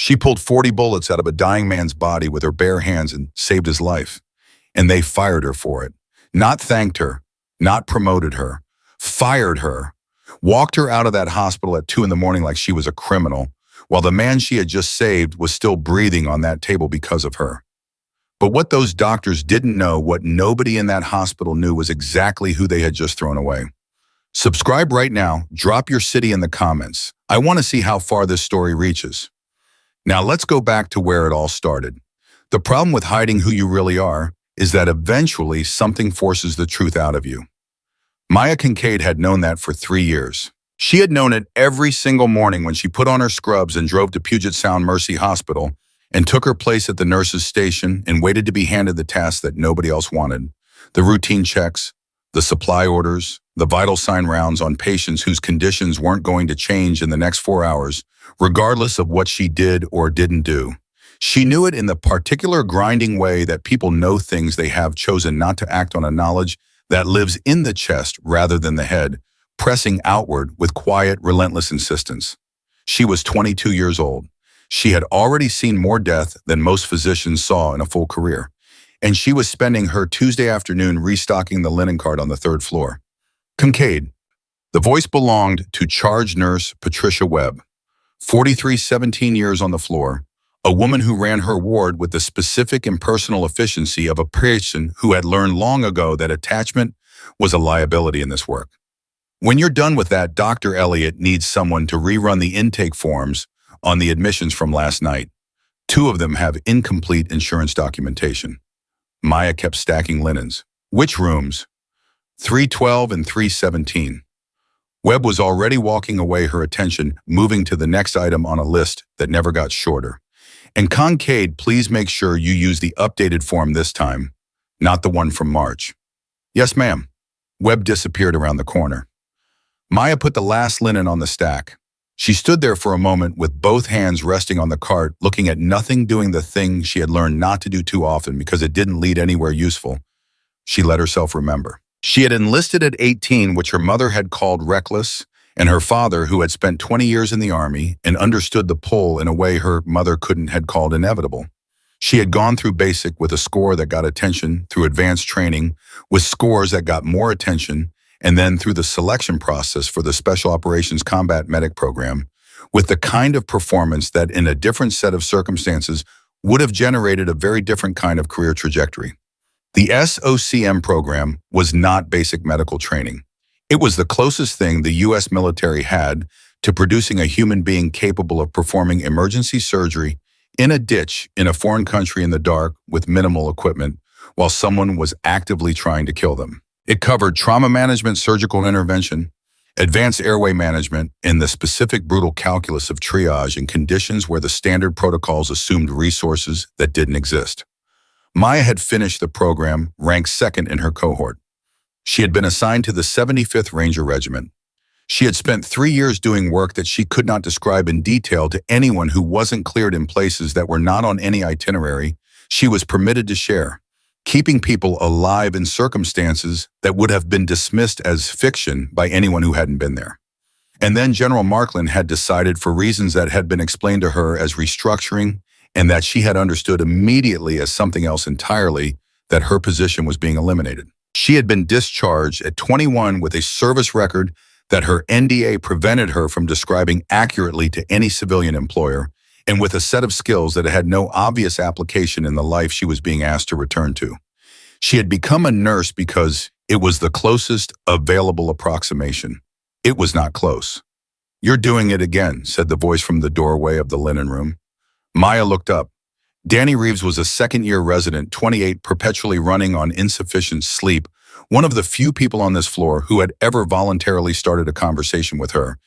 She pulled 40 bullets out of a dying man's body with her bare hands and saved his life. And they fired her for it. Not thanked her, not promoted her, fired her, walked her out of that hospital at 2 in the morning like she was a criminal, while the man she had just saved was still breathing on that table because of her. But what those doctors didn't know, what nobody in that hospital knew, was exactly who they had just thrown away. Subscribe right now, drop your city in the comments. I want to see how far this story reaches. Now let's go back to where it all started. The problem with hiding who you really are is that eventually something forces the truth out of you. Maya Kincaid had known that for 3 years. She had known it every single morning when she put on her scrubs and drove to Puget Sound Mercy Hospital and took her place at the nurse's station and waited to be handed the tasks that nobody else wanted. The routine checks, the supply orders, the vital sign rounds on patients whose conditions weren't going to change in the next 4 hours, regardless of what she did or didn't do. She knew it in the particular grinding way that people know things they have chosen not to act on, a knowledge that lives in the chest rather than the head, pressing outward with quiet, relentless insistence. She was 22 years old. She had already seen more death than most physicians saw in a full career, and she was spending her Tuesday afternoon restocking the linen cart on the 3rd floor. Kincaid. The voice belonged to charge nurse Patricia Webb, 43, 17 years on the floor, a woman who ran her ward with the specific impersonal efficiency of a person who had learned long ago that attachment was a liability in this work. When you're done with that, Dr. Elliott needs someone to rerun the intake forms on the admissions from last night. 2 of them have incomplete insurance documentation. Maya kept stacking linens. Which rooms? 312 and 317. Webb was already walking away, her attention moving to the next item on a list that never got shorter. And Kincaid, please make sure you use the updated form this time, not the one from March. Yes, ma'am. Webb disappeared around the corner. Maya put the last linen on the stack. She stood there for a moment with both hands resting on the cart, looking at nothing, doing the thing she had learned not to do too often because it didn't lead anywhere useful. She let herself remember. She had enlisted at 18, which her mother had called reckless, and her father, who had spent 20 years in the Army and understood the pull in a way her mother couldn't, had called inevitable. She had gone through basic with a score that got attention, through advanced training with scores that got more attention, and then through the selection process for the Special Operations Combat Medic Program, with the kind of performance that in a different set of circumstances would have generated a very different kind of career trajectory. The SOCM program was not basic medical training. It was the closest thing the U.S. military had to producing a human being capable of performing emergency surgery in a ditch in a foreign country in the dark with minimal equipment while someone was actively trying to kill them. It covered trauma management, surgical intervention, advanced airway management, and the specific brutal calculus of triage in conditions where the standard protocols assumed resources that didn't exist. Maya had finished the program, ranked 2nd in her cohort. She had been assigned to the 75th Ranger Regiment. She had spent 3 years doing work that she could not describe in detail to anyone who wasn't cleared in places that were not on any itinerary she was permitted to share, keeping people alive in circumstances that would have been dismissed as fiction by anyone who hadn't been there. And then General Markland had decided, for reasons that had been explained to her as restructuring and that she had understood immediately as something else entirely, that her position was being eliminated. She had been discharged at 21 with a service record that her NDA prevented her from describing accurately to any civilian employer, and with a set of skills that had no obvious application in the life she was being asked to return to. She had become a nurse because it was the closest available approximation. It was not close. "You're doing it again," said the voice from the doorway of the linen room. Maya looked up. Danny Reeves was a second-year resident, 28, perpetually running on insufficient sleep, one of the few people on this floor who had ever voluntarily started a conversation with her.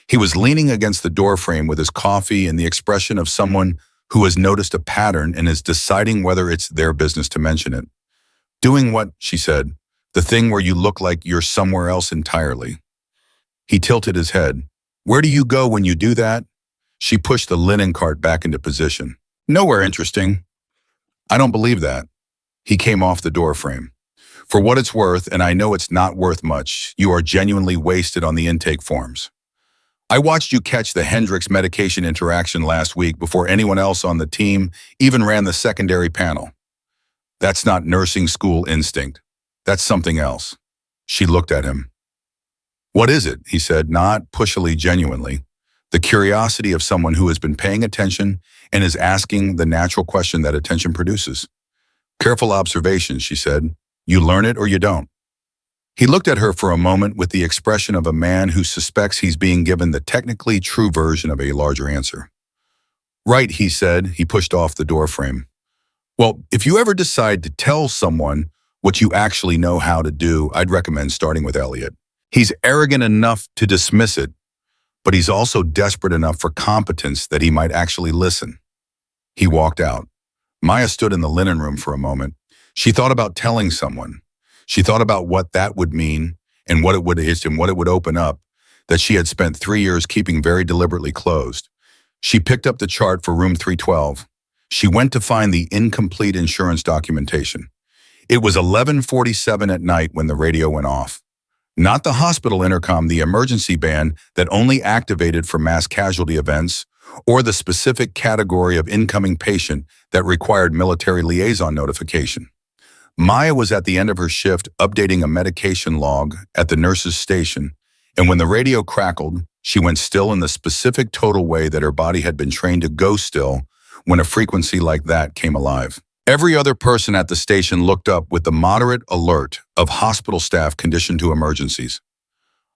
He was leaning against the doorframe with his coffee and the expression of someone who has noticed a pattern and is deciding whether it's their business to mention it. "Doing what?" she said. "The thing where you look like you're somewhere else entirely." He tilted his head. "Where do you go when you do that?" She pushed the linen cart back into position. "Nowhere interesting." "I don't believe that." He came off the doorframe. "For what it's worth, and I know it's not worth much, you are genuinely wasted on the intake forms." I watched you catch the Hendrix medication interaction last week before anyone else on the team even ran the secondary panel. That's not nursing school instinct. That's something else. She looked at him. What is it? He said, not pushily, genuinely. The curiosity of someone who has been paying attention and is asking the natural question that attention produces. Careful observation, she said. You learn it or you don't. He looked at her for a moment with the expression of a man who suspects he's being given the technically true version of a larger answer. Right, he said. He pushed off the doorframe. Well, if you ever decide to tell someone what you actually know how to do, I'd recommend starting with Elliot. He's arrogant enough to dismiss it, but he's also desperate enough for competence that he might actually listen. He walked out. Maya stood in the linen room for a moment. She thought about telling someone. She thought about what that would mean and what it would open up that she had spent 3 years keeping very deliberately closed. She picked up the chart for room 312. She went to find the incomplete insurance documentation. It was 11:47 at night when the radio went off. Not the hospital intercom, the emergency band that only activated for mass casualty events, or the specific category of incoming patient that required military liaison notification. Maya was at the end of her shift updating a medication log at the nurse's station, and when the radio crackled, she went still in the specific total way that her body had been trained to go still when a frequency like that came alive. Every other person at the station looked up with the moderate alert of hospital staff conditioned to emergencies.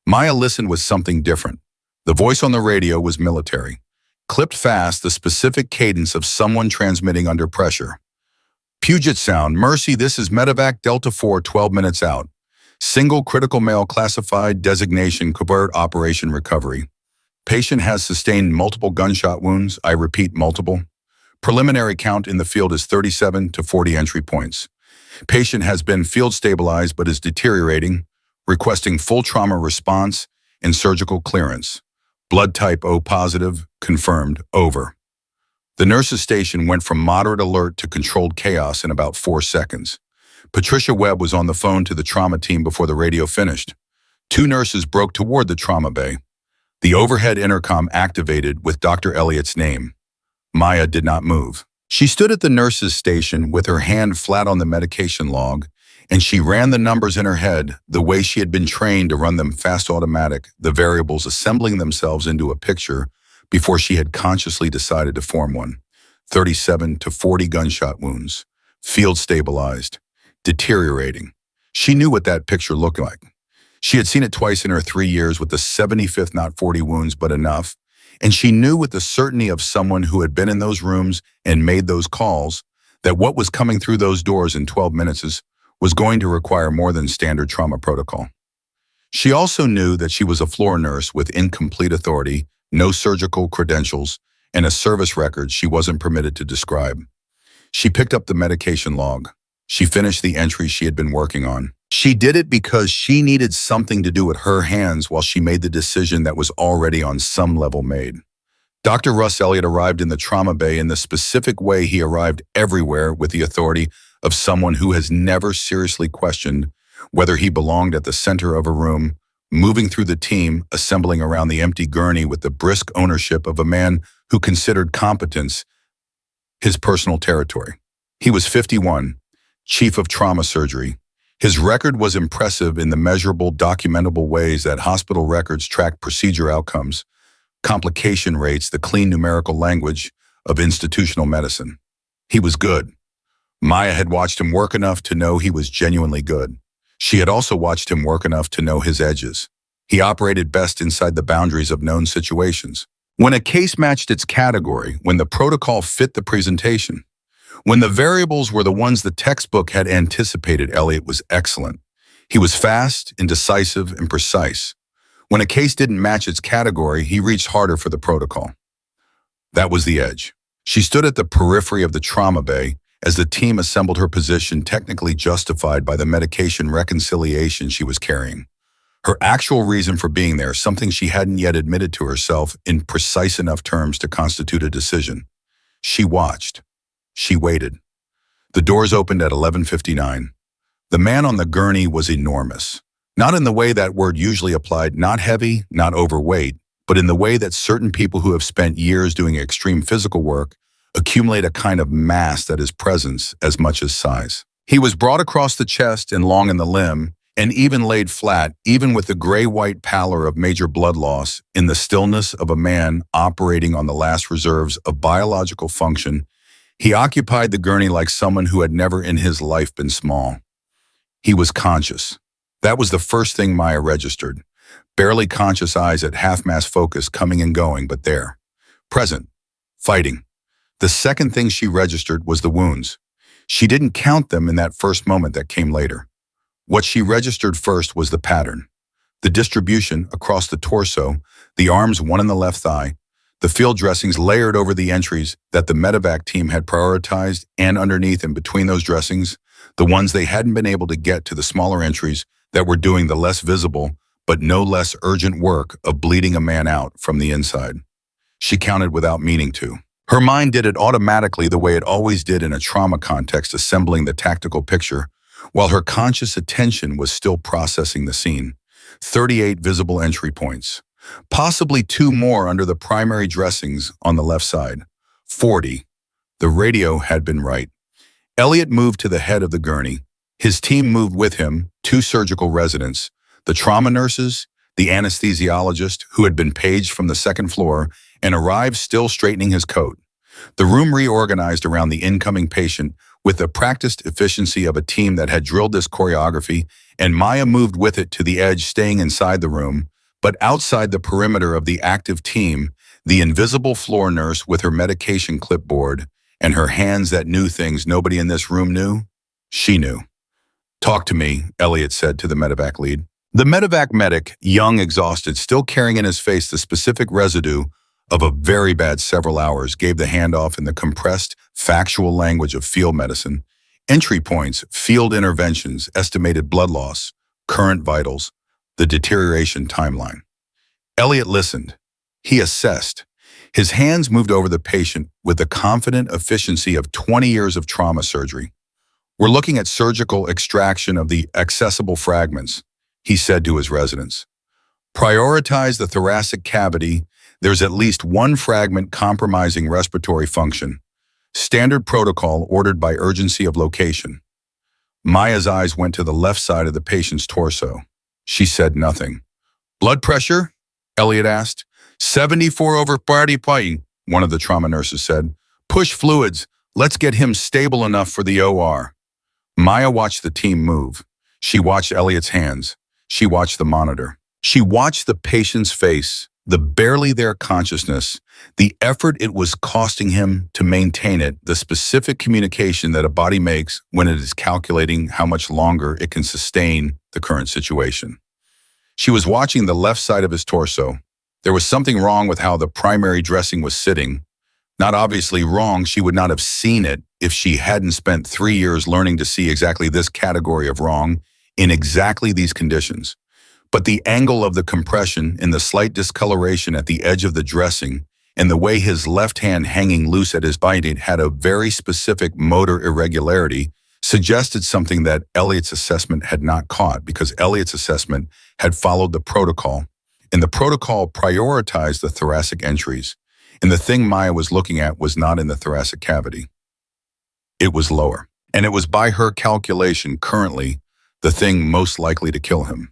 Maya listened with something different. The voice on the radio was military, clipped fast, the specific cadence of someone transmitting under pressure. Puget Sound, Mercy, this is Medevac Delta 4, 12 minutes out. Single critical male classified designation covert operation recovery. Patient has sustained multiple gunshot wounds. I repeat, multiple. Preliminary count in the field is 37 to 40 entry points. Patient has been field stabilized but is deteriorating, requesting full trauma response and surgical clearance. Blood type O positive, confirmed, over. The nurse's station went from moderate alert to controlled chaos in about 4 seconds. Patricia Webb was on the phone to the trauma team before the radio finished. 2 nurses broke toward the trauma bay. The overhead intercom activated with Dr. Elliott's name. Maya did not move. She stood at the nurse's station with her hand flat on the medication log, and she ran the numbers in her head the way she had been trained to run them fast automatic, the variables assembling themselves into a picture before she had consciously decided to form one. 37 to 40 gunshot wounds, field stabilized, deteriorating. She knew what that picture looked like. She had seen it twice in her 3 years with the 75th, not 40 wounds, but enough. And she knew with the certainty of someone who had been in those rooms and made those calls that what was coming through those doors in 12 minutes was going to require more than standard trauma protocol. She also knew that she was a floor nurse with incomplete authority, no surgical credentials, and a service record she wasn't permitted to describe. She picked up the medication log. She finished the entry she had been working on. She did it because she needed something to do with her hands while she made the decision that was already on some level made. Dr. Russ Elliott arrived in the trauma bay in the specific way he arrived everywhere, with the authority of someone who has never seriously questioned whether he belonged at the center of a room, moving through the team, assembling around the empty gurney with the brisk ownership of a man who considered competence his personal territory. He was 51, chief of trauma surgery. His record was impressive in the measurable, documentable ways that hospital records track procedure outcomes, complication rates, the clean numerical language of institutional medicine. He was good. Maya had watched him work enough to know he was genuinely good. She had also watched him work enough to know his edges. He operated best inside the boundaries of known situations. When a case matched its category, when the protocol fit the presentation, when the variables were the ones the textbook had anticipated, Elliott was excellent. He was fast, indecisive, and precise. When a case didn't match its category, he reached harder for the protocol. That was the edge. She stood at the periphery of the trauma bay as the team assembled her position, technically justified by the medication reconciliation she was carrying. Her actual reason for being there, something she hadn't yet admitted to herself in precise enough terms to constitute a decision. She watched. She waited. The doors opened at 11:59. The man on the gurney was enormous. Not in the way that word usually applied, not heavy, not overweight, but in the way that certain people who have spent years doing extreme physical work accumulate a kind of mass that is presence as much as size. He was broad across the chest and long in the limb, and even laid flat, even with the gray-white pallor of major blood loss, in the stillness of a man operating on the last reserves of biological function. He occupied the gurney like someone who had never in his life been small. He was conscious. That was the first thing Maya registered. Barely conscious eyes at half-mast focus coming and going, but there. Present. Fighting. The second thing she registered was the wounds. She didn't count them in that first moment that came later. What she registered first was the pattern. The distribution across the torso, the arms one in the left thigh, the field dressings layered over the entries that the medevac team had prioritized, and underneath and between those dressings, the ones they hadn't been able to get to, the smaller entries that were doing the less visible but no less urgent work of bleeding a man out from the inside. She counted without meaning to. Her mind did it automatically the way it always did in a trauma context, assembling the tactical picture, while her conscious attention was still processing the scene. 38 visible entry points. Possibly 2 more under the primary dressings on the left side. 40. The radio had been right. Elliot moved to the head of the gurney. His team moved with him, 2 surgical residents, the trauma nurses, the anesthesiologist who had been paged from the second floor and arrived still straightening his coat. The room reorganized around the incoming patient with the practiced efficiency of a team that had drilled this choreography, and Maya moved with it to the edge, staying inside the room, but outside the perimeter of the active team, the invisible floor nurse with her medication clipboard and her hands that knew things nobody in this room knew. She knew. "Talk to me," Elliot said to the medevac lead. The medevac medic, young, exhausted, still carrying in his face the specific residue of a very bad several hours, gave the handoff in the compressed, factual language of field medicine. Entry points, field interventions, estimated blood loss, current vitals, the deterioration timeline. Elliot listened. He assessed. His hands moved over the patient with the confident efficiency of 20 years of trauma surgery. "We're looking at surgical extraction of the accessible fragments," he said to his residents. "Prioritize the thoracic cavity. There's at least 1 fragment compromising respiratory function. Standard protocol ordered by urgency of location." Maya's eyes went to the left side of the patient's torso. She said nothing. "Blood pressure?" Elliot asked. 74 over 40, one of the trauma nurses said. "Push fluids. Let's get him stable enough for the OR." Maya watched the team move. She watched Elliot's hands. She watched the monitor. She watched the patient's face, the barely there consciousness, the effort it was costing him to maintain it, the specific communication that a body makes when it is calculating how much longer it can sustain the current situation. She was watching the left side of his torso. There was something wrong with how the primary dressing was sitting. Not obviously wrong, she would not have seen it if she hadn't spent 3 years learning to see exactly this category of wrong in exactly these conditions. But the angle of the compression and the slight discoloration at the edge of the dressing and the way his left hand hanging loose at his bite had a very specific motor irregularity suggested something that Elliot's assessment had not caught, because Elliot's assessment had followed the protocol, and the protocol prioritized the thoracic entries, and the thing Maya was looking at was not in the thoracic cavity. It was lower, and it was by her calculation currently the thing most likely to kill him.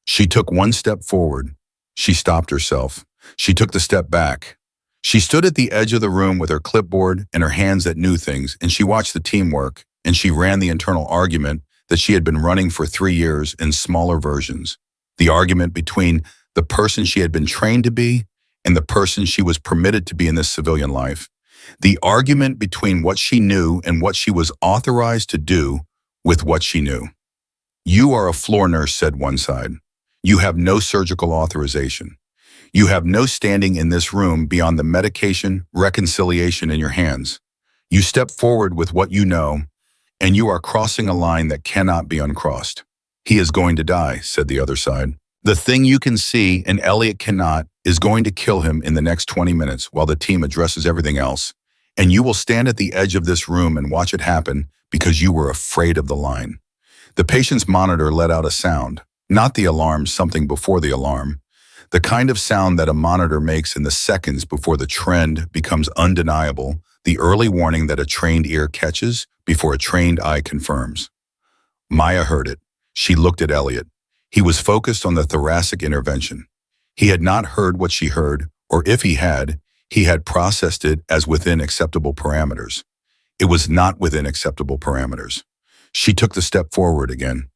She took 1 step forward. She stopped herself. She took the step back. She stood at the edge of the room with her clipboard and her hands that knew things, and she watched the teamwork, and she ran the internal argument that she had been running for 3 years in smaller versions. The argument between the person she had been trained to be and the person she was permitted to be in this civilian life. The argument between what she knew and what she was authorized to do with what she knew. "You are a floor nurse," said one side. "You have no surgical authorization. You have no standing in this room beyond the medication reconciliation in your hands. You step forward with what you know, and you are crossing a line that cannot be uncrossed." "He is going to die," said the other side. "The thing you can see and Elliot cannot is going to kill him in the next 20 minutes while the team addresses everything else. And you will stand at the edge of this room and watch it happen because you were afraid of the line." The patient's monitor let out a sound, not the alarm, something before the alarm. The kind of sound that a monitor makes in the seconds before the trend becomes undeniable, the early warning that a trained ear catches before a trained eye confirms. Maya heard it. She looked at Elliot. He was focused on the thoracic intervention. He had not heard what she heard, or if he had processed it as within acceptable parameters. It was not within acceptable parameters. She took the step forward again.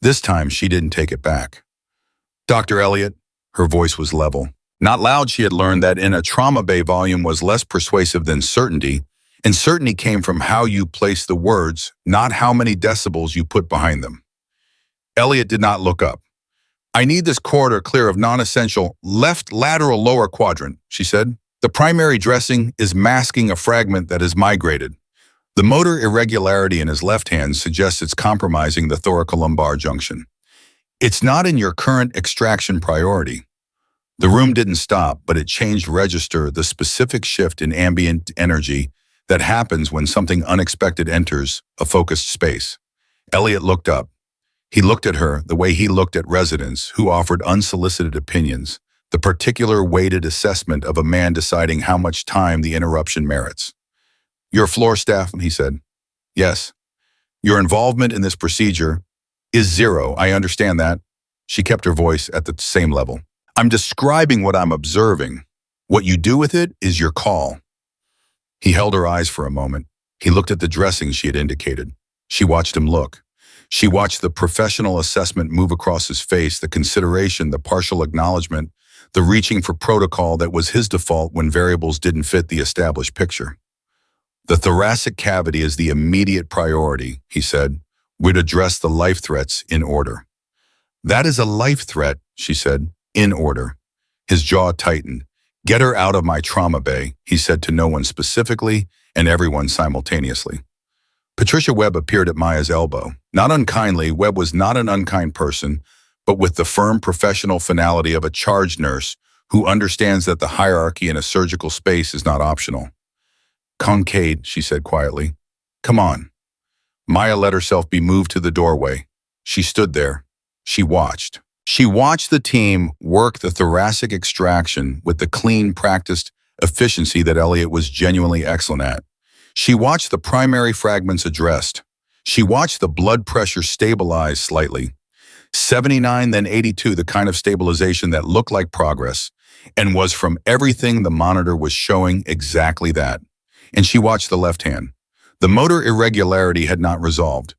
This time, she didn't take it back. Dr. Elliot, her voice was level. Not loud, she had learned that in a trauma bay volume was less persuasive than certainty, and certainty came from how you place the words, not how many decibels you put behind them. Elliot did not look up. I need this corridor clear of non-essential left lateral lower quadrant, she said. The primary dressing is masking a fragment that is migrated. The motor irregularity in his left hand suggests it's compromising the thoracolumbar junction. It's not in your current extraction priority. The room didn't stop, but it changed register, the specific shift in ambient energy that happens when something unexpected enters a focused space. Elliot looked up. He looked at her the way he looked at residents who offered unsolicited opinions, the particular weighted assessment of a man deciding how much time the interruption merits. Your floor staff, he said. Yes. Your involvement in this procedure is zero. I understand that. She kept her voice at the same level. I'm describing what I'm observing. What you do with it is your call. He held her eyes for a moment. He looked at the dressing she had indicated. She watched him look. She watched the professional assessment move across his face, the consideration, the partial acknowledgement, the reaching for protocol that was his default when variables didn't fit the established picture. The thoracic cavity is the immediate priority, he said. We'd address the life threats in order. That is a life threat, she said, in order. His jaw tightened. Get her out of my trauma bay, he said to no one specifically and everyone simultaneously. Patricia Webb appeared at Maya's elbow. Not unkindly, Webb was not an unkind person, but with the firm professional finality of a charge nurse who understands that the hierarchy in a surgical space is not optional. Concade, she said quietly. Come on. Maya let herself be moved to the doorway. She stood there. She watched. She watched the team work the thoracic extraction with the clean, practiced efficiency that Elliot was genuinely excellent at. She watched the primary fragments addressed. She watched the blood pressure stabilize slightly. 79, then 82, the kind of stabilization that looked like progress and was from everything the monitor was showing exactly that. And she watched the left hand. The motor irregularity had not resolved.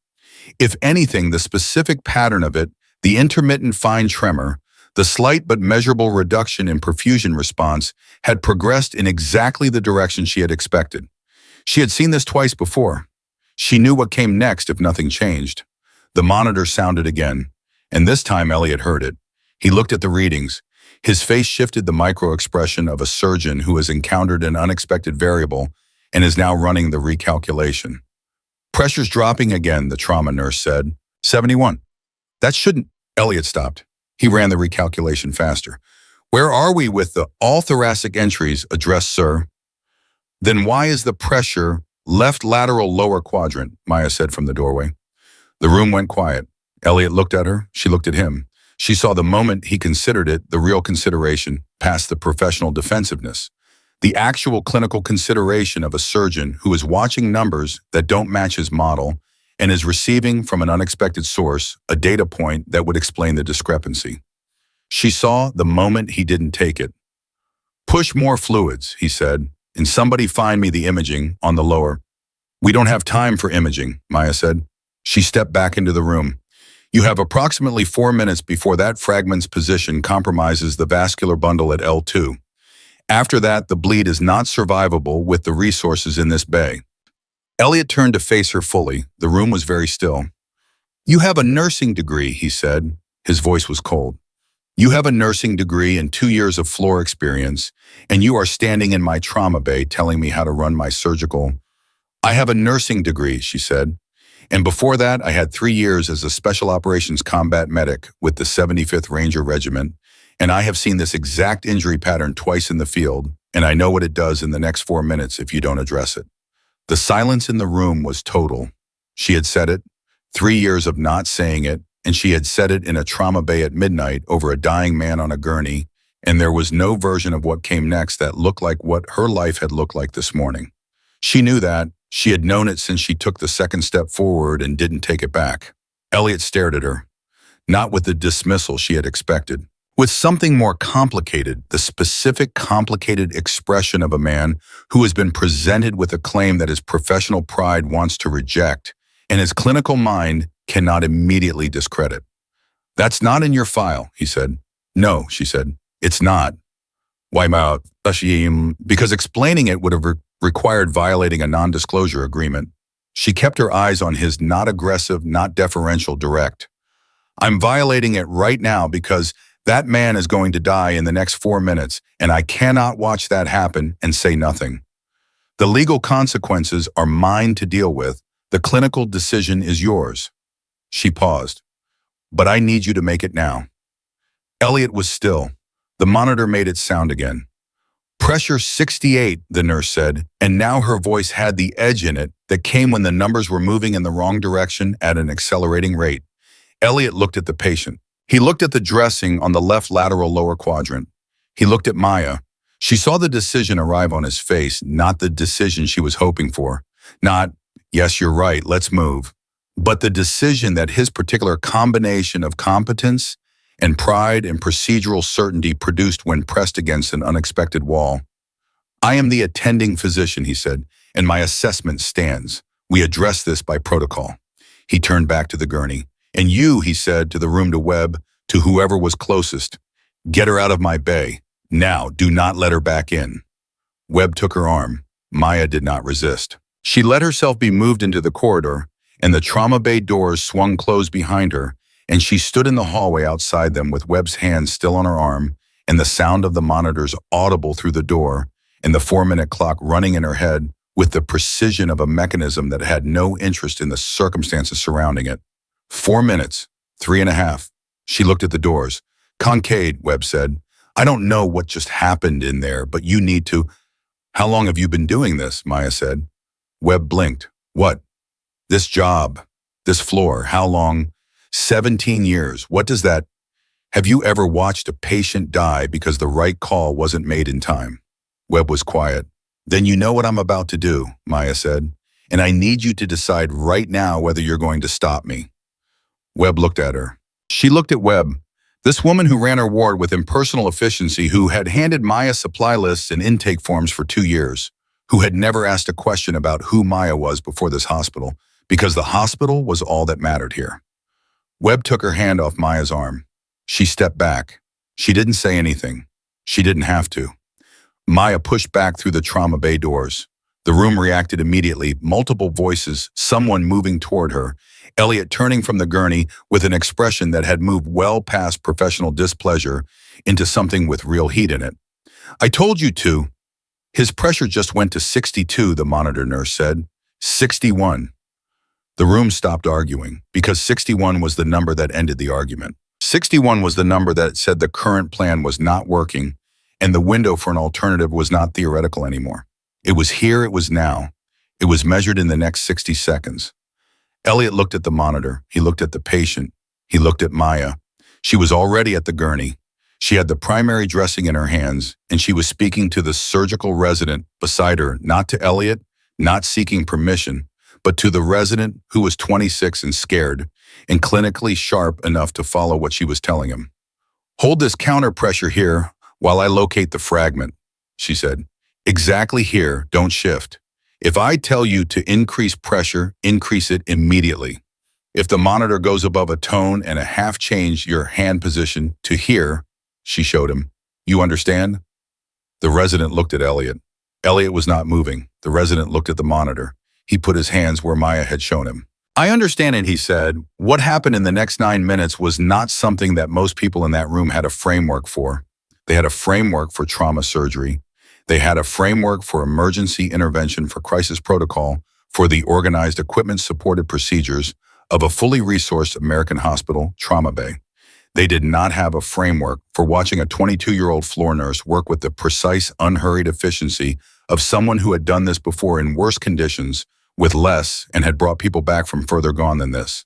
If anything, the specific pattern of it, the intermittent fine tremor, the slight but measurable reduction in perfusion response had progressed in exactly the direction she had expected. She had seen this twice before. She knew what came next if nothing changed. The monitor sounded again, and this time Elliot heard it. He looked at the readings. His face shifted the micro-expression of a surgeon who has encountered an unexpected variable and is now running the recalculation. Pressure's dropping again, the trauma nurse said. 71. That shouldn't. Elliot stopped. He ran the recalculation faster. Where are we with the all thoracic entries addressed, sir? Then why is the pressure left lateral lower quadrant, Maya said from the doorway. The room went quiet. Elliot looked at her. She looked at him. She saw the moment he considered it, the real consideration, past the professional defensiveness. The actual clinical consideration of a surgeon who is watching numbers that don't match his model and is receiving from an unexpected source a data point that would explain the discrepancy. She saw the moment he didn't take it. Push more fluids, he said, and somebody find me the imaging on the lower. We don't have time for imaging, Maya said. She stepped back into the room. You have approximately 4 minutes before that fragment's position compromises the vascular bundle at L2. After that, the bleed is not survivable with the resources in this bay. Elliot turned to face her fully. The room was very still. You have a nursing degree, he said. His voice was cold. You have a nursing degree and 2 years of floor experience, and you are standing in my trauma bay telling me how to run my surgical. I have a nursing degree, she said. And before that, I had 3 years as a special operations combat medic with the 75th Ranger Regiment, and I have seen this exact injury pattern twice in the field, and I know what it does in the next 4 minutes if you don't address it. The silence in the room was total. She had said it, 3 years of not saying it, and she had said it in a trauma bay at midnight over a dying man on a gurney, And there was no version of what came next that looked like what her life had looked like this morning. She knew that. She had known it since she took the second step forward and didn't take it back. Elliot stared at her, not with the dismissal she had expected, with something more complicated, the specific complicated expression of a man who has been presented with a claim that his professional pride wants to reject and his clinical mind cannot immediately discredit. "That's not in your file," he said. "No," she said. "It's not." "Why, because explaining it would have required violating a non-disclosure agreement. She kept her eyes on his not aggressive, not deferential direct. "I'm violating it right now because that man is going to die in the next 4 minutes, and I cannot watch that happen and say nothing. The legal consequences are mine to deal with. The clinical decision is yours." She paused. "But I need you to make it now." Elliot was still. The monitor made its sound again. "Pressure 68, the nurse said, and now her voice had the edge in it that came when the numbers were moving in the wrong direction at an accelerating rate. Elliot looked at the patient. He looked at the dressing on the left lateral lower quadrant. He looked at Maya. She saw the decision arrive on his face, not the decision she was hoping for. Not, "Yes, you're right, let's move," but the decision that his particular combination of competence and pride and procedural certainty produced when pressed against an unexpected wall. "I am the attending physician," he said, "and my assessment stands. We address this by protocol." He turned back to the gurney. "And you," he said to the room to Webb, to whoever was closest, "get her out of my bay. Now, do not let her back in." Webb took her arm. Maya did not resist. She let herself be moved into the corridor, and the trauma bay doors swung closed behind her, and she stood in the hallway outside them with Webb's hand still on her arm, and the sound of the monitors audible through the door, and the 4-minute clock running in her head with the precision of a mechanism that had no interest in the circumstances surrounding it. 4 minutes, 3.5. She looked at the doors. "Concade," Webb said. "I don't know what just happened in there, but you need to—" "How long have you been doing this?" Maya said. Webb blinked. "What?" "This job, this floor, how long?" 17 years. What does that... Have you ever watched a patient die because the right call wasn't made in time?" Webb was quiet. "Then you know what I'm about to do," Maya said, "and I need you to decide right now whether you're going to stop me." Webb looked at her. She looked at Webb, this woman who ran her ward with impersonal efficiency, who had handed Maya supply lists and intake forms for 2 years, who had never asked a question about who Maya was before this hospital, because the hospital was all that mattered here. Webb took her hand off Maya's arm. She stepped back. She didn't say anything. She didn't have to. Maya pushed back through the trauma bay doors. The room reacted immediately, multiple voices, someone moving toward her, Elliot turning from the gurney with an expression that had moved well past professional displeasure into something with real heat in it. "I told you to." "His pressure just went to 62, the monitor nurse said. 61. The room stopped arguing, because 61 was the number that ended the argument. 61 was the number that said the current plan was not working, and the window for an alternative was not theoretical anymore. It was here, it was now. It was measured in the next 60 seconds. Elliot looked at the monitor. He looked at the patient. He looked at Maya. She was already at the gurney. She had the primary dressing in her hands, and she was speaking to the surgical resident beside her, not to Elliot, not seeking permission, but to the resident who was 26 and scared, and clinically sharp enough to follow what she was telling him. "Hold this counter pressure here while I locate the fragment," she said. "Exactly here, don't shift. If I tell you to increase pressure, increase it immediately. If the monitor goes above a tone and a half change your hand position to here," she showed him. "You understand?" The resident looked at Elliot. Elliot was not moving. The resident looked at the monitor. He put his hands where Maya had shown him. "I understand it," he said. What happened in the next 9 minutes was not something that most people in that room had a framework for. They had a framework for trauma surgery. They had a framework for emergency intervention, for crisis protocol, for the organized equipment-supported procedures of a fully resourced American hospital trauma bay. They did not have a framework for watching a 22-year-old floor nurse work with the precise, unhurried efficiency of someone who had done this before in worse conditions, with less, and had brought people back from further gone than this.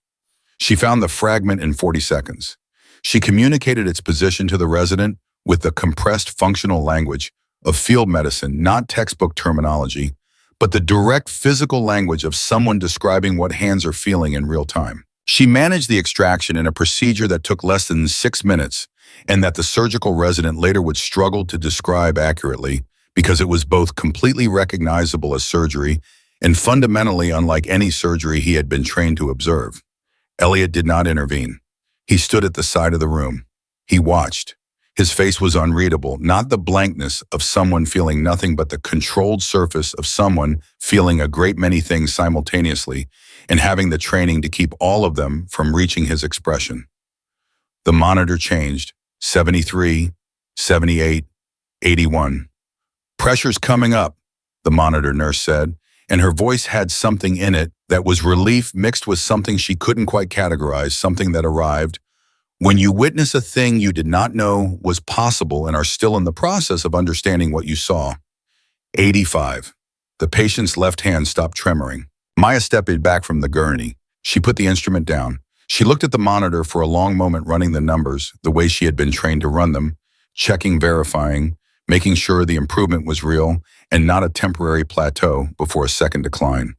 She found the fragment in 40 seconds. She communicated its position to the resident, with the compressed functional language of field medicine, not textbook terminology, but the direct physical language of someone describing what hands are feeling in real time. She managed the extraction in a procedure that took less than 6 minutes, and that the surgical resident later would struggle to describe accurately because it was both completely recognizable as surgery and fundamentally unlike any surgery he had been trained to observe. Elliot did not intervene. He stood at the side of the room. He watched. His face was unreadable, not the blankness of someone feeling nothing but the controlled surface of someone feeling a great many things simultaneously and having the training to keep all of them from reaching his expression. The monitor changed. 73, 78, 81. "Pressure's coming up," the monitor nurse said, and her voice had something in it that was relief mixed with something she couldn't quite categorize, something that arrived when you witness a thing you did not know was possible and are still in the process of understanding what you saw. 85. The patient's left hand stopped tremoring. Maya stepped back from the gurney. She put the instrument down. She looked at the monitor for a long moment, running the numbers the way she had been trained to run them, checking, verifying, making sure the improvement was real and not a temporary plateau before a second decline.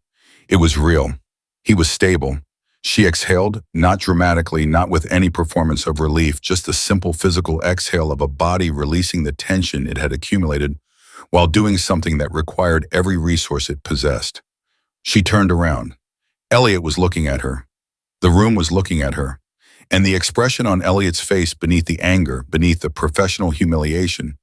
It was real. He was stable. She exhaled, not dramatically, not with any performance of relief, just a simple physical exhale of a body releasing the tension it had accumulated while doing something that required every resource it possessed. She turned around. Elliot was looking at her. The room was looking at her. And the expression on Elliot's face, beneath the anger, beneath the professional humiliation,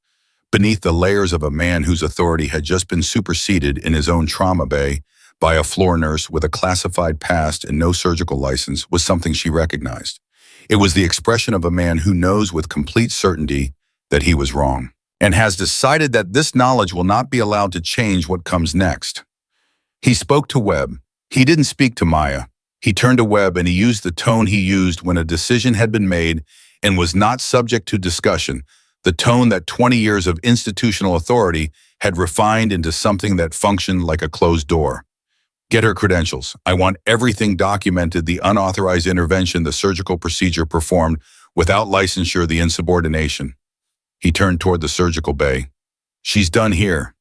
beneath the layers of a man whose authority had just been superseded in his own trauma bay by a floor nurse with a classified past and no surgical license, was something she recognized. It was the expression of a man who knows with complete certainty that he was wrong, and has decided that this knowledge will not be allowed to change what comes next. He spoke to Webb. He didn't speak to Maya. He turned to Webb, and he used the tone he used when a decision had been made and was not subject to discussion, the tone that 20 years of institutional authority had refined into something that functioned like a closed door. "Get her credentials. I want everything documented, the unauthorized intervention, the surgical procedure performed without licensure, the insubordination." He turned toward the surgical bay. "She's done here."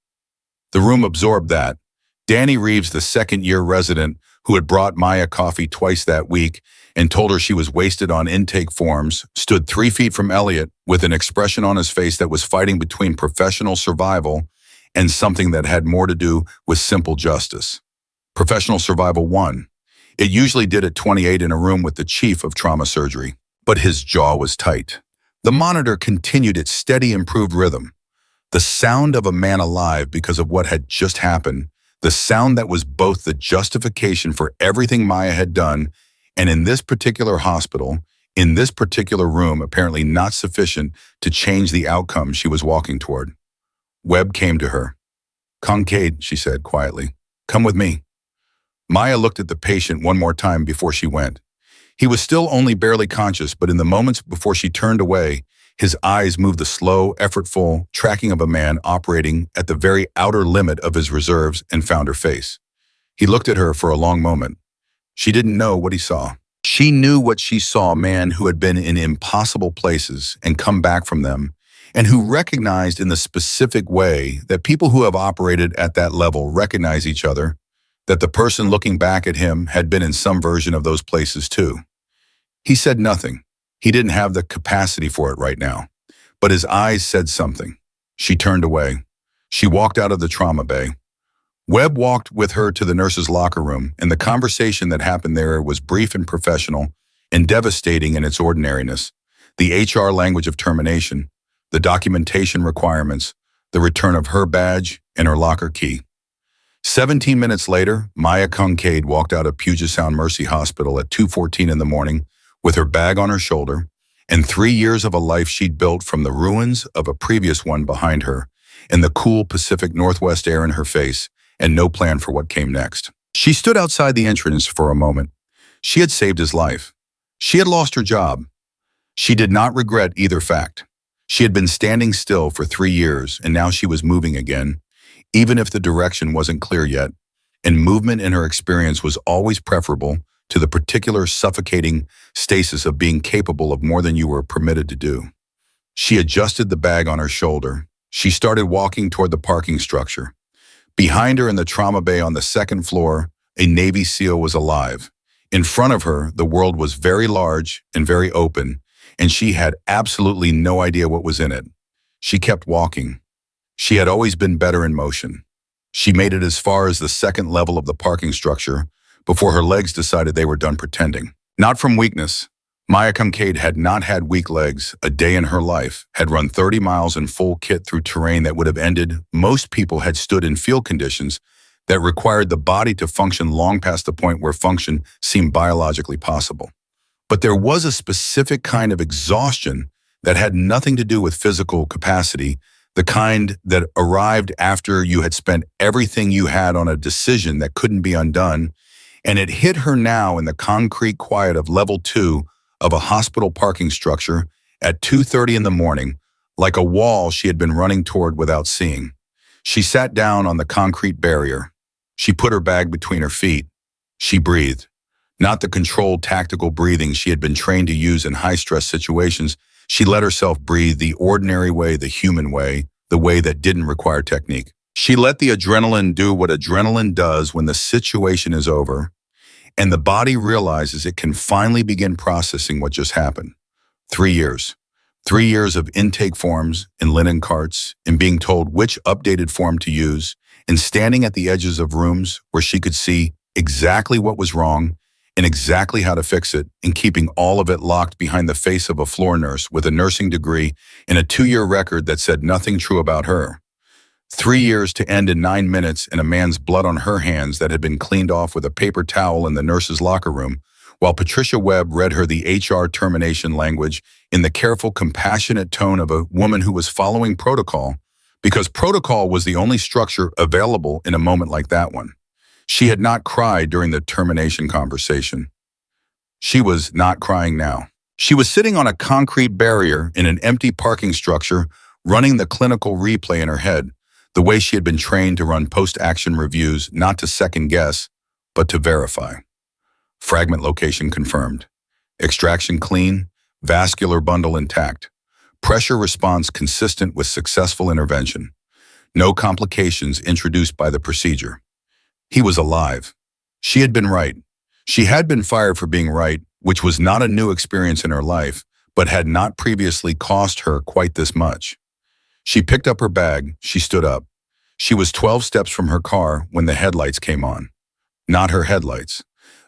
The room absorbed that. Danny Reeves, the second-year resident who had brought Maya coffee twice that week and told her she was wasted on intake forms, stood 3 feet from Elliot with an expression on his face that was fighting between professional survival and something that had more to do with simple justice. Professional survival won. It usually did at 28 in a room with the chief of trauma surgery. But his jaw was tight. The monitor continued its steady, improved rhythm. The sound of a man alive because of what had just happened. The sound that was both the justification for everything Maya had done, and in this particular hospital, in this particular room, apparently not sufficient to change the outcome she was walking toward. Webb came to her. "Kincaid," she said quietly, "come with me." Maya looked at the patient one more time before she went. He was still only barely conscious, but in the moments before she turned away, his eyes moved the slow, effortful tracking of a man operating at the very outer limit of his reserves, and found her face. He looked at her for a long moment. She didn't know what he saw. She knew what she saw: a man who had been in impossible places and come back from them, and who recognized in the specific way that people who have operated at that level recognize each other, that the person looking back at him had been in some version of those places too. He said nothing. He didn't have the capacity for it right now. But his eyes said something. She turned away. She walked out of the trauma bay. Webb walked with her to the nurse's locker room, and the conversation that happened there was brief and professional and devastating in its ordinariness. The HR language of termination, the documentation requirements, the return of her badge and her locker key. 17 minutes later, Maya Kincaid walked out of Puget Sound Mercy Hospital at 2:14 in the morning with her bag on her shoulder and 3 years of a life she'd built from the ruins of a previous one behind her, and the cool Pacific Northwest air in her face, and no plan for what came next. She stood outside the entrance for a moment. She had saved his life. She had lost her job. She did not regret either fact. She had been standing still for 3 years, and now she was moving again, even if the direction wasn't clear yet, and movement in her experience was always preferable to the particular suffocating stasis of being capable of more than you were permitted to do. She adjusted the bag on her shoulder. She started walking toward the parking structure. Behind her in the trauma bay on the second floor, a Navy SEAL was alive. In front of her, the world was very large and very open, and she had absolutely no idea what was in it. She kept walking. She had always been better in motion. She made it as far as the second level of the parking structure before her legs decided they were done pretending. Not from weakness. Maya Kincaid had not had weak legs a day in her life, had run 30 miles in full kit through terrain that would have ended. Most people had stood in field conditions that required the body to function long past the point where function seemed biologically possible. But there was a specific kind of exhaustion that had nothing to do with physical capacity, the kind that arrived after you had spent everything you had on a decision that couldn't be undone, and it hit her now in the concrete quiet of level 2 of a hospital parking structure at 2:30 in the morning, like a wall she had been running toward without seeing. She sat down on the concrete barrier. She put her bag between her feet. She breathed. Not the controlled tactical breathing she had been trained to use in high-stress situations. She let herself breathe the ordinary way, the human way, the way that didn't require technique. She let the adrenaline do what adrenaline does when the situation is over, and the body realizes it can finally begin processing what just happened. 3 years. 3 years of intake forms in linen carts and being told which updated form to use and standing at the edges of rooms where she could see exactly what was wrong and exactly how to fix it, and keeping all of it locked behind the face of a floor nurse with a nursing degree and a 2-year record that said nothing true about her. 3 years to end in 9 minutes and a man's blood on her hands that had been cleaned off with a paper towel in the nurse's locker room, while Patricia Webb read her the HR termination language in the careful, compassionate tone of a woman who was following protocol, because protocol was the only structure available in a moment like that one. She had not cried during the termination conversation. She was not crying now. She was sitting on a concrete barrier in an empty parking structure, running the clinical replay in her head, the way she had been trained to run post-action reviews, not to second guess, but to verify. Fragment location confirmed. Extraction clean, vascular bundle intact. Pressure response consistent with successful intervention. No complications introduced by the procedure. He was alive. She had been right. She had been fired for being right, which was not a new experience in her life, but had not previously cost her quite this much. She picked up her bag. She stood up. She was 12 steps from her car when the headlights came on. Not her headlights.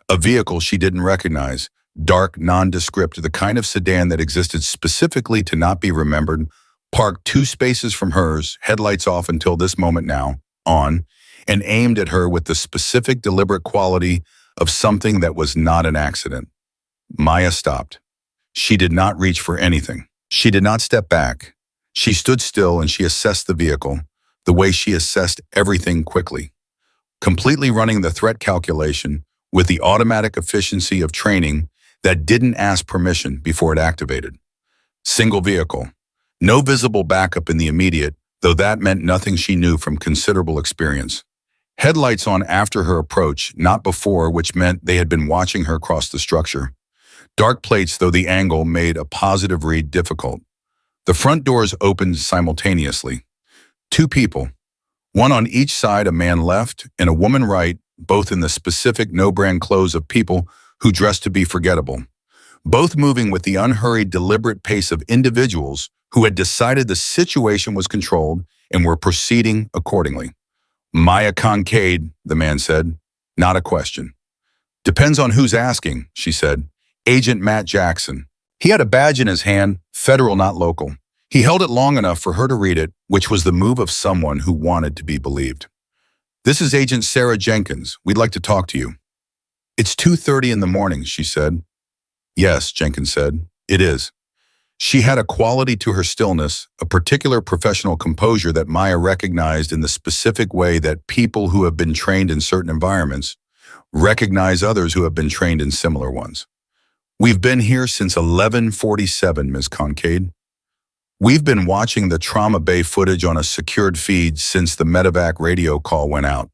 A vehicle she didn't recognize, dark, nondescript, the kind of sedan that existed specifically to not be remembered, parked 2 spaces from hers, headlights off until this moment now, on, and aimed at her with the specific, deliberate quality of something that was not an accident. Maya stopped. She did not reach for anything. She did not step back. She stood still and she assessed the vehicle, the way she assessed everything quickly, completely running the threat calculation with the automatic efficiency of training that didn't ask permission before it activated. Single vehicle. No visible backup in the immediate, though that meant nothing she knew from considerable experience. Headlights on after her approach, not before, which meant they had been watching her cross the structure. Dark plates, though the angle made a positive read difficult. The front doors opened simultaneously. 2 people, one on each side, a man left and a woman right, both in the specific no-brand clothes of people who dressed to be forgettable. Both moving with the unhurried, deliberate pace of individuals who had decided the situation was controlled and were proceeding accordingly. Maya Kincaid, the man said. Not a question. Depends on who's asking, she said. Agent Matt Jackson. He had a badge in his hand, federal, not local. He held it long enough for her to read it, which was the move of someone who wanted to be believed. This is Agent Sarah Jenkins. We'd like to talk to you. It's 2:30 in the morning, she said. Yes, Jenkins said. It is. She had a quality to her stillness, a particular professional composure that Maya recognized in the specific way that people who have been trained in certain environments recognize others who have been trained in similar ones. We've been here since 11:47, Ms. Kincaid. We've been watching the trauma bay footage on a secured feed since the medevac radio call went out.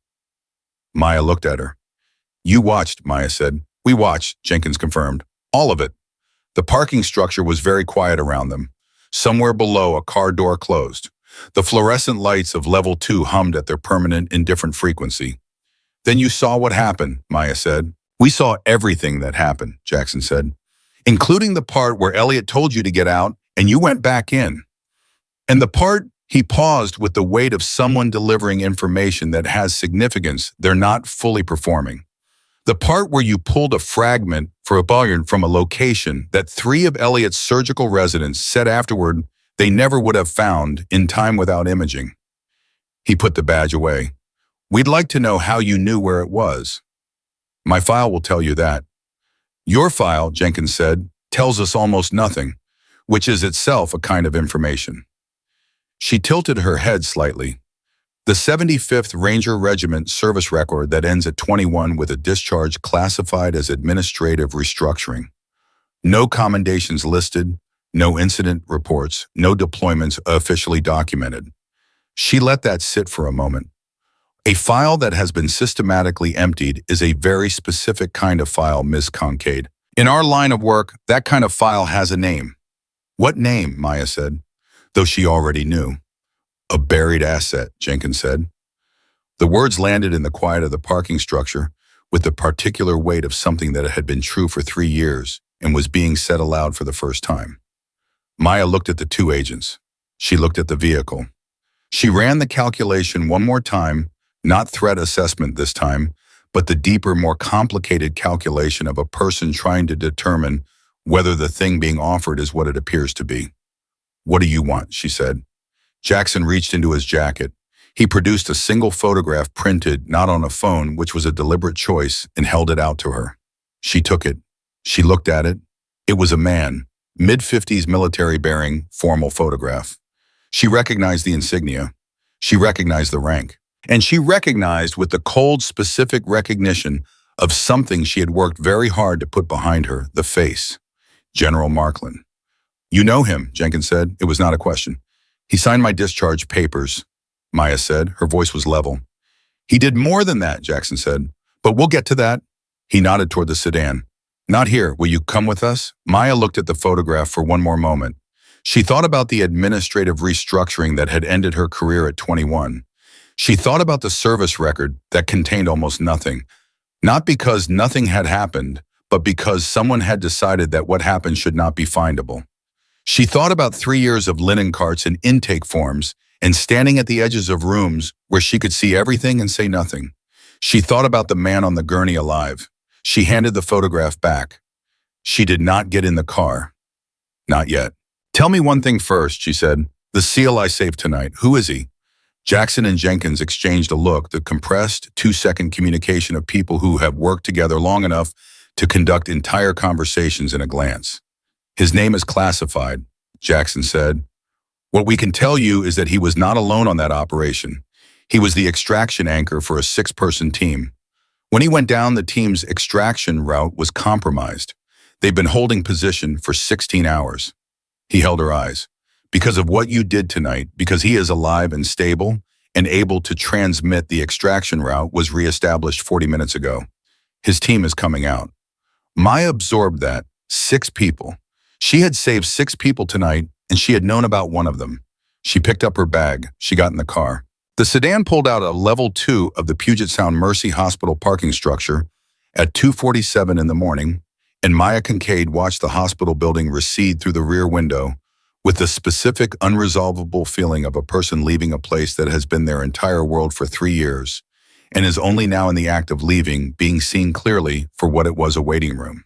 Maya looked at her. You watched, Maya said. We watched, Jenkins confirmed. All of it. The parking structure was very quiet around them. Somewhere below, a car door closed. The fluorescent lights of level 2 hummed at their permanent indifferent frequency. Then you saw what happened, Maya said. We saw everything that happened, Jackson said, including the part where Elliot told you to get out and you went back in. And the part he paused with the weight of someone delivering information that has significance they're not fully performing. The part where you pulled a fragment for a bargain from a location that 3 of Elliot's surgical residents said afterward they never would have found in time without imaging. He put the badge away. We'd like to know how you knew where it was. My file will tell you that. Your file, Jenkins said, tells us almost nothing, which is itself a kind of information. She tilted her head slightly. The 75th Ranger Regiment service record that ends at 21 with a discharge classified as administrative restructuring. No commendations listed, no incident reports, no deployments officially documented. She let that sit for a moment. A file that has been systematically emptied is a very specific kind of file, Ms. Concade. In our line of work, that kind of file has a name. What name? Maya said, though she already knew. A buried asset, Jenkins said. The words landed in the quiet of the parking structure with the particular weight of something that had been true for 3 years and was being said aloud for the first time. Maya looked at the 2 agents. She looked at the vehicle. She ran the calculation one more time, not threat assessment this time, but the deeper, more complicated calculation of a person trying to determine whether the thing being offered is what it appears to be. What do you want? She said. Jackson reached into his jacket. He produced a single photograph printed not on a phone, which was a deliberate choice, and held it out to her. She took it. She looked at it. It was a man, mid-50s military-bearing, formal photograph. She recognized the insignia. She recognized the rank. And she recognized with the cold, specific recognition of something she had worked very hard to put behind her, the face. General Markland. You know him, Jenkins said. It was not a question. He signed my discharge papers, Maya said. Her voice was level. He did more than that, Jackson said. But we'll get to that. He nodded toward the sedan. Not here. Will you come with us? Maya looked at the photograph for one more moment. She thought about the administrative restructuring that had ended her career at 21. She thought about the service record that contained almost nothing. Not because nothing had happened, but because someone had decided that what happened should not be findable. She thought about 3 years of linen carts and intake forms and standing at the edges of rooms where she could see everything and say nothing. She thought about the man on the gurney alive. She handed the photograph back. She did not get in the car. Not yet. Tell me one thing first, she said. The SEAL I saved tonight, who is he? Jackson and Jenkins exchanged a look, the compressed 2-second communication of people who have worked together long enough to conduct entire conversations in a glance. His name is classified, Jackson said. What we can tell you is that he was not alone on that operation. He was the extraction anchor for a 6-person team. When he went down, the team's extraction route was compromised. They've been holding position for 16 hours. He held her eyes. Because of what you did tonight, because he is alive and stable and able to transmit the extraction route was reestablished 40 minutes ago. His team is coming out. Maya absorbed that. 6 people. She had saved 6 people tonight, and she had known about one of them. She picked up her bag. She got in the car. The sedan pulled out of level 2 of the Puget Sound Mercy Hospital parking structure at 2:47 in the morning, and Maya Kincaid watched the hospital building recede through the rear window with the specific, unresolvable feeling of a person leaving a place that has been their entire world for 3 years and is only now in the act of leaving, being seen clearly for what it was, a waiting room.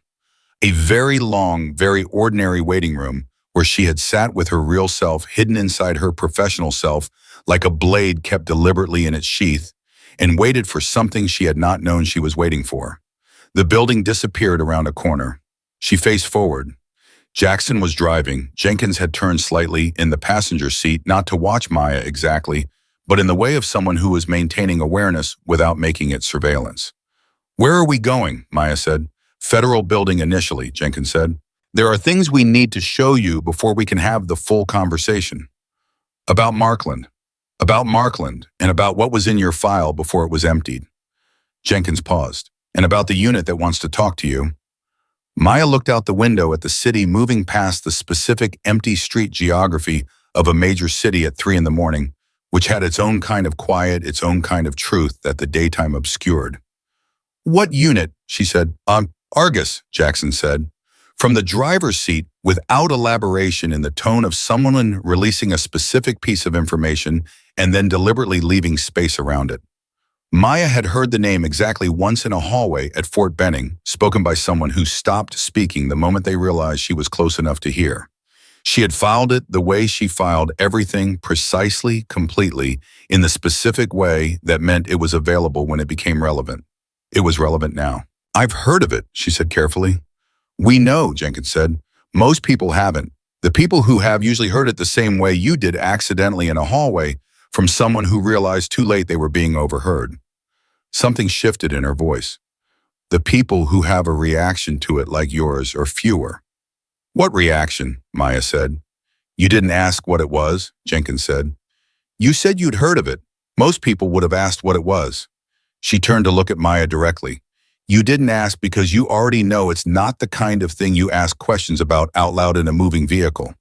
A very long, very ordinary waiting room where she had sat with her real self hidden inside her professional self like a blade kept deliberately in its sheath and waited for something she had not known she was waiting for. The building disappeared around a corner. She faced forward. Jackson was driving. Jenkins had turned slightly in the passenger seat, not to watch Maya exactly, but in the way of someone who was maintaining awareness without making it surveillance. Where are we going? Maya said. Federal building initially, Jenkins said. There are things we need to show you before we can have the full conversation. About Markland, and about what was in your file before it was emptied. Jenkins paused. And about the unit that wants to talk to you. Maya looked out the window at the city moving past the specific empty street geography of a major city at 3 in the morning, which had its own kind of quiet, its own kind of truth that the daytime obscured. "What unit?" she said. Argus," Jackson said. From the driver's seat, without elaboration, in the tone of someone releasing a specific piece of information and then deliberately leaving space around it. Maya had heard the name exactly once in a hallway at Fort Benning, spoken by someone who stopped speaking the moment they realized she was close enough to hear. She had filed it the way she filed everything, precisely, completely, in the specific way that meant it was available when it became relevant. It was relevant now. "I've heard of it," she said carefully. "We know," Jenkins said. "Most people haven't. The people who have usually heard it the same way you did, accidentally in a hallway, from someone who realized too late they were being overheard." Something shifted in her voice. "The people who have a reaction to it like yours are fewer." "What reaction?" Maya said. "You didn't ask what it was," Jenkins said. "You said you'd heard of it. Most people would have asked what it was." She turned to look at Maya directly. "You didn't ask because you already know it's not the kind of thing you ask questions about out loud in a moving vehicle."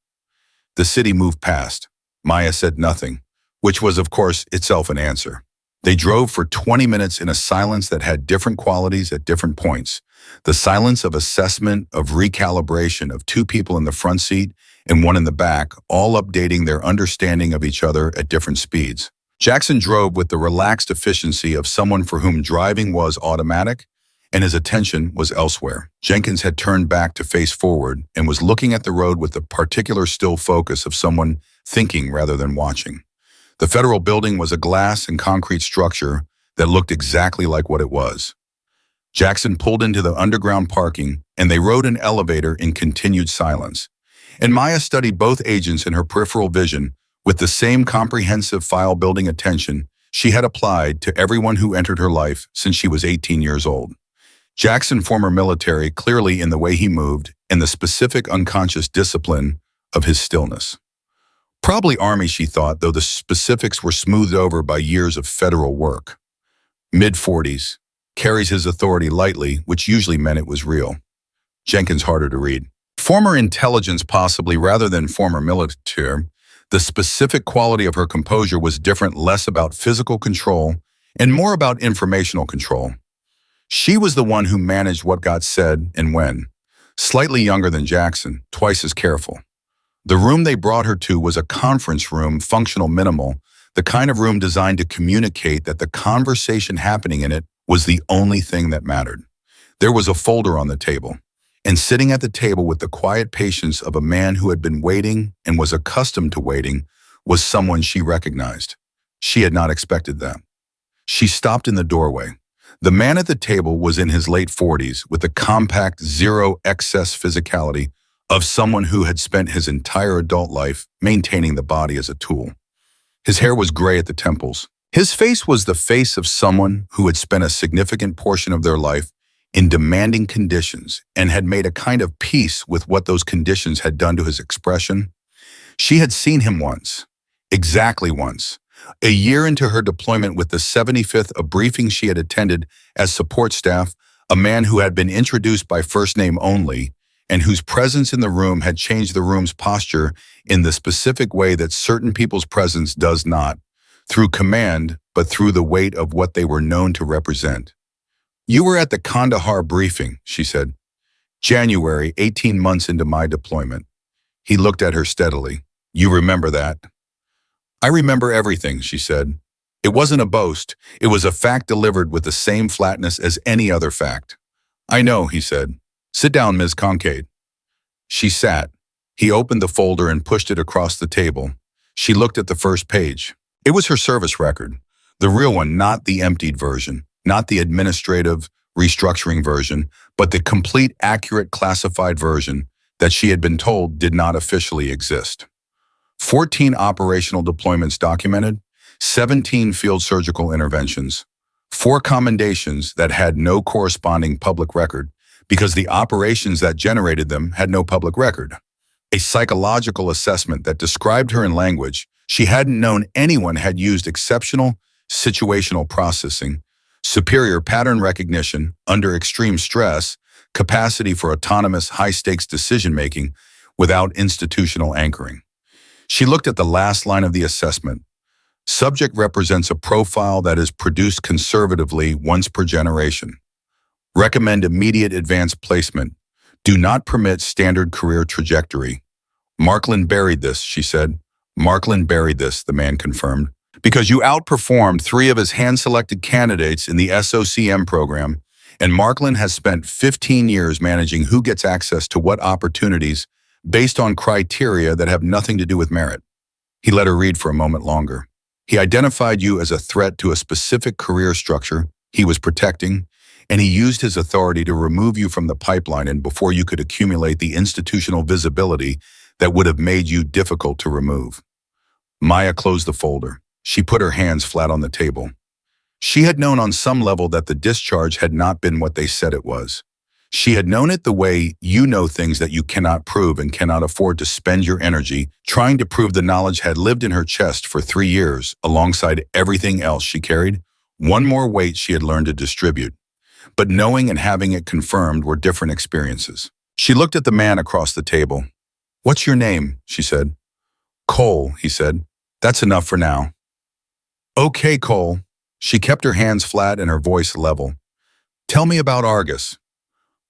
The city moved past. Maya said nothing, which was, of course, itself an answer. They drove for 20 minutes in a silence that had different qualities at different points. The silence of assessment, of recalibration, of two people in the front seat and one in the back, all updating their understanding of each other at different speeds. Jackson drove with the relaxed efficiency of someone for whom driving was automatic and his attention was elsewhere. Jenkins had turned back to face forward and was looking at the road with the particular still focus of someone thinking rather than watching. The federal building was a glass and concrete structure that looked exactly like what it was. Jackson pulled into the underground parking, and they rode an elevator in continued silence. And Maya studied both agents in her peripheral vision with the same comprehensive file-building attention she had applied to everyone who entered her life since she was 18 years old. Jackson, former military, clearly in the way he moved and the specific unconscious discipline of his stillness. Probably Army, she thought, though the specifics were smoothed over by years of federal work. Mid-40s, carries his authority lightly, which usually meant it was real. Jenkins harder to read. Former intelligence possibly rather than former military, the specific quality of her composure was different, less about physical control and more about informational control. She was the one who managed what got said and when. Slightly younger than Jackson, twice as careful. The room they brought her to was a conference room, functional minimal, the kind of room designed to communicate that the conversation happening in it was the only thing that mattered. There was a folder on the table, and sitting at the table with the quiet patience of a man who had been waiting and was accustomed to waiting was someone she recognized. She had not expected that. She stopped in the doorway. The man at the table was in his late 40s with the compact, zero excess physicality of someone who had spent his entire adult life maintaining the body as a tool. His hair was gray at the temples. His face was the face of someone who had spent a significant portion of their life in demanding conditions and had made a kind of peace with what those conditions had done to his expression. She had seen him once, exactly once, a year into her deployment with the 75th, a briefing she had attended as support staff, a man who had been introduced by first name only, and whose presence in the room had changed the room's posture in the specific way that certain people's presence does not, through command, but through the weight of what they were known to represent. "You were at the Kandahar briefing," she said. "January, 18 months into my deployment." He looked at her steadily. "You remember that?" "I remember everything," she said. It wasn't a boast. It was a fact delivered with the same flatness as any other fact. "I know," he said. "Sit down, Ms. Concade." She sat. He opened the folder and pushed it across the table. She looked at the first page. It was her service record. The real one, not the emptied version, not the administrative restructuring version, but the complete, accurate, classified version that she had been told did not officially exist. 14 operational deployments documented, 17 field surgical interventions, 4 commendations that had no corresponding public record because the operations that generated them had no public record, a psychological assessment that described her in language she hadn't known anyone had used: exceptional situational processing, superior pattern recognition under extreme stress, capacity for autonomous, high-stakes decision-making without institutional anchoring. She looked at the last line of the assessment. Subject represents a profile that is produced conservatively once per generation. Recommend immediate advanced placement. Do not permit standard career trajectory. Markland buried this, she said. Markland buried this, the man confirmed. Because you outperformed 3 of his hand-selected candidates in the SOCM program, and Markland has spent 15 years managing who gets access to what opportunities based on criteria that have nothing to do with merit. He let her read for a moment longer. He identified you as a threat to a specific career structure he was protecting, and he used his authority to remove you from the pipeline and before you could accumulate the institutional visibility that would have made you difficult to remove. Maya closed the folder. She put her hands flat on the table. She had known on some level that the discharge had not been what they said it was. She had known it the way you know things that you cannot prove and cannot afford to spend your energy trying to prove the knowledge had lived in her chest for 3 years alongside everything else she carried. One more weight she had learned to distribute. But knowing and having it confirmed were different experiences. She looked at the man across the table. "What's your name?" she said. "Cole," he said. "That's enough for now." "Okay, Cole." She kept her hands flat and her voice level. "Tell me about Argus."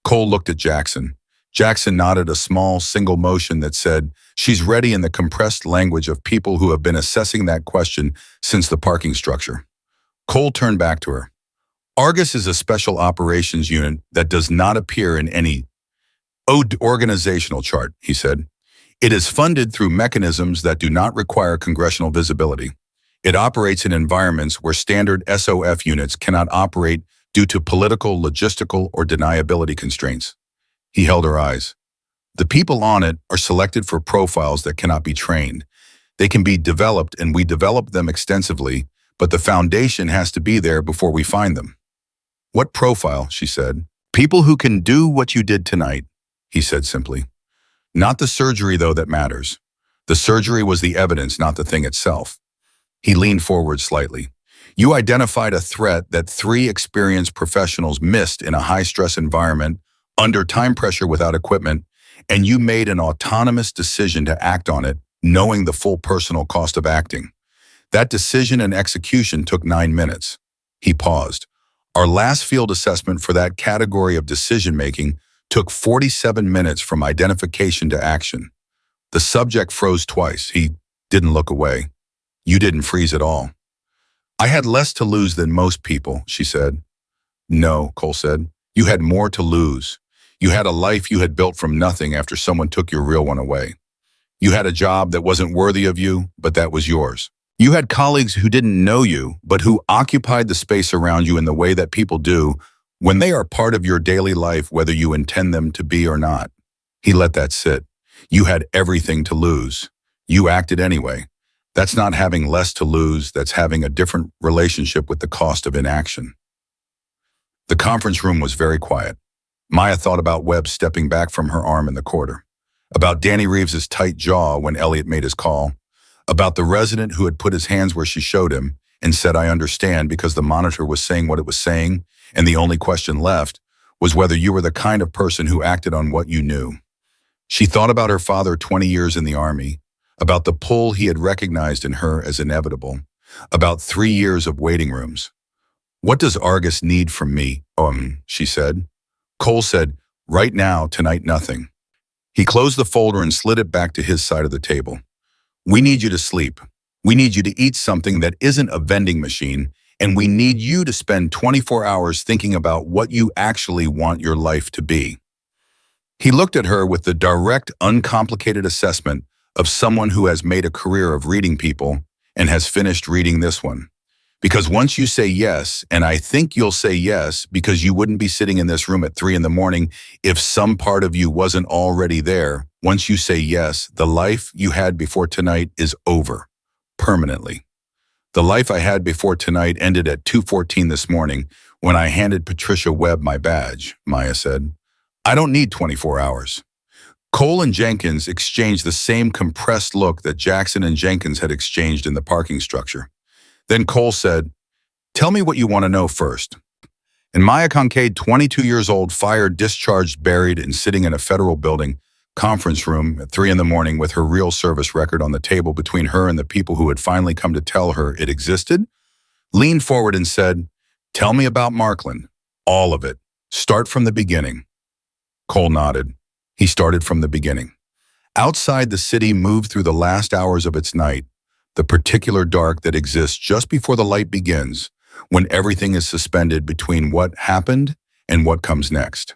Cole looked at Jackson. Jackson nodded a small, single motion that said, "She's ready," in the compressed language of people who have been assessing that question since the parking structure. Cole turned back to her. "Argus is a special operations unit that does not appear in any organizational chart," he said. "It is funded through mechanisms that do not require congressional visibility. It operates in environments where standard SOF units cannot operate due to political, logistical, or deniability constraints." He held her eyes. "The people on it are selected for profiles that cannot be trained. They can be developed, and we develop them extensively, but the foundation has to be there before we find them." "What profile?" she said. "People who can do what you did tonight," he said simply. "Not the surgery, though, that matters. The surgery was the evidence, not the thing itself." He leaned forward slightly. "You identified a threat that 3 experienced professionals missed in a high-stress environment, under time pressure without equipment, and you made an autonomous decision to act on it, knowing the full personal cost of acting. That decision and execution took 9 minutes. He paused. "Our last field assessment for that category of decision-making took 47 minutes from identification to action." The subject froze twice. He didn't look away. "You didn't freeze at all." "I had less to lose than most people," she said. "No," Cole said. "You had more to lose. You had a life you had built from nothing after someone took your real one away. You had a job that wasn't worthy of you, but that was yours. You had colleagues who didn't know you, but who occupied the space around you in the way that people do when they are part of your daily life, whether you intend them to be or not." He let that sit. "You had everything to lose. You acted anyway. That's not having less to lose, that's having a different relationship with the cost of inaction." The conference room was very quiet. Maya thought about Webb stepping back from her arm in the corridor, about Danny Reeves's tight jaw when Elliot made his call, about the resident who had put his hands where she showed him and said, "I understand," because the monitor was saying what it was saying, and the only question left was whether you were the kind of person who acted on what you knew. She thought about her father 20 years in the Army, about the pull he had recognized in her as inevitable, about 3 years of waiting rooms. "What does Argus need from me?" She said. Cole said, "Right now, tonight, nothing." He closed the folder and slid it back to his side of the table. "We need you to sleep. We need you to eat something that isn't a vending machine, and we need you to spend 24 hours thinking about what you actually want your life to be." He looked at her with the direct, uncomplicated assessment of someone who has made a career of reading people and has finished reading this one. Because once you say yes, and I think you'll say yes because you wouldn't be sitting in this room at 3 in the morning if some part of you wasn't already there, once you say yes, the life you had before tonight is over, permanently. "The life I had before tonight ended at 2:14 this morning when I handed Patricia Webb my badge," Maya said. "I don't need 24 hours. Cole and Jenkins exchanged the same compressed look that Jackson and Jenkins had exchanged in the parking structure. Then Cole said, "Tell me what you want to know first." And Maya Kincaid, 22 years old, fired, discharged, buried, and sitting in a federal building conference room at 3 in the morning with her real service record on the table between her and the people who had finally come to tell her it existed, leaned forward and said, "Tell me about Markland. All of it. Start from the beginning." Cole nodded. He started from the beginning. Outside the city moved through the last hours of its night, the particular dark that exists just before the light begins, when everything is suspended between what happened and what comes next.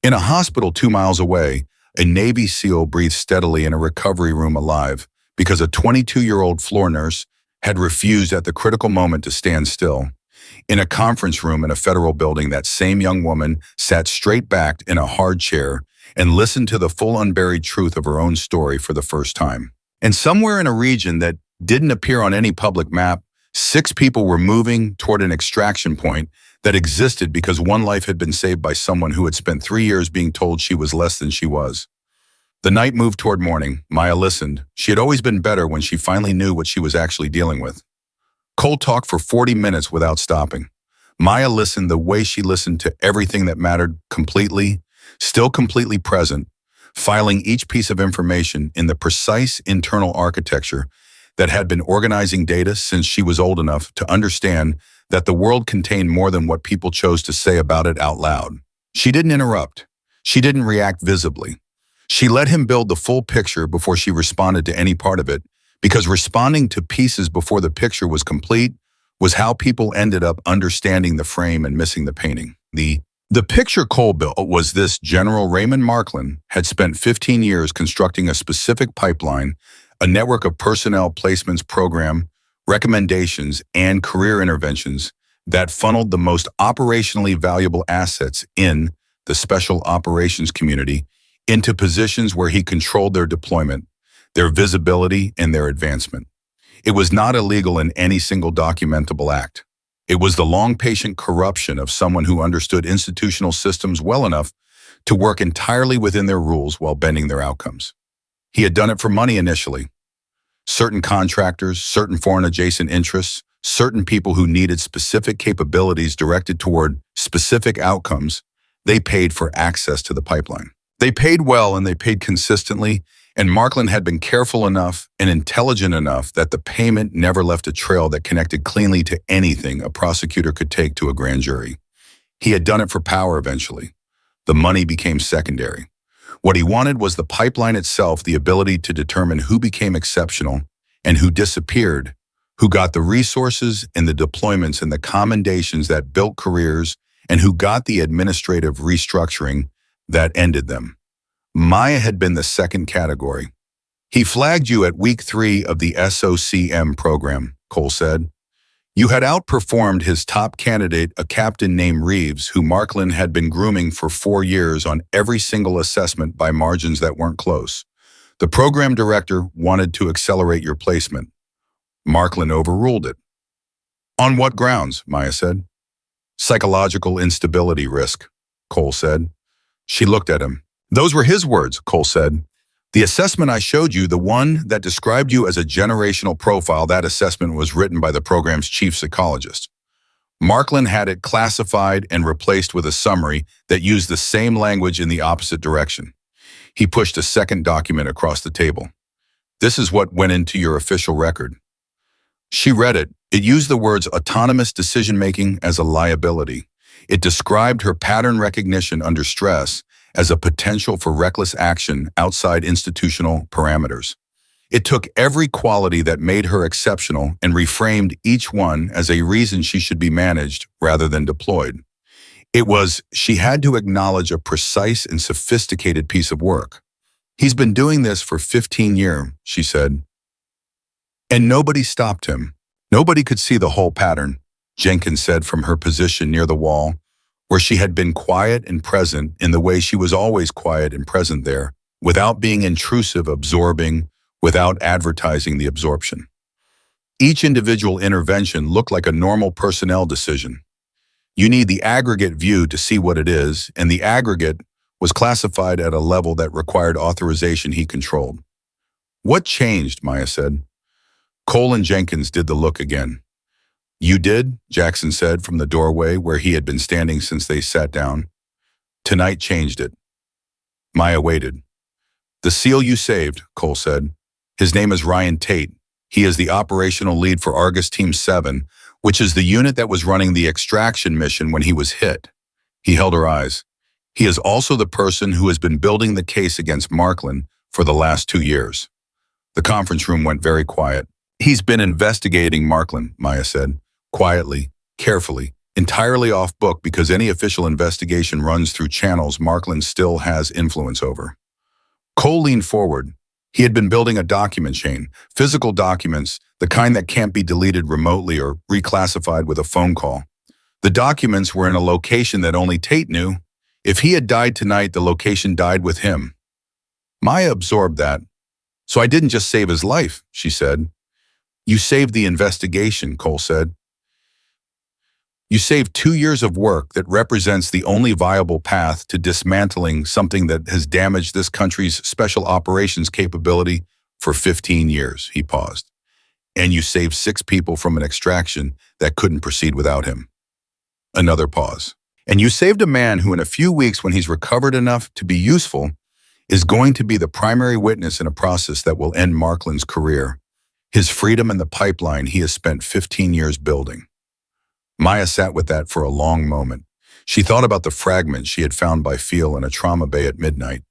In a hospital 2 miles away, a Navy SEAL breathed steadily in a recovery room alive because a 22-year-old floor nurse had refused at the critical moment to stand still. In a conference room in a federal building, that same young woman sat straight-backed in a hard chair and listened to the full unburied truth of her own story for the first time. And somewhere in a region that didn't appear on any public map, 6 people were moving toward an extraction point that existed because one life had been saved by someone who had spent 3 years being told she was less than she was. The night moved toward morning. Maya listened. She had always been better when she finally knew what she was actually dealing with. Cole talked for 40 minutes without stopping. Maya listened the way she listened to everything that mattered, completely, still completely present, filing each piece of information in the precise internal architecture that had been organizing data since she was old enough to understand that the world contained more than what people chose to say about it out loud. She didn't interrupt. She didn't react visibly. She let him build the full picture before she responded to any part of it, because responding to pieces before the picture was complete was how people ended up understanding the frame and missing the painting. The picture Cole built was this: General Raymond Markland had spent 15 years constructing a specific pipeline, a network of personnel placements program, recommendations, and career interventions that funneled the most operationally valuable assets in the special operations community into positions where he controlled their deployment, their visibility, and their advancement. It was not illegal in any single documentable act. It was the long, patient corruption of someone who understood institutional systems well enough to work entirely within their rules while bending their outcomes. He had done it for money initially. Certain contractors, certain foreign adjacent interests, certain people who needed specific capabilities directed toward specific outcomes, they paid for access to the pipeline. They paid well and they paid consistently, and Markland had been careful enough and intelligent enough that the payment never left a trail that connected cleanly to anything a prosecutor could take to a grand jury. He had done it for power eventually. The money became secondary. What he wanted was the pipeline itself, the ability to determine who became exceptional and who disappeared, who got the resources and the deployments and the commendations that built careers, and who got the administrative restructuring that ended them. Maya had been the second category. "He flagged you at week 3 of the SOCM program," Cole said. "You had outperformed his top candidate, a captain named Reeves, who Markland had been grooming for 4 years on every single assessment by margins that weren't close. The program director wanted to accelerate your placement. Markland overruled it." "On what grounds?" Maya said. "Psychological instability risk," Cole said. She looked at him. "Those were his words," Cole said. "The assessment I showed you, the one that described you as a generational profile, that assessment was written by the program's chief psychologist. Markland had it classified and replaced with a summary that used the same language in the opposite direction." He pushed a second document across the table. "This is what went into your official record." She read it. It used the words autonomous decision-making as a liability. It described her pattern recognition under stress as a potential for reckless action outside institutional parameters. It took every quality that made her exceptional and reframed each one as a reason she should be managed rather than deployed. It was, she had to acknowledge a precise and sophisticated piece of work. "He's been doing this for 15 years, she said. And nobody stopped him. Nobody could see the whole pattern, Jenkins said from her position near the wall, where she had been quiet and present in the way she was always quiet and present there, without being intrusive, absorbing, without advertising the absorption. Each individual intervention looked like a normal personnel decision. You need the aggregate view to see what it is, and the aggregate was classified at a level that required authorization he controlled. "What changed?" Maya said. Cole and Jenkins did the look again. You did? Jackson said from the doorway where he had been standing since they sat down. Tonight changed it. Maya waited. The SEAL you saved, Cole said. His name is Ryan Tate. He is the operational lead for Argus Team 7, which is the unit that was running the extraction mission when he was hit. He held her eyes. He is also the person who has been building the case against Markland for the last 2 years. The conference room went very quiet. He's been investigating Markland, Maya said, quietly, carefully, entirely off book because any official investigation runs through channels Markland still has influence over. Cole leaned forward. He had been building a document chain, physical documents, the kind that can't be deleted remotely or reclassified with a phone call. The documents were in a location that only Tate knew. If he had died tonight, the location died with him. Maya absorbed that. So I didn't just save his life, she said. You saved the investigation, Cole said. You saved 2 years of work that represents the only viable path to dismantling something that has damaged this country's special operations capability for 15 years, he paused. And you saved 6 people from an extraction that couldn't proceed without him. Another pause. And you saved a man who in a few weeks, when he's recovered enough to be useful, is going to be the primary witness in a process that will end Markland's career, his freedom and the pipeline he has spent 15 years building. Maya sat with that for a long moment. She thought about the fragments she had found by feel in a trauma bay at midnight.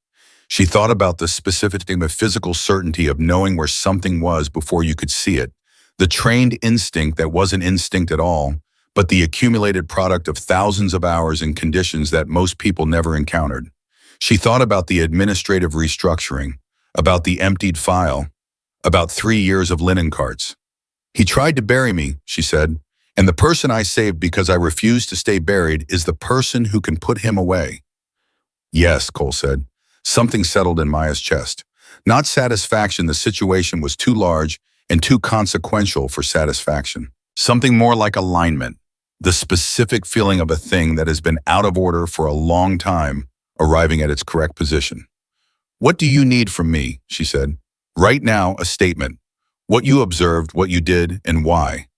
She thought about the specific physical certainty of knowing where something was before you could see it, the trained instinct that wasn't instinct at all, but the accumulated product of thousands of hours in conditions that most people never encountered. She thought about the administrative restructuring, about the emptied file, about 3 years of linen carts. He tried to bury me, she said, and the person I saved because I refused to stay buried is the person who can put him away. Yes, Cole said. Something settled in Maya's chest. Not satisfaction, the situation was too large and too consequential for satisfaction. Something more like alignment, the specific feeling of a thing that has been out of order for a long time, arriving at its correct position. What do you need from me, she said. Right now, a statement. What you observed, what you did, and why.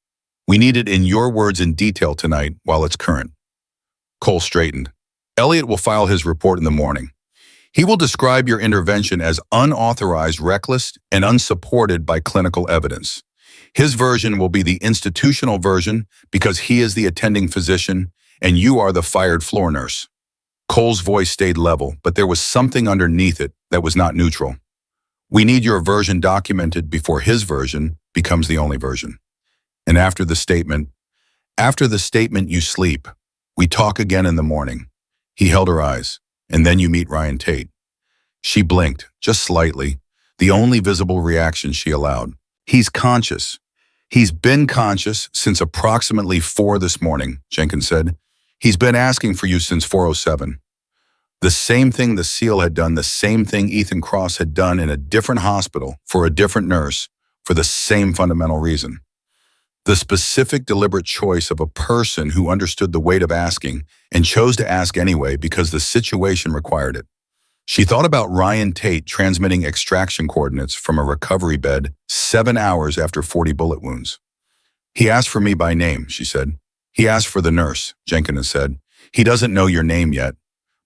We need it in your words in detail tonight while it's current. Cole straightened. Elliot will file his report in the morning. He will describe your intervention as unauthorized, reckless, and unsupported by clinical evidence. His version will be the institutional version because he is the attending physician and you are the fired floor nurse. Cole's voice stayed level, but there was something underneath it that was not neutral. We need your version documented before his version becomes the only version. And after the statement you sleep. We talk again in the morning. He held her eyes. And then you meet Ryan Tate. She blinked, just slightly, the only visible reaction she allowed. He's conscious. He's been conscious since approximately 4 this morning, Jenkins said. He's been asking for you since 4:07. The same thing the SEAL had done, the same thing Ethan Cross had done in a different hospital for a different nurse for the same fundamental reason. The specific, deliberate choice of a person who understood the weight of asking and chose to ask anyway because the situation required it. She thought about Ryan Tate transmitting extraction coordinates from a recovery bed 7 hours after 40 bullet wounds. He asked for me by name, she said. He asked for the nurse, Jenkins said. He doesn't know your name yet,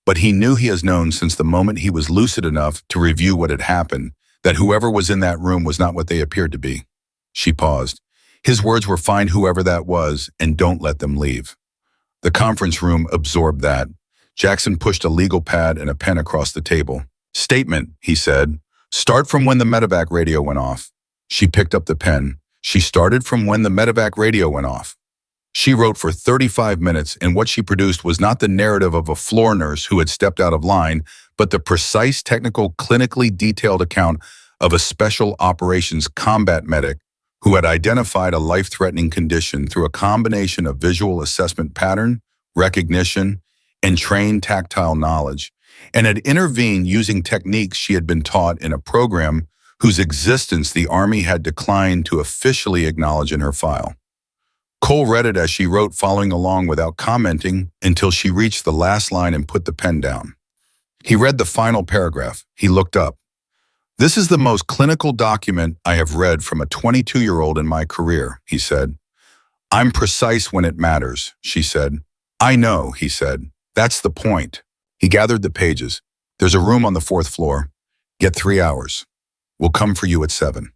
but he knew he has known since the moment he was lucid enough to review what had happened, that whoever was in that room was not what they appeared to be. She paused. His words were, find whoever that was and don't let them leave. The conference room absorbed that. Jackson pushed a legal pad and a pen across the table. Statement, he said. Start from when the medevac radio went off. She picked up the pen. She started from when the medevac radio went off. She wrote for 35 minutes, and what she produced was not the narrative of a floor nurse who had stepped out of line, but the precise, technical, clinically detailed account of a special operations combat medic who had identified a life-threatening condition through a combination of visual assessment pattern, recognition, and trained tactile knowledge, and had intervened using techniques she had been taught in a program whose existence the Army had declined to officially acknowledge in her file. Cole read it as she wrote, following along without commenting until she reached the last line and put the pen down. He read the final paragraph. He looked up. This is the most clinical document I have read from a 22-year-old in my career, he said. I'm precise when it matters, she said. I know, he said. That's the point. He gathered the pages. There's a room on the 4th floor. Get 3 hours. We'll come for you at 7.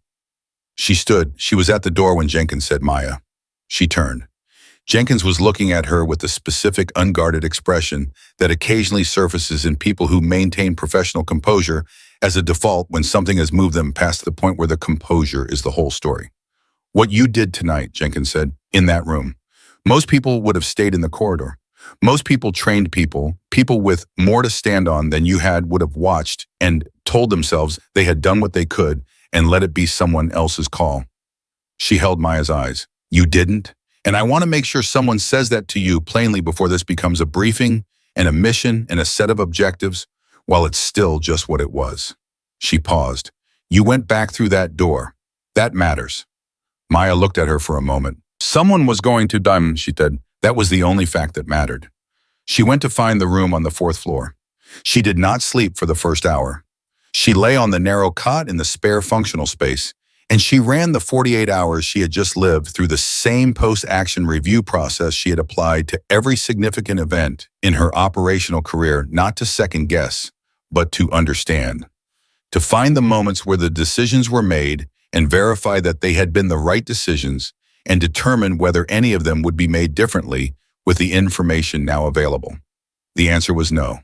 She stood. She was at the door when Jenkins said Maya. She turned. Jenkins was looking at her with the specific, unguarded expression that occasionally surfaces in people who maintain professional composure as a default when something has moved them past the point where the composure is the whole story. What you did tonight, Jenkins said, in that room. Most people would have stayed in the corridor. Most people, trained people, people with more to stand on than you had, would have watched and told themselves they had done what they could and let it be someone else's call. She held Maya's eyes. You didn't? And I want to make sure someone says that to you plainly before this becomes a briefing and a mission and a set of objectives, while it's still just what it was. She paused. You went back through that door. That matters. Maya looked at her for a moment. Someone was going to die, she said. That was the only fact that mattered. She went to find the room on the 4th floor. She did not sleep for the first hour. She lay on the narrow cot in the spare functional space, and she ran the 48 hours she had just lived through the same post-action review process she had applied to every significant event in her operational career, not to second guess, but to understand. To find the moments where the decisions were made and verify that they had been the right decisions, and determine whether any of them would be made differently with the information now available. The answer was no.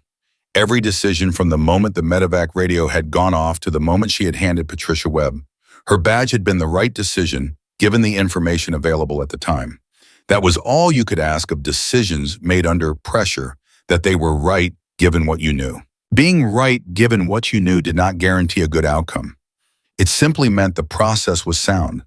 Every decision from the moment the medevac radio had gone off to the moment she had handed Patricia Webb. Her badge had been the right decision, given the information available at the time. That was all you could ask of decisions made under pressure, that they were right given what you knew. Being right given what you knew did not guarantee a good outcome. It simply meant the process was sound.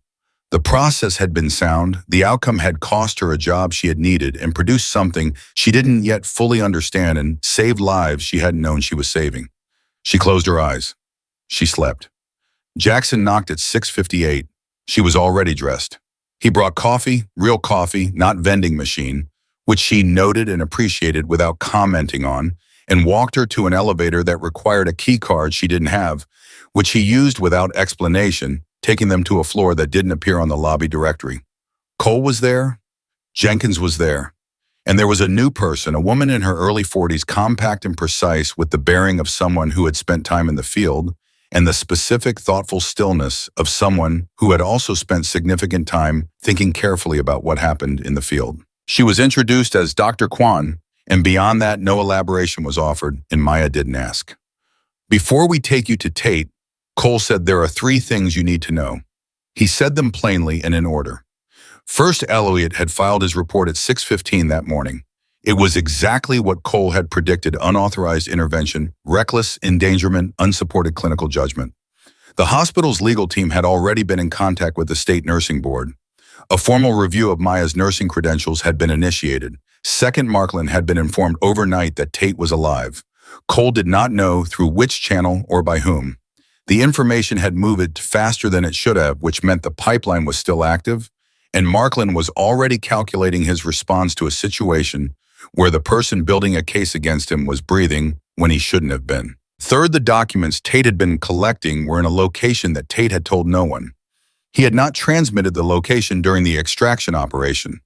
The process had been sound, the outcome had cost her a job she had needed and produced something she didn't yet fully understand and saved lives she hadn't known she was saving. She closed her eyes. She slept. Jackson knocked at 6:58. She was already dressed. He brought coffee, real coffee, not vending machine, which she noted and appreciated without commenting on, and walked her to an elevator that required a key card she didn't have, which he used without explanation, taking them to a floor that didn't appear on the lobby directory. Cole was there. Jenkins was there. And there was a new person, a woman in her early 40s, compact and precise, with the bearing of someone who had spent time in the field, and the specific, thoughtful stillness of someone who had also spent significant time thinking carefully about what happened in the field. She was introduced as Dr. Kwan, and beyond that, no elaboration was offered, and Maya didn't ask. Before we take you to Tate, Cole said, there are 3 things you need to know. He said them plainly and in order. First, Elliot had filed his report at 6:15 that morning. It was exactly what Cole had predicted: unauthorized intervention, reckless endangerment, unsupported clinical judgment. The hospital's legal team had already been in contact with the state nursing board. A formal review of Maya's nursing credentials had been initiated. Second, Markland had been informed overnight that Tate was alive. Cole did not know through which channel or by whom. The information had moved faster than it should have, which meant the pipeline was still active, and Markland was already calculating his response to a situation where the person building a case against him was breathing when he shouldn't have been. Third, the documents Tate had been collecting were in a location that Tate had told no one. He had not transmitted the location during the extraction operation.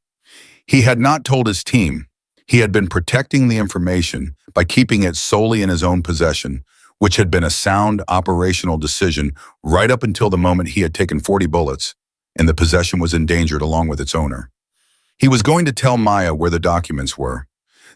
He had not told his team. He had been protecting the information by keeping it solely in his own possession, which had been a sound operational decision right up until the moment he had taken 40 bullets, and the possession was endangered along with its owner. He was going to tell Maya where the documents were.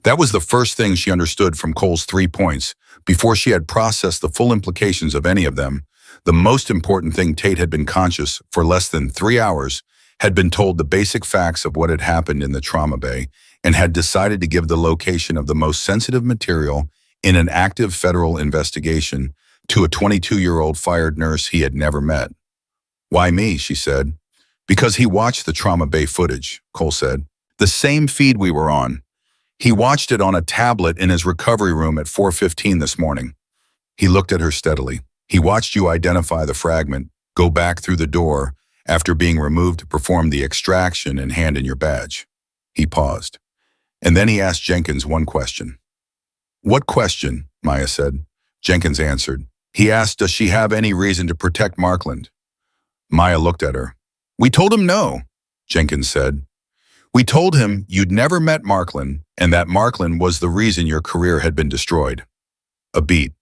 That was the first thing she understood from Cole's 3 points, before she had processed the full implications of any of them. The most important thing: Tate had been conscious for less than 3 hours, had been told the basic facts of what had happened in the trauma bay, and had decided to give the location of the most sensitive material in an active federal investigation to a 22-year-old fired nurse he had never met. Why me, she said. Because he watched the trauma bay footage, Cole said. The same feed we were on. He watched it on a tablet in his recovery room at 4:15 this morning. He looked at her steadily. He watched you identify the fragment, go back through the door after being removed to perform the extraction and hand in your badge. He paused. And then he asked Jenkins one question. What question? Maya said. Jenkins answered. He asked, does she have any reason to protect Markland? Maya looked at her. We told him no, Jenkins said. We told him you'd never met Marklin and that Marklin was the reason your career had been destroyed. A beat.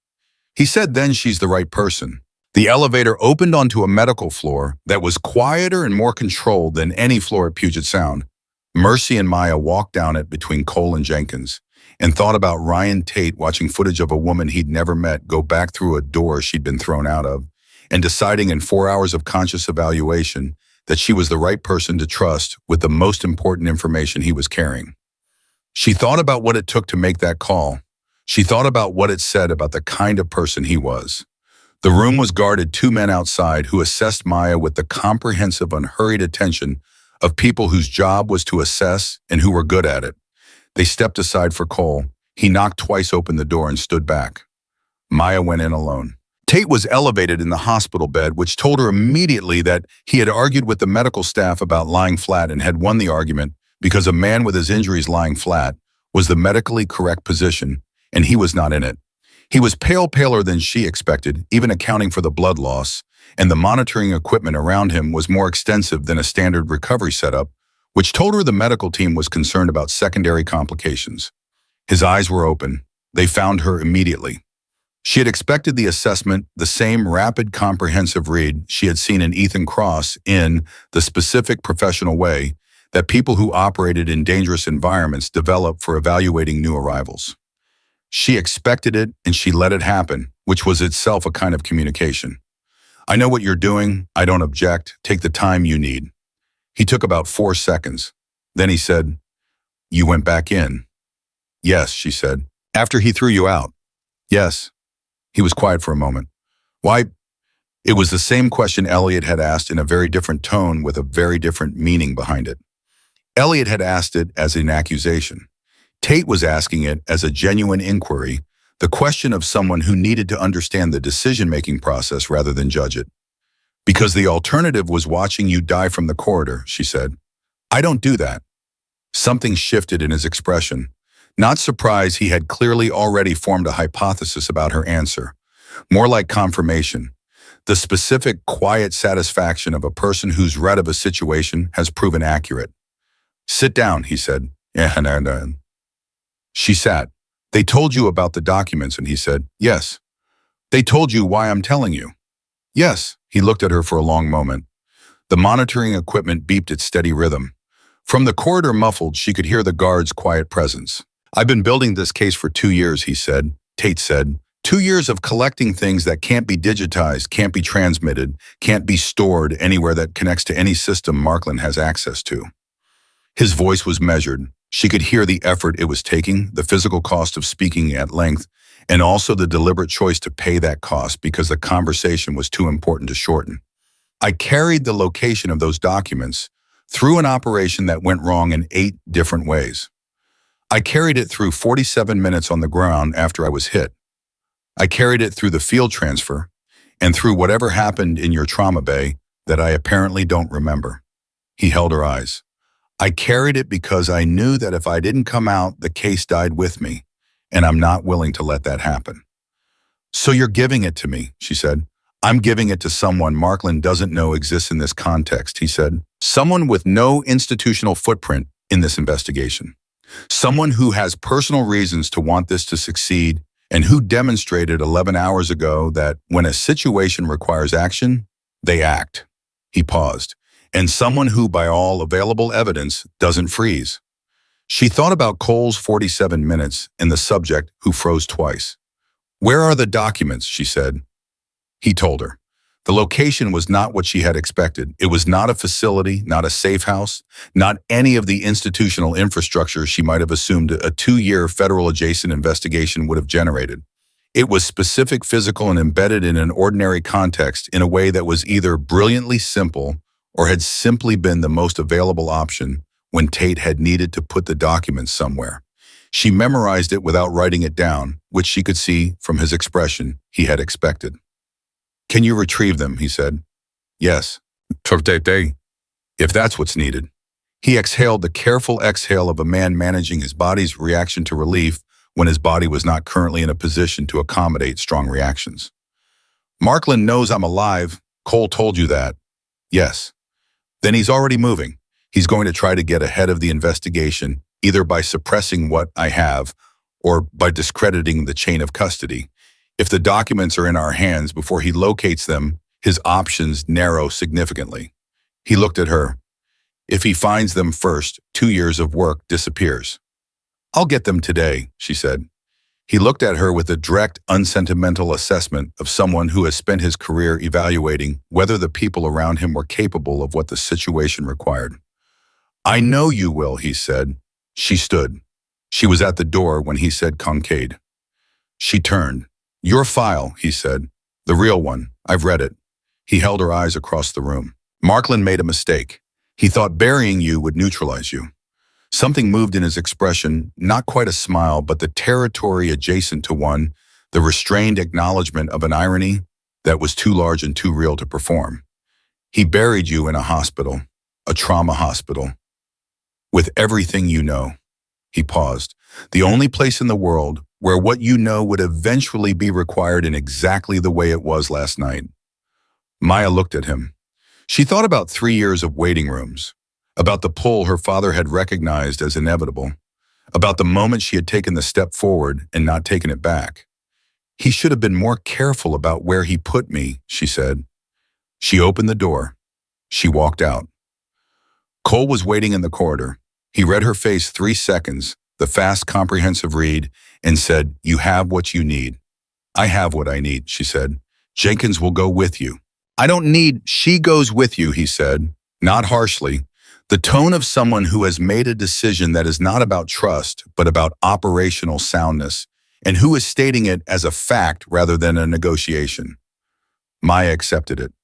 He said then she's the right person. The elevator opened onto a medical floor that was quieter and more controlled than any floor at Puget Sound. Mercy and Maya walked down it between Cole and Jenkins and thought about Ryan Tate watching footage of a woman he'd never met go back through a door she'd been thrown out of and deciding in 4 hours of conscious evaluation that she was the right person to trust with the most important information he was carrying. She thought about what it took to make that call. She thought about what it said about the kind of person he was. The room was guarded 2 men outside who assessed Maya with the comprehensive, unhurried attention of people whose job was to assess and who were good at it. They stepped aside for Cole. He knocked twice open the door and stood back. Maya went in alone. Tate was elevated in the hospital bed, which told her immediately that he had argued with the medical staff about lying flat and had won the argument because a man with his injuries lying flat was the medically correct position, and he was not in it. He was paler than she expected, even accounting for the blood loss, and the monitoring equipment around him was more extensive than a standard recovery setup, which told her the medical team was concerned about secondary complications. His eyes were open. They found her immediately. She had expected the assessment, the same rapid, comprehensive read she had seen in Ethan Cross in the specific professional way that people who operated in dangerous environments develop for evaluating new arrivals. She expected it and she let it happen, which was itself a kind of communication. I know what you're doing. I don't object. Take the time you need. He took about 4 seconds. Then he said, "You went back in." "Yes," she said. "After he threw you out?" "Yes." He was quiet for a moment. "Why?" It was the same question Elliot had asked in a very different tone with a very different meaning behind it. Elliot had asked it as an accusation. Tate was asking it as a genuine inquiry, the question of someone who needed to understand the decision-making process rather than judge it. "Because the alternative was watching you die from the corridor," she said. "I don't do that." Something shifted in his expression. Not surprised, he had clearly already formed a hypothesis about her answer. More like confirmation. The specific, quiet satisfaction of a person whose read of a situation has proven accurate. "Sit down," he said. "Yeah, no. She sat. "They told you about the documents," and he said, "Yes." "They told you why I'm telling you?" "Yes." He looked at her for a long moment. The monitoring equipment beeped its steady rhythm. From the corridor muffled, she could hear the guard's quiet presence. "I've been building this case for 2 years, he said. Tate said. 2 years of collecting things that can't be digitized, can't be transmitted, can't be stored anywhere that connects to any system Marklin has access to. His voice was measured. She could hear the effort it was taking, the physical cost of speaking at length, and also the deliberate choice to pay that cost because the conversation was too important to shorten. "I carried the location of those documents through an operation that went wrong in 8 different ways. I carried it through 47 minutes on the ground after I was hit. I carried it through the field transfer and through whatever happened in your trauma bay that I apparently don't remember." He held her eyes. "I carried it because I knew that if I didn't come out, the case died with me, and I'm not willing to let that happen." "So you're giving it to me," she said. "I'm giving it to someone Marklin doesn't know exists in this context," he said. "Someone with no institutional footprint in this investigation. Someone who has personal reasons to want this to succeed and who demonstrated 11 hours ago that when a situation requires action, they act." He paused. "And someone who, by all available evidence, doesn't freeze." She thought about Cole's 47 minutes and the subject who froze twice. "Where are the documents?" she said. He told her. The location was not what she had expected. It was not a facility, not a safe house, not any of the institutional infrastructure she might have assumed a 2-year federal adjacent investigation would have generated. It was specific, physical, and embedded in an ordinary context in a way that was either brilliantly simple or had simply been the most available option when Tate had needed to put the documents somewhere. She memorized it without writing it down, which she could see from his expression he had expected. "Can you retrieve them?" he said. "Yes. If that's what's needed." He exhaled the careful exhale of a man managing his body's reaction to relief when his body was not currently in a position to accommodate strong reactions. "Marklin knows I'm alive. Cole told you that." "Yes." "Then he's already moving. He's going to try to get ahead of the investigation, either by suppressing what I have or by discrediting the chain of custody. If the documents are in our hands before he locates them, his options narrow significantly. He looked at her. If he finds them first, 2 years of work disappears. I'll get them today, she said. He looked at her with a direct, unsentimental assessment of someone who has spent his career evaluating whether the people around him were capable of what the situation required. I know you will, he said. She stood. She was at the door when he said concade. She turned. Your file, he said. The real one. I've read it. He held her eyes across the room. Markland made a mistake. He thought burying you would neutralize you. Something moved in his expression, not quite a smile, but the territory adjacent to one, the restrained acknowledgement of an irony that was too large and too real to perform. He buried you in a hospital, a trauma hospital, with everything you know. He paused. The only place in the world where what you know would eventually be required in exactly the way it was last night. Maya looked at him. She thought about 3 years of waiting rooms, about the pull her father had recognized as inevitable, about the moment she had taken the step forward and not taken it back. He should have been more careful about where he put me, she said. She opened the door. She walked out. Cole was waiting in the corridor. He read her face 3 seconds, the fast, comprehensive read, and said, You have what you need. I have what I need, she said. Jenkins will go with you. I don't need, she goes with you, he said, not harshly. The tone of someone who has made a decision that is not about trust, but about operational soundness, and who is stating it as a fact rather than a negotiation. Maya accepted it.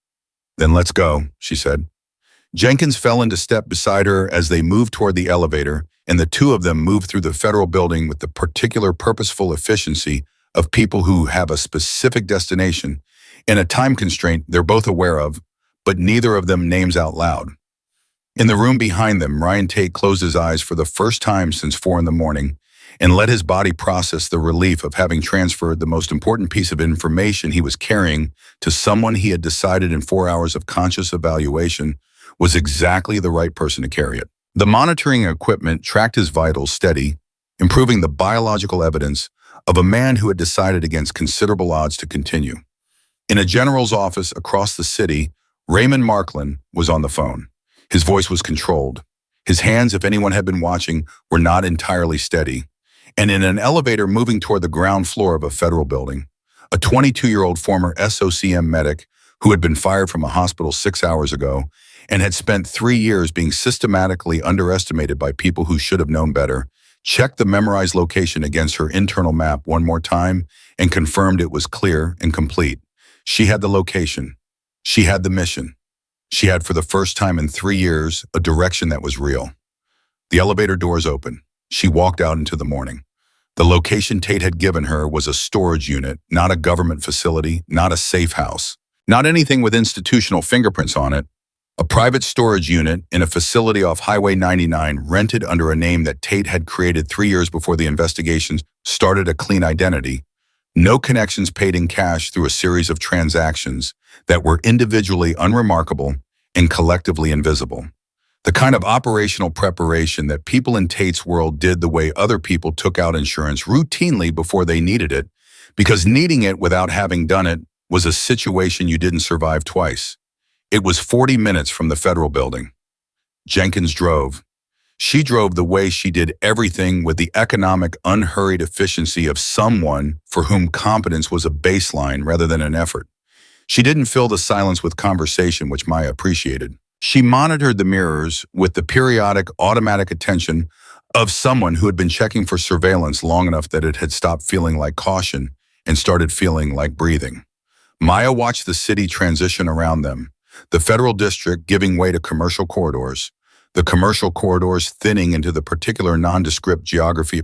Then let's go, she said. Jenkins fell into step beside her as they moved toward the elevator, and the two of them moved through the federal building with the particular purposeful efficiency of people who have a specific destination and a time constraint they're both aware of, but neither of them names out loud. In the room behind them, Ryan Tate closed his eyes for the first time since 4 a.m. and let his body process the relief of having transferred the most important piece of information he was carrying to someone he had decided in 4 hours of conscious evaluation was exactly the right person to carry it. The monitoring equipment tracked his vitals steady, improving the biological evidence of a man who had decided against considerable odds to continue. In a general's office across the city, Raymond Markland was on the phone. His voice was controlled. His hands, if anyone had been watching, were not entirely steady. And in an elevator moving toward the ground floor of a federal building, a 22-year-old former SOCM medic who had been fired from a hospital 6 hours ago and had spent 3 years being systematically underestimated by people who should have known better, checked the memorized location against her internal map one more time and confirmed it was clear and complete. She had the location. She had the mission. She had, for the first time in 3 years, a direction that was real. The elevator doors opened. She walked out into the morning. The location Tate had given her was a storage unit, not a government facility, not a safe house, not anything with institutional fingerprints on it. A private storage unit in a facility off Highway 99 rented under a name that Tate had created 3 years before the investigations started a clean identity. No connections paid in cash through a series of transactions that were individually unremarkable and collectively invisible. The kind of operational preparation that people in Tate's world did the way other people took out insurance routinely before they needed it, because needing it without having done it was a situation you didn't survive twice. It was 40 minutes from the federal building. Jenkins drove. She drove the way she did everything with the economic, unhurried efficiency of someone for whom competence was a baseline rather than an effort. She didn't fill the silence with conversation, which Maya appreciated. She monitored the mirrors with the periodic, automatic attention of someone who had been checking for surveillance long enough that it had stopped feeling like caution and started feeling like breathing. Maya watched the city transition around them, the federal district giving way to commercial corridors, the commercial corridors thinning into the particular nondescript geography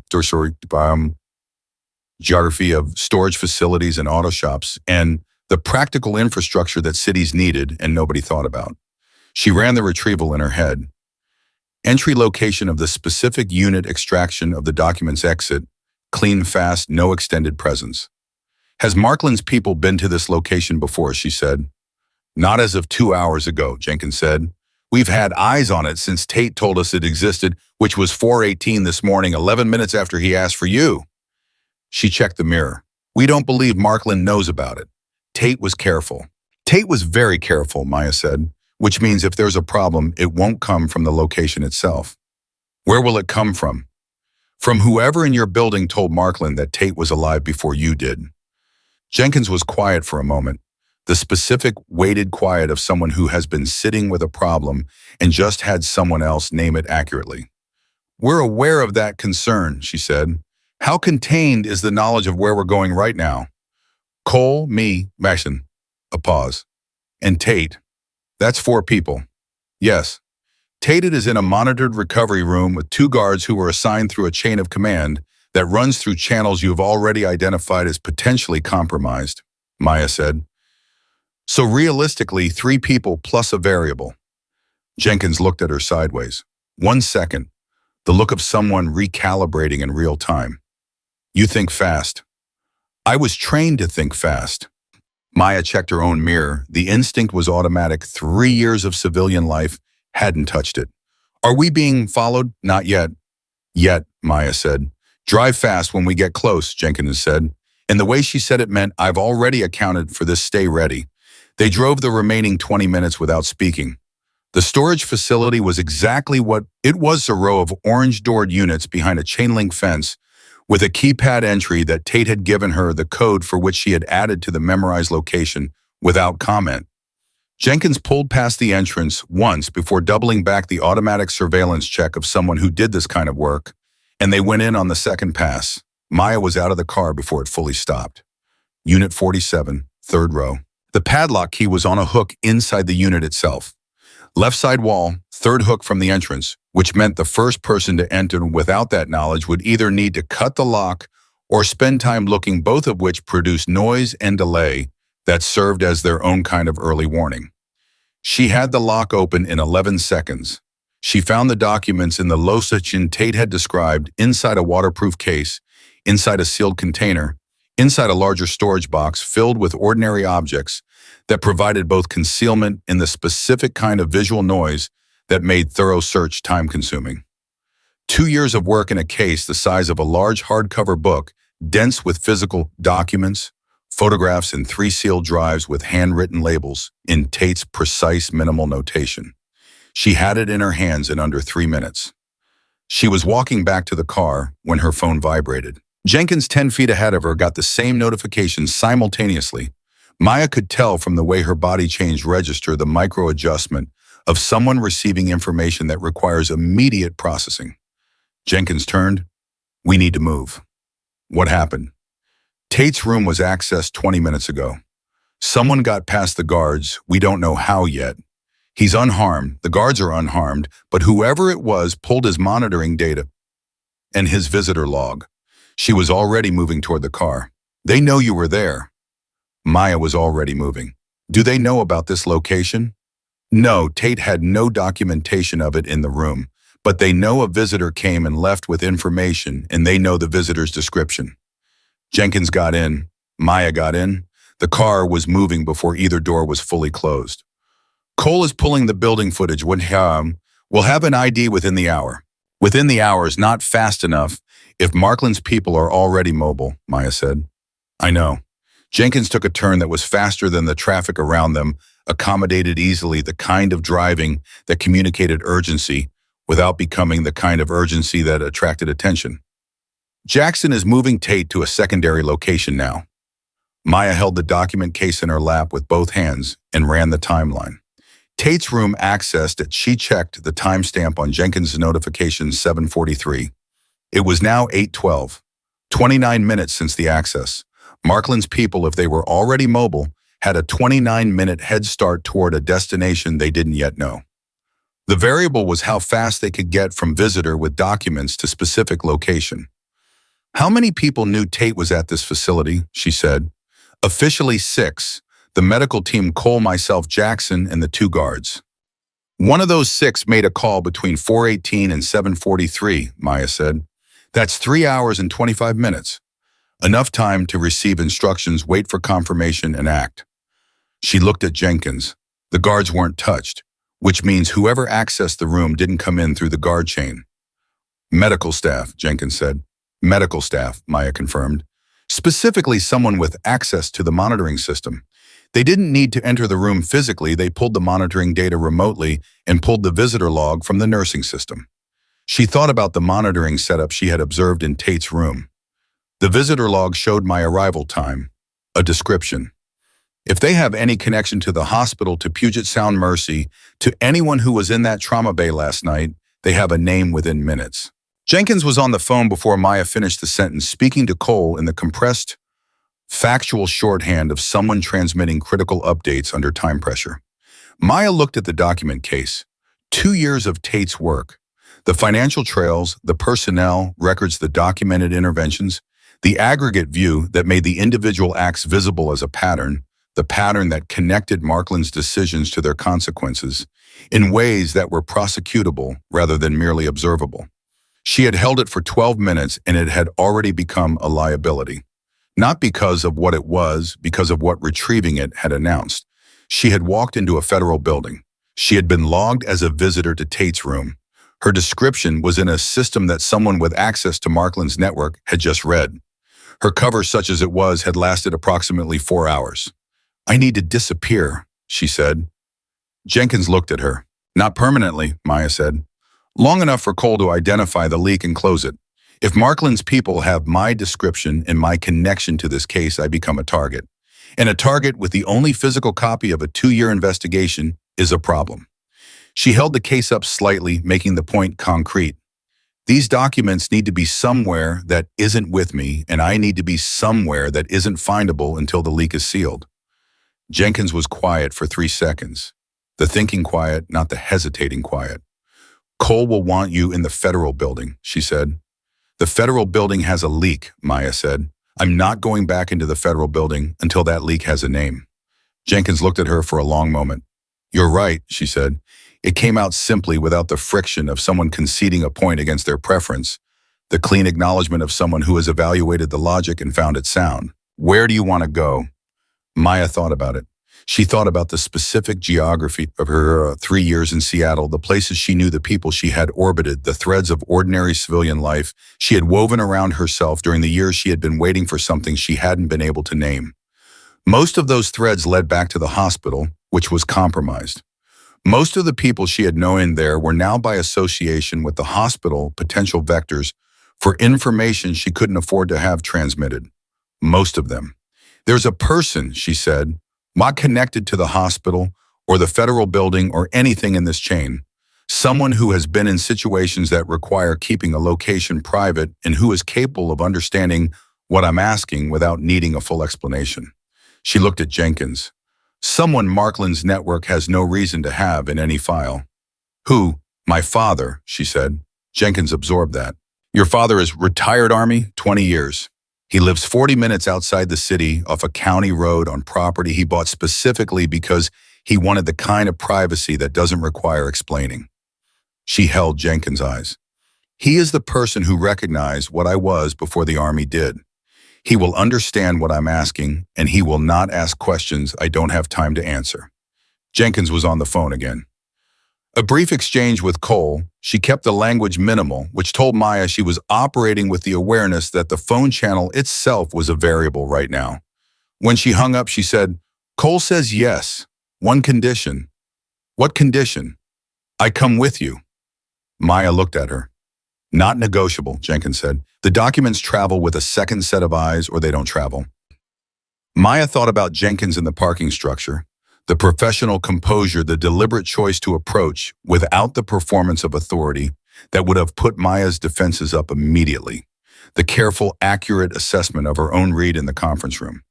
of storage facilities and auto shops, and the practical infrastructure that cities needed and nobody thought about. She ran the retrieval in her head. Entry location of the specific unit, extraction of the document's exit, clean, fast, no extended presence. Has Markland's people been to this location before, she said. Not as of 2 hours ago, Jenkins said. We've had eyes on it since Tate told us it existed, which was 4:18 this morning, 11 minutes after he asked for you. She checked the mirror. We don't believe Markland knows about it. Tate was careful. Tate was very careful, Maya said, which means if there's a problem, it won't come from the location itself. Where will it come from? From whoever in your building told Markland that Tate was alive before you did. Jenkins was quiet for a moment, the specific weighted quiet of someone who has been sitting with a problem and just had someone else name it accurately. We're aware of that concern, she said. How contained is the knowledge of where we're going right now? Cole, me, Mason. A pause. And Tate. That's 4 people. Yes. Tate is in a monitored recovery room with 2 guards who were assigned through a chain of command that runs through channels you have already identified as potentially compromised, Maya said. So realistically, 3 people plus a variable. Jenkins looked at her sideways. 1 second. The look of someone recalibrating in real time. You think fast. I was trained to think fast. Maya checked her own mirror. The instinct was automatic. 3 years of civilian life hadn't touched it. Are we being followed? Not yet. Yet, Maya said. Drive fast when we get close, Jenkins said. And the way she said it meant I've already accounted for this. Stay ready. They drove the remaining 20 minutes without speaking. The storage facility was exactly what it was, a row of orange-doored units behind a chain-link fence with a keypad entry that Tate had given her the code for which she had added to the memorized location without comment. Jenkins pulled past the entrance once before doubling back the automatic surveillance check of someone who did this kind of work, and they went in on the second pass. Maya was out of the car before it fully stopped. Unit 47, 3rd row. The padlock key was on a hook inside the unit itself. Left side wall, 3rd hook from the entrance, which meant the first person to enter without that knowledge would either need to cut the lock or spend time looking, both of which produced noise and delay that served as their own kind of early warning. She had the lock open in 11 seconds. She found the documents in the location Tate had described inside a waterproof case, inside a sealed container, inside a larger storage box filled with ordinary objects that provided both concealment and the specific kind of visual noise that made thorough search time-consuming. 2 years of work in a case the size of a large hardcover book, dense with physical documents, photographs, and 3 sealed drives with handwritten labels in Tate's precise minimal notation. She had it in her hands in under 3 minutes. She was walking back to the car when her phone vibrated. Jenkins, 10 feet ahead of her, got the same notification simultaneously. Maya could tell from the way her body changed register the micro-adjustment of someone receiving information that requires immediate processing. Jenkins turned. We need to move. What happened? Tate's room was accessed 20 minutes ago. Someone got past the guards. We don't know how yet. He's unharmed. The guards are unharmed, but whoever it was pulled his monitoring data and his visitor log. She was already moving toward the car. They know you were there. Maya was already moving. Do they know about this location? No, Tate had no documentation of it in the room, but they know a visitor came and left with information, and they know the visitor's description. Jenkins got in. Maya got in. The car was moving before either door was fully closed. Cole is pulling the building footage. We'll have an ID within the hour. Within the hour is not fast enough if Markland's people are already mobile, Maya said. I know. Jenkins took a turn that was faster than the traffic around them, accommodated easily the kind of driving that communicated urgency without becoming the kind of urgency that attracted attention. Jackson is moving Tate to a secondary location now. Maya held the document case in her lap with both hands and ran the timeline. Tate's room accessed it. She checked the timestamp on Jenkins' notification 7:43. It was now 8:12, 29 minutes since the access. Markland's people, if they were already mobile, had a 29-minute head start toward a destination they didn't yet know. The variable was how fast they could get from visitor with documents to specific location. How many people knew Tate was at this facility? She said. Officially 6. The medical team, Cole, myself, Jackson, and the 2 guards. One of those 6 made a call between 4:18 and 7:43, Maya said. That's 3 hours and 25 minutes. Enough time to receive instructions, wait for confirmation, and act. She looked at Jenkins. The guards weren't touched. which means whoever accessed the room didn't come in through the guard chain. Medical staff, Jenkins said. Medical staff, Maya confirmed. Specifically someone with access to the monitoring system. They didn't need to enter the room physically, they pulled the monitoring data remotely and pulled the visitor log from the nursing system. She thought about the monitoring setup she had observed in Tate's room. The visitor log showed my arrival time, a description. If they have any connection to the hospital, to Puget Sound Mercy, to anyone who was in that trauma bay last night, they have a name within minutes. Jenkins was on the phone before Maya finished the sentence, speaking to Cole in the compressed, factual shorthand of someone transmitting critical updates under time pressure. Maya looked at the document case. 2 years of Tate's work. The financial trails, the personnel, records, the documented interventions, the aggregate view that made the individual acts visible as a pattern, the pattern that connected Markland's decisions to their consequences in ways that were prosecutable rather than merely observable. She had held it for 12 minutes and it had already become a liability. Not because of what it was, because of what retrieving it had announced. She had walked into a federal building. She had been logged as a visitor to Tate's room. Her description was in a system that someone with access to Markland's network had just read. Her cover, such as it was, had lasted approximately 4 hours. "I need to disappear," she said. Jenkins looked at her. "Not permanently," Maya said. "Long enough for Cole to identify the leak and close it. If Markland's people have my description and my connection to this case, I become a target. And a target with the only physical copy of a 2-year investigation is a problem." She held the case up slightly, making the point concrete. These documents need to be somewhere that isn't with me, and I need to be somewhere that isn't findable until the leak is sealed. Jenkins was quiet for 3 seconds. The thinking quiet, not the hesitating quiet. "Cole will want you in the federal building," she said. "The federal building has a leak," Maya said. "I'm not going back into the federal building until that leak has a name." Jenkins looked at her for a long moment. "You're right," she said. It came out simply, without the friction of someone conceding a point against their preference, the clean acknowledgement of someone who has evaluated the logic and found it sound. "Where do you want to go?" Maya thought about it. She thought about the specific geography of her 3 years in Seattle, the places she knew, the people she had orbited, the threads of ordinary civilian life she had woven around herself during the years she had been waiting for something she hadn't been able to name. Most of those threads led back to the hospital, which was compromised. Most of the people she had known there were now, by association with the hospital, potential vectors for information she couldn't afford to have transmitted. Most of them. "There's a person," she said, "not connected to the hospital or the federal building or anything in this chain. Someone who has been in situations that require keeping a location private and who is capable of understanding what I'm asking without needing a full explanation." She looked at Jenkins. "Someone Markland's network has no reason to have in any file." "Who?" "My father," she said. Jenkins absorbed that. "Your father is retired Army, 20 years. He lives 40 minutes outside the city off a county road on property he bought specifically because he wanted the kind of privacy that doesn't require explaining." She held Jenkins' eyes. "He is the person who recognized what I was before the Army did. He will understand what I'm asking, and he will not ask questions I don't have time to answer." Jenkins was on the phone again. A brief exchange with Cole. She kept the language minimal, which told Maya she was operating with the awareness that the phone channel itself was a variable right now. When she hung up, she said, "Cole says yes. One condition." "What condition?" "I come with you." Maya looked at her. "Not negotiable," Jenkins said. "The documents travel with a second set of eyes or they don't travel." Maya thought about Jenkins in the parking structure. The professional composure, the deliberate choice to approach without the performance of authority that would have put Maya's defenses up immediately. The careful, accurate assessment of her own read in the conference room.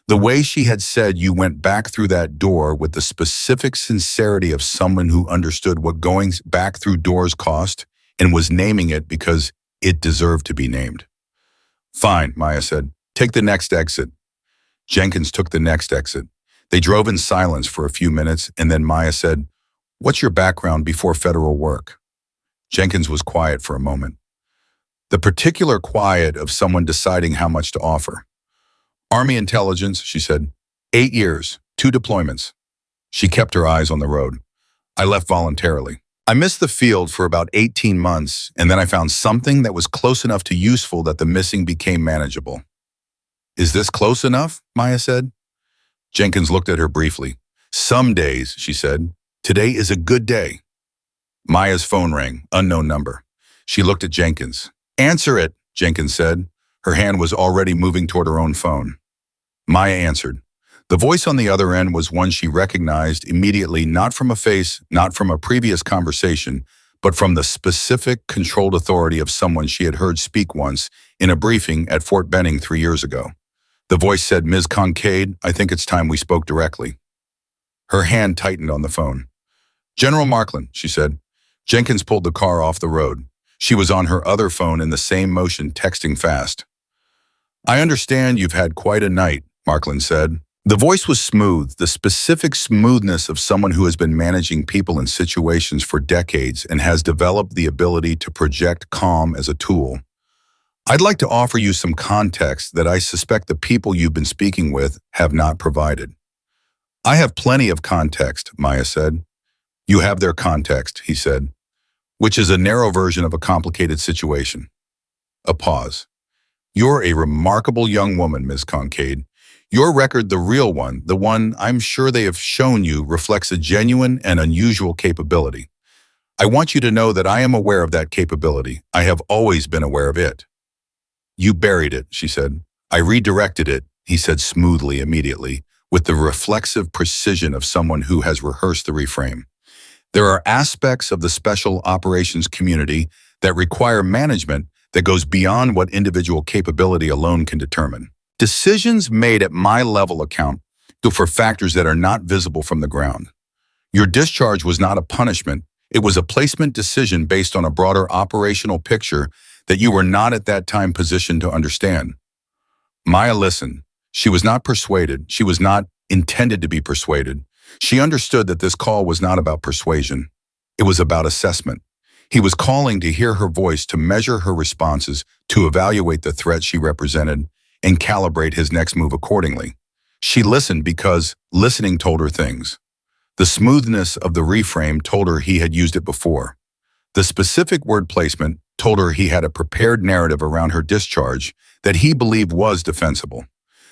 The way she had said you went back through that door with the specific sincerity of someone who understood what going back through doors cost and was naming it because it deserved to be named. "Fine," Maya said. "Take the next exit." Jenkins took the next exit. They drove in silence for a few minutes, and then Maya said, "What's your background before federal work?" Jenkins was quiet for a moment. The particular quiet of someone deciding how much to offer. "Army intelligence," she said. 8 years, 2 deployments. She kept her eyes on the road. I left voluntarily. I missed the field for about 18 months, and then I found something that was close enough to useful that the missing became manageable. Is this close enough? Maya said. Jenkins looked at her briefly. Some days, she said. Today is a good day. Maya's phone rang, unknown number. She looked at Jenkins. Answer it, Jenkins said. Her hand was already moving toward her own phone. Maya answered. The voice on the other end was one she recognized immediately, not from a face, not from a previous conversation, but from the specific, controlled authority of someone she had heard speak once in a briefing at Fort Benning 3 years ago. The voice said, Ms. Kincaid, I think it's time we spoke directly. Her hand tightened on the phone. General Markland, she said. Jenkins pulled the car off the road. She was on her other phone in the same motion, texting fast. I understand you've had quite a night, Markland said. The voice was smooth, the specific smoothness of someone who has been managing people in situations for decades and has developed the ability to project calm as a tool. I'd like to offer you some context that I suspect the people you've been speaking with have not provided. I have plenty of context, Maya said. You have their context, he said, which is a narrow version of a complicated situation. A pause. You're a remarkable young woman, Ms. Kincaid. Your record, the real one, the one I'm sure they have shown you, reflects a genuine and unusual capability. I want you to know that I am aware of that capability. I have always been aware of it. You buried it, she said. I redirected it, he said smoothly immediately, with the reflexive precision of someone who has rehearsed the reframe. There are aspects of the special operations community that require management that goes beyond what individual capability alone can determine. Decisions made at my level account for factors that are not visible from the ground. Your discharge was not a punishment. It was a placement decision based on a broader operational picture that you were not at that time positioned to understand. Maya listened. She was not persuaded. She was not intended to be persuaded. She understood that this call was not about persuasion. It was about assessment. He was calling to hear her voice, to measure her responses, to evaluate the threat she represented, and calibrate his next move accordingly. She listened because listening told her things. The smoothness of the reframe told her he had used it before. The specific word placement told her he had a prepared narrative around her discharge that he believed was defensible.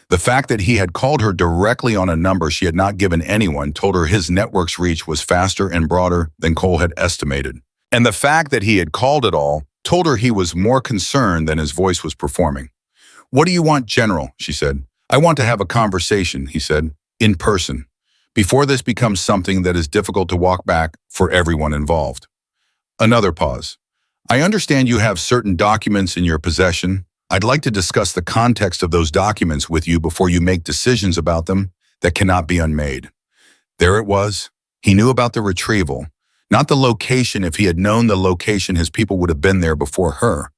The fact that he had called her directly on a number she had not given anyone told her his network's reach was faster and broader than Cole had estimated. And the fact that he had called it all told her he was more concerned than his voice was performing. What do you want, General? She said. I want to have a conversation, he said, in person, before this becomes something that is difficult to walk back for everyone involved. Another pause. I understand you have certain documents in your possession. I'd like to discuss the context of those documents with you before you make decisions about them that cannot be unmade. There it was. He knew about the retrieval, not the location. If he had known the location, his people would have been there before her.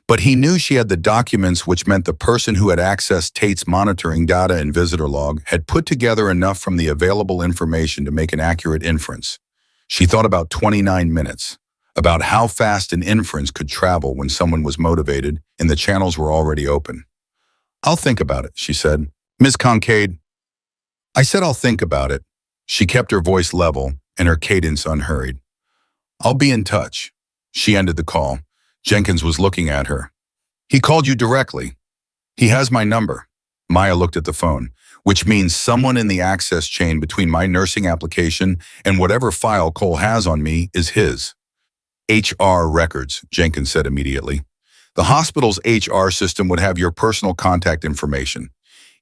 But he knew she had the documents, which meant the person who had accessed Tate's monitoring data and visitor log had put together enough from the available information to make an accurate inference. She thought about 29 minutes, about how fast an inference could travel when someone was motivated and the channels were already open. I'll think about it, she said. Ms. Kincaid. I said I'll think about it. She kept her voice level and her cadence unhurried. I'll be in touch. She ended the call. Jenkins was looking at her. He called you directly. He has my number. Maya looked at the phone, which means someone in the access chain between my nursing application and whatever file Cole has on me is his. HR records, Jenkins said immediately. The hospital's HR system would have your personal contact information.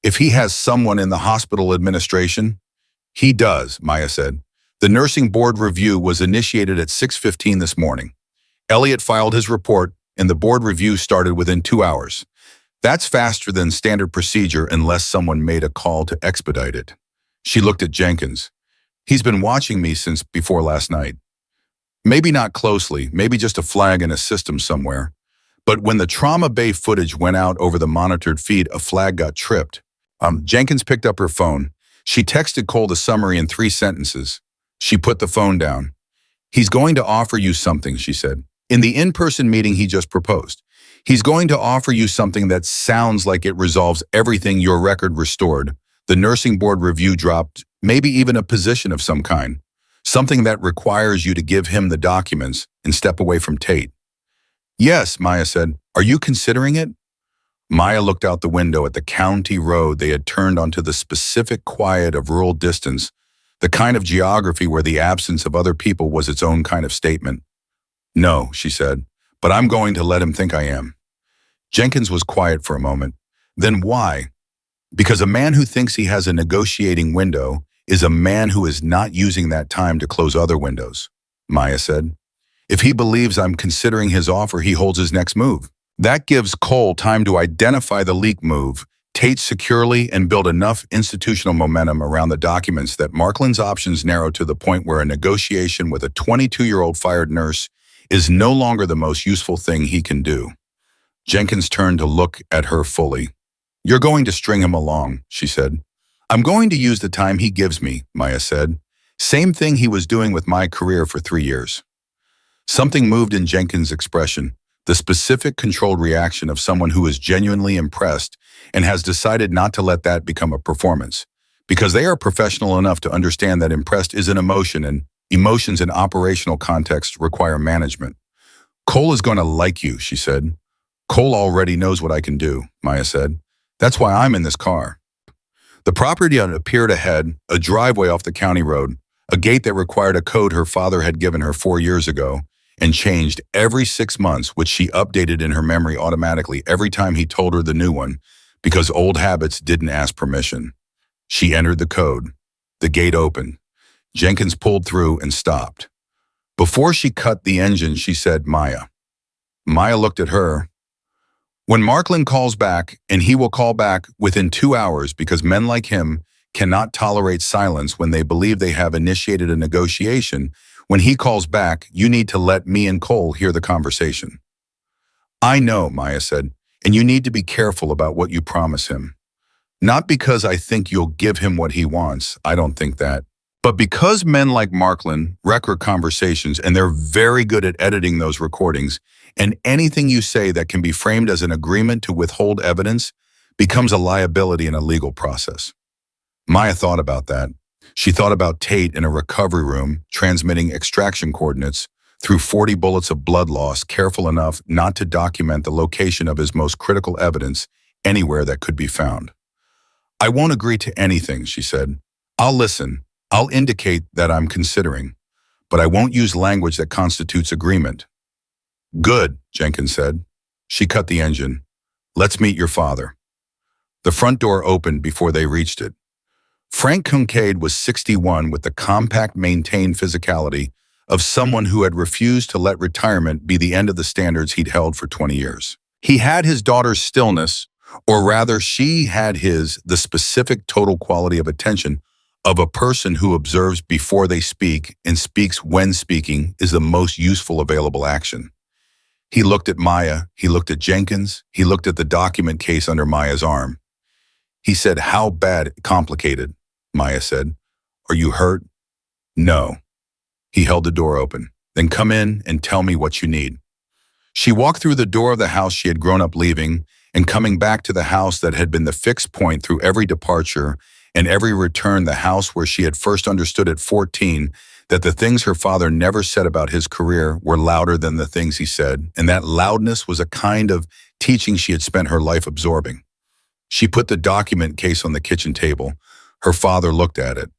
If he has someone in the hospital administration, he does, Maya said. The nursing board review was initiated at 6:15 this morning. Elliot filed his report, and the board review started within 2 hours. That's faster than standard procedure unless someone made a call to expedite it. She looked at Jenkins. He's been watching me since before last night. Maybe not closely, maybe just a flag in a system somewhere. But when the trauma bay footage went out over the monitored feed, a flag got tripped. Jenkins picked up her phone. She texted Cole the summary in 3 sentences. She put the phone down. He's going to offer you something, she said. In the in-person meeting he just proposed. He's going to offer you something that sounds like it resolves everything. Your record restored. The nursing board review dropped, maybe even a position of some kind. Something that requires you to give him the documents and step away from Tate. Yes, Maya said. Are you considering it? Maya looked out the window at the county road they had turned onto the specific quiet of rural distance, the kind of geography where the absence of other people was its own kind of statement. No, she said, but I'm going to let him think I am. Jenkins was quiet for a moment. Then why? Because a man who thinks he has a negotiating window is a man who is not using that time to close other windows, Maya said. If he believes I'm considering his offer, he holds his next move. That gives Cole time to identify the leak move, Tate securely, and build enough institutional momentum around the documents that Markland's options narrow to the point where a negotiation with a 22-year-old fired nurse is no longer the most useful thing he can do. Jenkins turned to look at her fully. You're going to string him along, she said. I'm going to use the time he gives me, Maya said. Same thing he was doing with my career for 3 years. Something moved in Jenkins' expression, the specific controlled reaction of someone who is genuinely impressed and has decided not to let that become a performance, because they are professional enough to understand that impressed is an emotion and emotions in operational context require management. Cole is going to like you, she said. Cole already knows what I can do, Maya said. That's why I'm in this car. The property appeared ahead, a driveway off the county road, a gate that required a code her father had given her 4 years ago and changed every 6 months, which she updated in her memory automatically every time he told her the new one, because old habits didn't ask permission. She entered the code. The gate opened. Jenkins pulled through and stopped. Before she cut the engine, she said, Maya. Maya looked at her. When Markland calls back, and he will call back within 2 hours because men like him cannot tolerate silence when they believe they have initiated a negotiation, when he calls back, you need to let me and Cole hear the conversation. I know, Maya said, and you need to be careful about what you promise him. Not because I think you'll give him what he wants, I don't think that, but because men like Markland record conversations and they're very good at editing those recordings, and anything you say that can be framed as an agreement to withhold evidence becomes a liability in a legal process. Maya thought about that. She thought about Tate in a recovery room transmitting extraction coordinates through 40 bullets of blood loss, careful enough not to document the location of his most critical evidence anywhere that could be found. I won't agree to anything, she said. I'll listen. I'll indicate that I'm considering, but I won't use language that constitutes agreement. Good, Jenkins said. She cut the engine. Let's meet your father. The front door opened before they reached it. Frank Kincaid was 61 with the compact, maintained physicality of someone who had refused to let retirement be the end of the standards he'd held for 20 years. He had his daughter's stillness, or rather she had the specific total quality of attention of a person who observes before they speak and speaks when speaking is the most useful available action. He looked at Maya, he looked at Jenkins, he looked at the document case under Maya's arm. He said, how bad, complicated, Maya said. Are you hurt? No. He held the door open. Then come in and tell me what you need. She walked through the door of the house she had grown up leaving and coming back to the house that had been the fixed point through every departure and every return, the house where she had first understood at 14 that the things her father never said about his career were louder than the things he said, and that loudness was a kind of teaching she had spent her life absorbing. She put the document case on the kitchen table. Her father looked at it.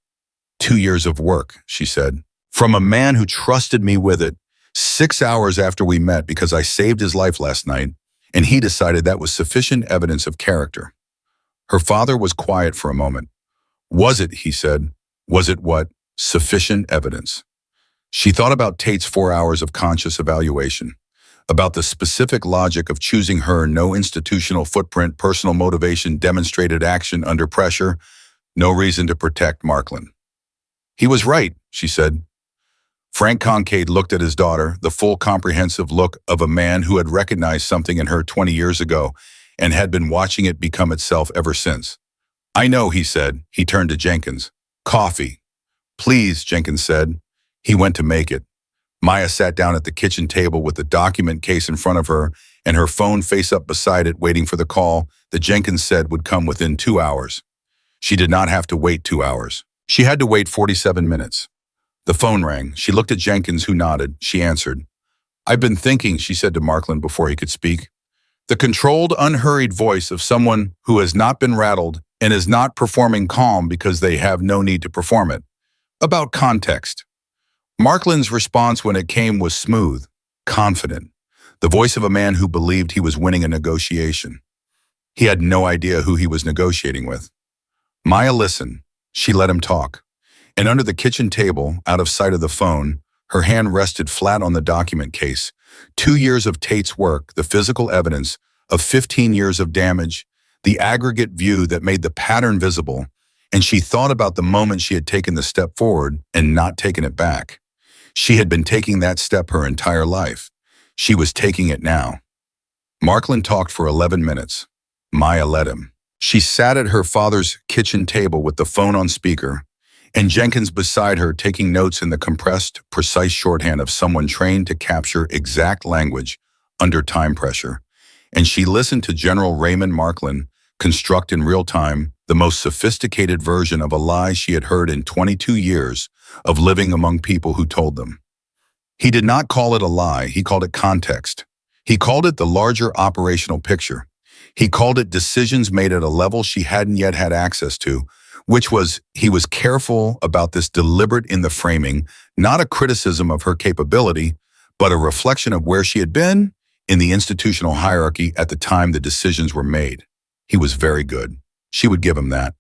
2 years of work, she said, from a man who trusted me with it 6 hours after we met because I saved his life last night, and he decided that was sufficient evidence of character. Her father was quiet for a moment. Was it, he said, was it what? Sufficient evidence. She thought about Tate's 4 hours of conscious evaluation, about the specific logic of choosing her, no institutional footprint, personal motivation, demonstrated action under pressure, no reason to protect Markland. He was right, she said. Frank Kincaid looked at his daughter, the full comprehensive look of a man who had recognized something in her 20 years ago and had been watching it become itself ever since. I know, he said. He turned to Jenkins. Coffee. Please, Jenkins said. He went to make it. Maya sat down at the kitchen table with the document case in front of her and her phone face up beside it, waiting for the call that Jenkins said would come within 2 hours. She did not have to wait 2 hours. She had to wait 47 minutes. The phone rang. She looked at Jenkins, who nodded. She answered. "I've been thinking," she said to Markland before he could speak. The controlled, unhurried voice of someone who has not been rattled and is not performing calm because they have no need to perform it. About context. Markland's response when it came was smooth, confident, the voice of a man who believed he was winning a negotiation. He had no idea who he was negotiating with. Maya listened. She let him talk. And under the kitchen table, out of sight of the phone, her hand rested flat on the document case. 2 years of Tate's work, the physical evidence of 15 years of damage, the aggregate view that made the pattern visible, and she thought about the moment she had taken the step forward and not taken it back. She had been taking that step her entire life. She was taking it now. Markland talked for 11 minutes. Maya let him. She sat at her father's kitchen table with the phone on speaker, and Jenkins beside her taking notes in the compressed, precise shorthand of someone trained to capture exact language under time pressure. And she listened to General Raymond Markland construct in real time the most sophisticated version of a lie she had heard in 22 years of living among people who told them. He did not call it a lie, he called it context. He called it the larger operational picture. He called it decisions made at a level she hadn't yet had access to, which was he was careful about this deliberate in the framing, not a criticism of her capability, but a reflection of where she had been in the institutional hierarchy at the time the decisions were made. He was very good. She would give him that.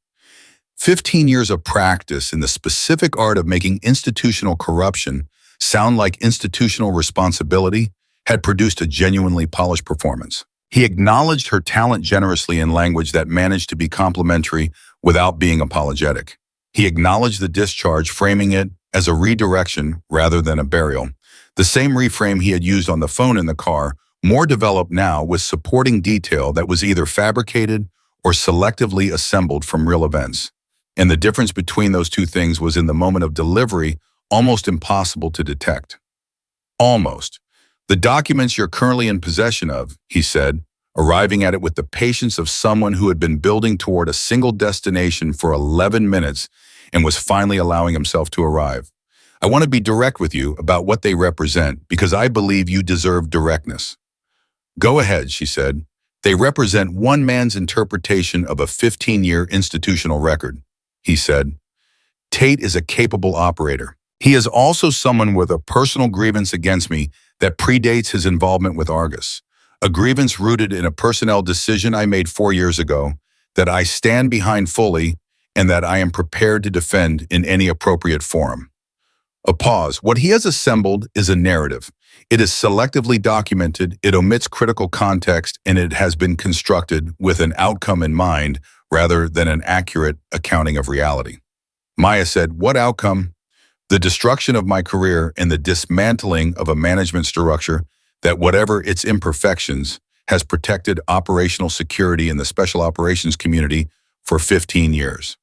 15 years of practice in the specific art of making institutional corruption sound like institutional responsibility had produced a genuinely polished performance. He acknowledged her talent generously in language that managed to be complimentary without being apologetic. He acknowledged the discharge, framing it as a redirection rather than a burial. The same reframe he had used on the phone in the car, more developed now with supporting detail that was either fabricated or selectively assembled from real events. And the difference between those two things was in the moment of delivery, almost impossible to detect. Almost. The documents you're currently in possession of, he said, arriving at it with the patience of someone who had been building toward a single destination for 11 minutes and was finally allowing himself to arrive. I want to be direct with you about what they represent because I believe you deserve directness. Go ahead, she said. They represent one man's interpretation of a 15-year institutional record, he said. Tate is a capable operator. He is also someone with a personal grievance against me that predates his involvement with Argus, a grievance rooted in a personnel decision I made 4 years ago that I stand behind fully and that I am prepared to defend in any appropriate forum. A pause. What he has assembled is a narrative. It is selectively documented, it omits critical context, and it has been constructed with an outcome in mind rather than an accurate accounting of reality. Maya said, "What outcome?" "The destruction of my career and the dismantling of a management structure that, whatever its imperfections, has protected operational security in the special operations community for 15 years.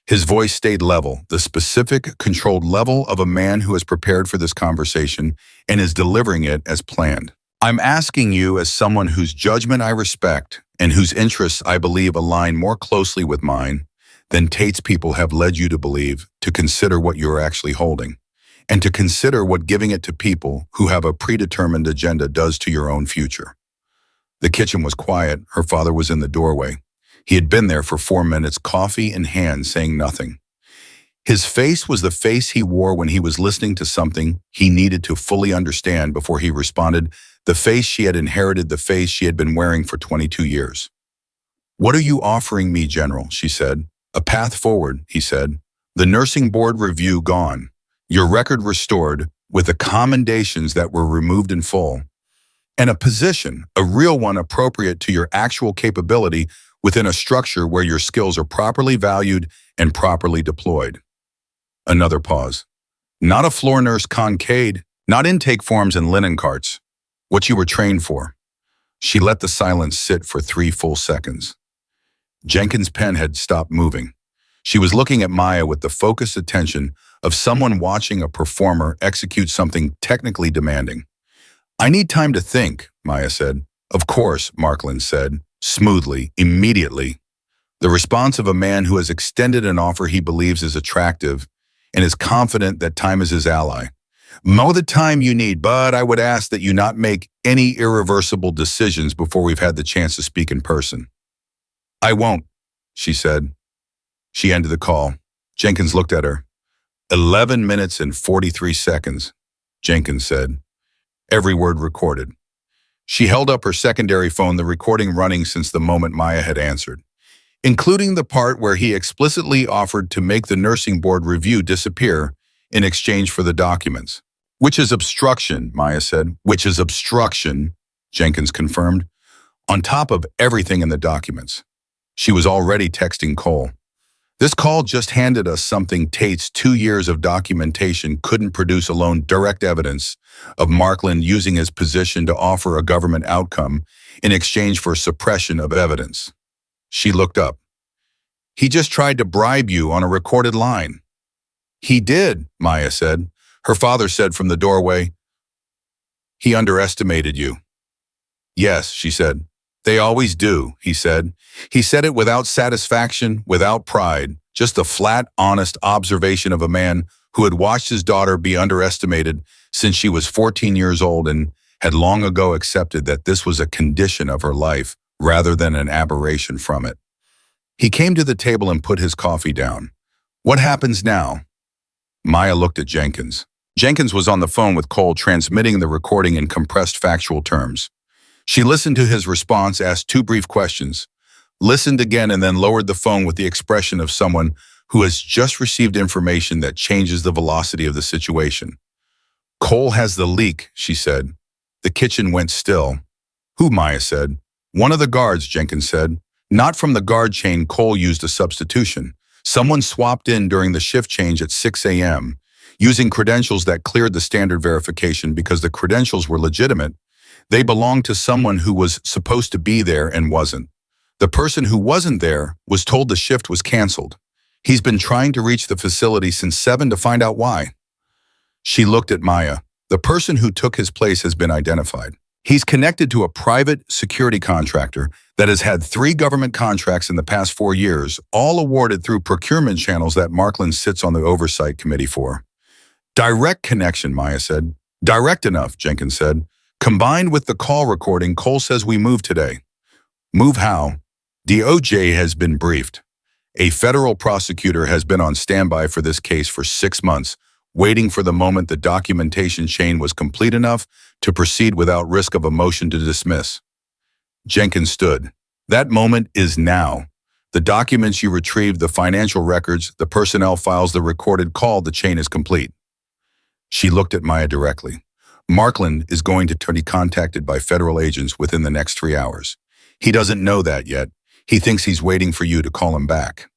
His voice stayed level, the specific, controlled level of a man who is prepared for this conversation and is delivering it as planned. "I'm asking you as someone whose judgment I respect and whose interests I believe align more closely with mine than Tate's people have led you to believe, to consider what you're actually holding, and to consider what giving it to people who have a predetermined agenda does to your own future." The kitchen was quiet. Her father was in the doorway. He had been there for 4 minutes, coffee in hand, saying nothing. His face was the face he wore when he was listening to something he needed to fully understand before he responded, the face she had inherited, the face she had been wearing for 22 years. "What are you offering me, General?" she said. "A path forward," he said. "The nursing board review gone. Your record restored with the commendations that were removed in full. And a position, a real one appropriate to your actual capability within a structure where your skills are properly valued and properly deployed." Another pause. "Not a floor nurse concade, not intake forms and linen carts. What you were trained for." She let the silence sit for 3 full seconds. Jenkins' pen had stopped moving. She was looking at Maya with the focused attention of someone watching a performer execute something technically demanding. "I need time to think," Maya said. "Of course," Markland said, smoothly, immediately. The response of a man who has extended an offer he believes is attractive and is confident that time is his ally. Mow the time you need, but I would ask that you not make any irreversible decisions before we've had the chance to speak in person. I won't, she said. She ended the call. Jenkins looked at her. 11 minutes and 43 seconds, Jenkins said. Every word recorded. She held up her secondary phone, the recording running since the moment Maya had answered, including the part where he explicitly offered to make the nursing board review disappear in exchange for the documents. Which is obstruction, Maya said. Which is obstruction, Jenkins confirmed, on top of everything in the documents. She was already texting Cole. This call just handed us something Tate's 2 years of documentation couldn't produce alone: direct evidence of Markland using his position to offer a government outcome in exchange for suppression of evidence. She looked up. He just tried to bribe you on a recorded line. He did, Maya said. Her father said from the doorway, he underestimated you. Yes, she said. They always do, he said. He said it without satisfaction, without pride, just a flat, honest observation of a man who had watched his daughter be underestimated since she was 14 years old and had long ago accepted that this was a condition of her life rather than an aberration from it. He came to the table and put his coffee down. What happens now? Maya looked at Jenkins. Jenkins was on the phone with Cole, transmitting the recording in compressed factual terms. She listened to his response, asked 2 brief questions, listened again, and then lowered the phone with the expression of someone who has just received information that changes the velocity of the situation. Cole has the leak, she said. The kitchen went still. Who? Maya said. One of the guards, Jenkins said. Not from the guard chain. Cole used a substitution. Someone swapped in during the shift change at 6 a.m., using credentials that cleared the standard verification because the credentials were legitimate. They belonged to someone who was supposed to be there and wasn't. The person who wasn't there was told the shift was canceled. He's been trying to reach the facility since 7 to find out why. She looked at Maya. The person who took his place has been identified. He's connected to a private security contractor that has had 3 government contracts in the past 4 years, all awarded through procurement channels that Markland sits on the oversight committee for. Direct connection, Maya said. Direct enough, Jenkins said. Combined with the call recording, Cole says we move today. Move how? DOJ has been briefed. A federal prosecutor has been on standby for this case for 6 months, waiting for the moment the documentation chain was complete enough to proceed without risk of a motion to dismiss. Jenkins stood. That moment is now. The documents you retrieved, the financial records, the personnel files, the recorded call, the chain is complete. She looked at Maya directly. Markland is going to be contacted by federal agents within the next 3 hours. He doesn't know that yet. He thinks he's waiting for you to call him back.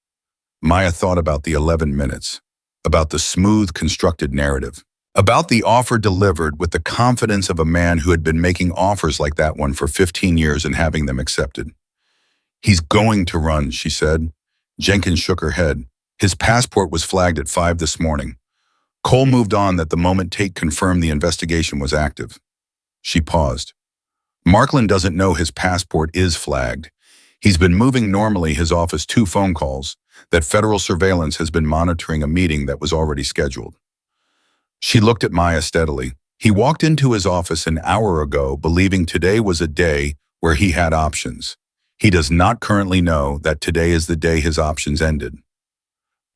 Maya thought about the 11 minutes, about the smooth, constructed narrative, about the offer delivered with the confidence of a man who had been making offers like that one for 15 years and having them accepted. He's going to run, she said. Jenkins shook her head. His passport was flagged at 5 this morning. Cole moved on that the moment Tate confirmed the investigation was active. She paused. Markland doesn't know his passport is flagged. He's been moving normally, his office 2 phone calls, that federal surveillance has been monitoring a meeting that was already scheduled. She looked at Maya steadily. He walked into his office an hour ago believing today was a day where he had options. He does not currently know that today is the day his options ended.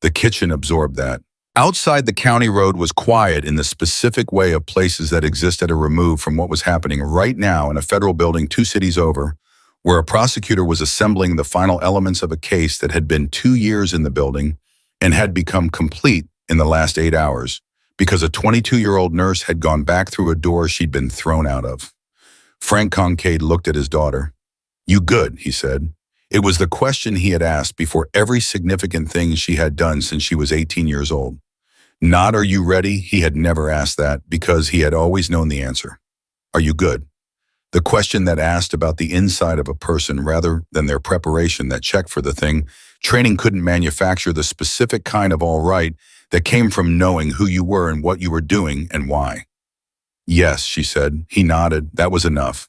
The kitchen absorbed that. Outside, the county road was quiet in the specific way of places that exist at a remove from what was happening right now in a federal building 2 cities over, where a prosecutor was assembling the final elements of a case that had been 2 years in the building and had become complete in the last 8 hours because a 22-year-old nurse had gone back through a door she'd been thrown out of. Frank Concade looked at his daughter. You good, he said. It was the question he had asked before every significant thing she had done since she was 18 years old. Not are you ready? He had never asked that because he had always known the answer. Are you good? The question that asked about the inside of a person rather than their preparation that checked for the thing. Training couldn't manufacture the specific kind of all right that came from knowing who you were and what you were doing and why. Yes, she said. He nodded. That was enough.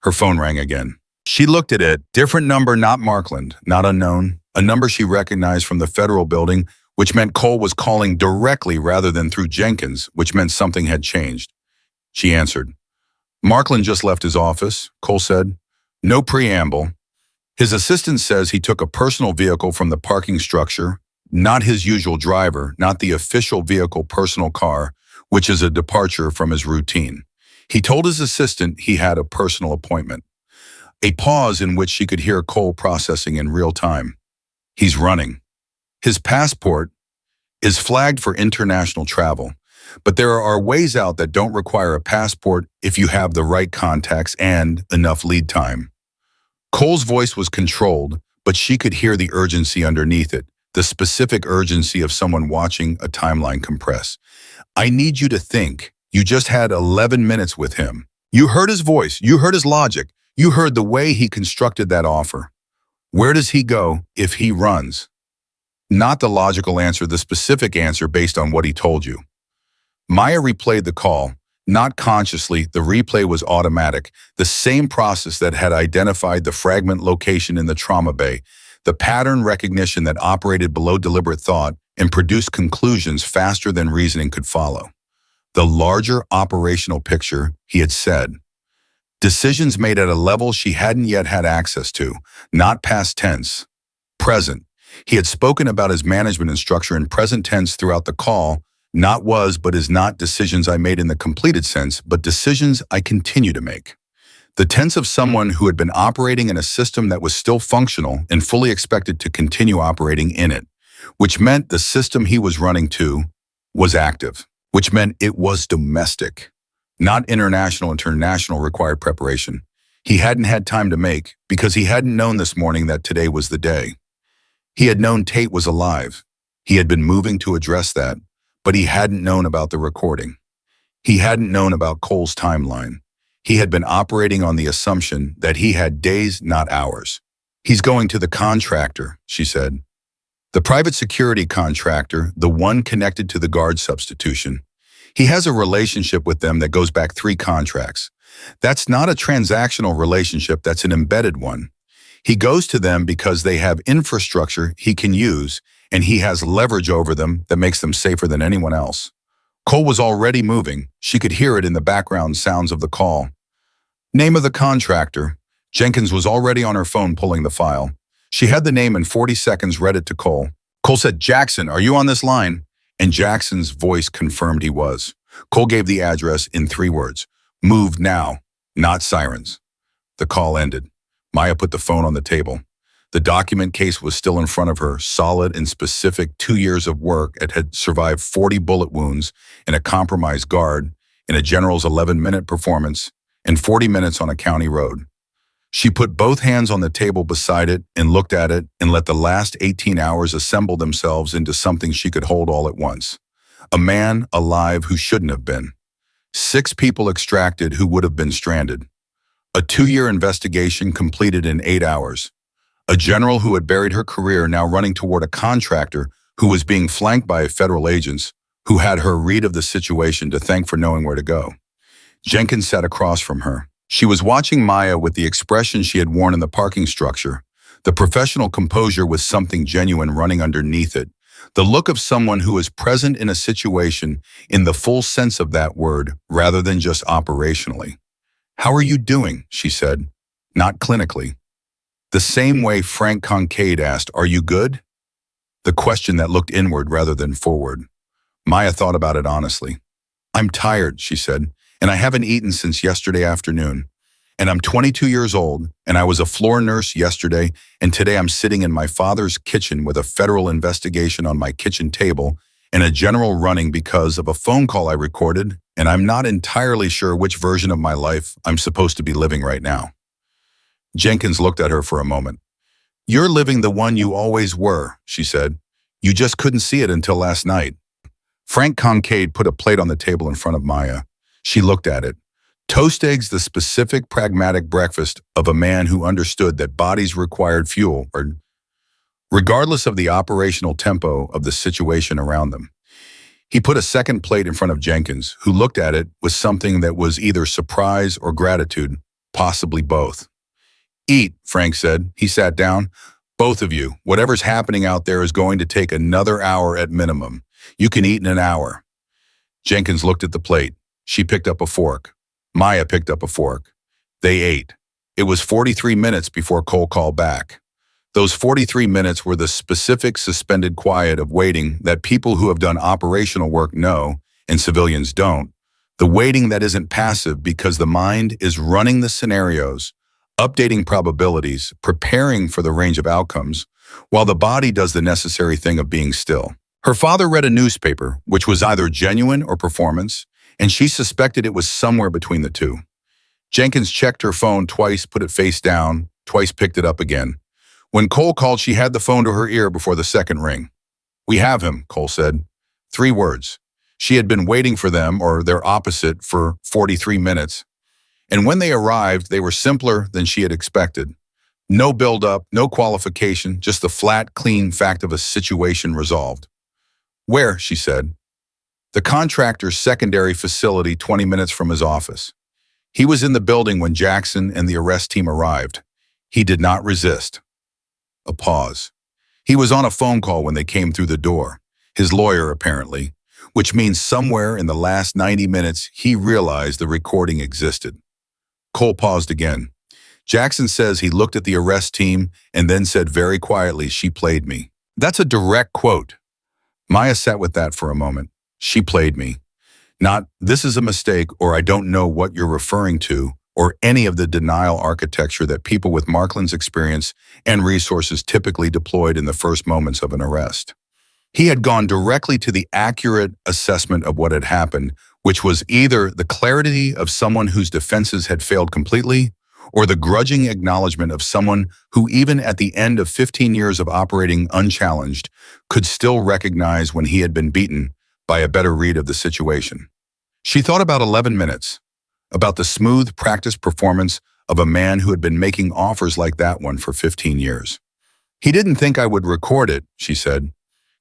Her phone rang again. She looked at it. Different number, not Markland, not unknown. A number she recognized from the federal building which meant Cole was calling directly rather than through Jenkins, which meant something had changed. She answered. Markland just left his office, Cole said. No preamble. His assistant says he took a personal vehicle from the parking structure, not his usual driver, not the official vehicle personal car, which is a departure from his routine. He told his assistant he had a personal appointment. A pause in which she could hear Cole processing in real time. He's running. His passport is flagged for international travel, but there are ways out that don't require a passport if you have the right contacts and enough lead time. Cole's voice was controlled, but she could hear the urgency underneath it, the specific urgency of someone watching a timeline compress. I need you to think. You just had 11 minutes with him. You heard his voice. You heard his logic. You heard the way he constructed that offer. Where does he go if he runs? Not the logical answer, the specific answer based on what he told you. Maya replayed the call. Not consciously, the replay was automatic, the same process that had identified the fragment location in the trauma bay, the pattern recognition that operated below deliberate thought and produced conclusions faster than reasoning could follow. The larger operational picture, he had said. Decisions made at a level she hadn't yet had access to, not past tense. Present. He had spoken about his management and structure in present tense throughout the call, not was but is not decisions I made in the completed sense, but decisions I continue to make. The tense of someone who had been operating in a system that was still functional and fully expected to continue operating in it, which meant the system he was running to was active, which meant it was domestic. Not international required preparation. He hadn't had time to make because he hadn't known this morning that today was the day. He had known Tate was alive. He had been moving to address that, but he hadn't known about the recording. He hadn't known about Cole's timeline. He had been operating on the assumption that he had days, not hours. He's going to the contractor, she said. The private security contractor, the one connected to the guard substitution. He has a relationship with them that goes back 3 contracts. That's not a transactional relationship, that's an embedded one. He goes to them because they have infrastructure he can use, and he has leverage over them that makes them safer than anyone else. Cole was already moving. She could hear it in the background sounds of the call. Name of the contractor. Jenkins was already on her phone pulling the file. She had the name in 40 seconds, read it to Cole. Cole said, Jackson, are you on this line? And Jackson's voice confirmed he was. Cole gave the address in 3 words. Move now, not sirens. The call ended. Maya put the phone on the table. The document case was still in front of her, solid and specific. 2 years of work. It had survived 40 bullet wounds in a compromised guard, in a general's 11-minute performance, and 40 minutes on a county road. She put both hands on the table beside it and looked at it and let the last 18 hours assemble themselves into something she could hold all at once. A man alive who shouldn't have been. 6 people extracted who would have been stranded. A 2-year investigation completed in 8 hours. A general who had buried her career now running toward a contractor who was being flanked by federal agents who had her read of the situation to thank for knowing where to go. Jenkins sat across from her. She was watching Maya with the expression she had worn in the parking structure, the professional composure with something genuine running underneath it, the look of someone who is present in a situation in the full sense of that word rather than just operationally. How are you doing? She said, not clinically. The same way Frank Kincaid asked, are you good? The question that looked inward rather than forward. Maya thought about it honestly. I'm tired, she said, and I haven't eaten since yesterday afternoon. And I'm 22 years old, and I was a floor nurse yesterday, and today I'm sitting in my father's kitchen with a federal investigation on my kitchen table and a general running because of a phone call I recorded, and I'm not entirely sure which version of my life I'm supposed to be living right now. Jenkins looked at her for a moment. You're living the one you always were, she said. You just couldn't see it until last night. Frank Kincaid put a plate on the table in front of Maya. She looked at it. Toast eggs, the specific, pragmatic breakfast of a man who understood that bodies required fuel, regardless of the operational tempo of the situation around them. He put a second plate in front of Jenkins, who looked at it with something that was either surprise or gratitude, possibly both. Eat, Frank said. He sat down. Both of you, whatever's happening out there is going to take another hour at minimum. You can eat in an hour. Jenkins looked at the plate. She picked up a fork. Maya picked up a fork. They ate. It was 43 minutes before Cole called back. Those 43 minutes were the specific suspended quiet of waiting that people who have done operational work know, and civilians don't. The waiting that isn't passive because the mind is running the scenarios, updating probabilities, preparing for the range of outcomes, while the body does the necessary thing of being still. Her father read a newspaper, which was either genuine or performance, and she suspected it was somewhere between the two. Jenkins checked her phone twice, put it face down, twice picked it up again. When Cole called, she had the phone to her ear before the second ring. "We have him," Cole said. 3 words. She had been waiting for them, or their opposite, for 43 minutes. And when they arrived, they were simpler than she had expected. No build-up, no qualification, just the flat, clean fact of a situation resolved. "Where?" she said. "The contractor's secondary facility 20 minutes from his office. He was in the building when Jackson and the arrest team arrived. He did not resist." A pause. "He was on a phone call when they came through the door. His lawyer, apparently, which means somewhere in the last 90 minutes he realized the recording existed." Cole paused again. "Jackson says he looked at the arrest team and then said very quietly, 'She played me.'" That's a direct quote. Maya sat with that for a moment. "She played me." Not, "This is a mistake," or "I don't know what you're referring to," or any of the denial architecture that people with Markland's experience and resources typically deployed in the first moments of an arrest. He had gone directly to the accurate assessment of what had happened, which was either the clarity of someone whose defenses had failed completely, or the grudging acknowledgement of someone who, even at the end of 15 years of operating unchallenged, could still recognize when he had been beaten by a better read of the situation. She thought about 11 minutes, about the smooth practice performance of a man who had been making offers like that one for 15 years. "He didn't think I would record it," she said.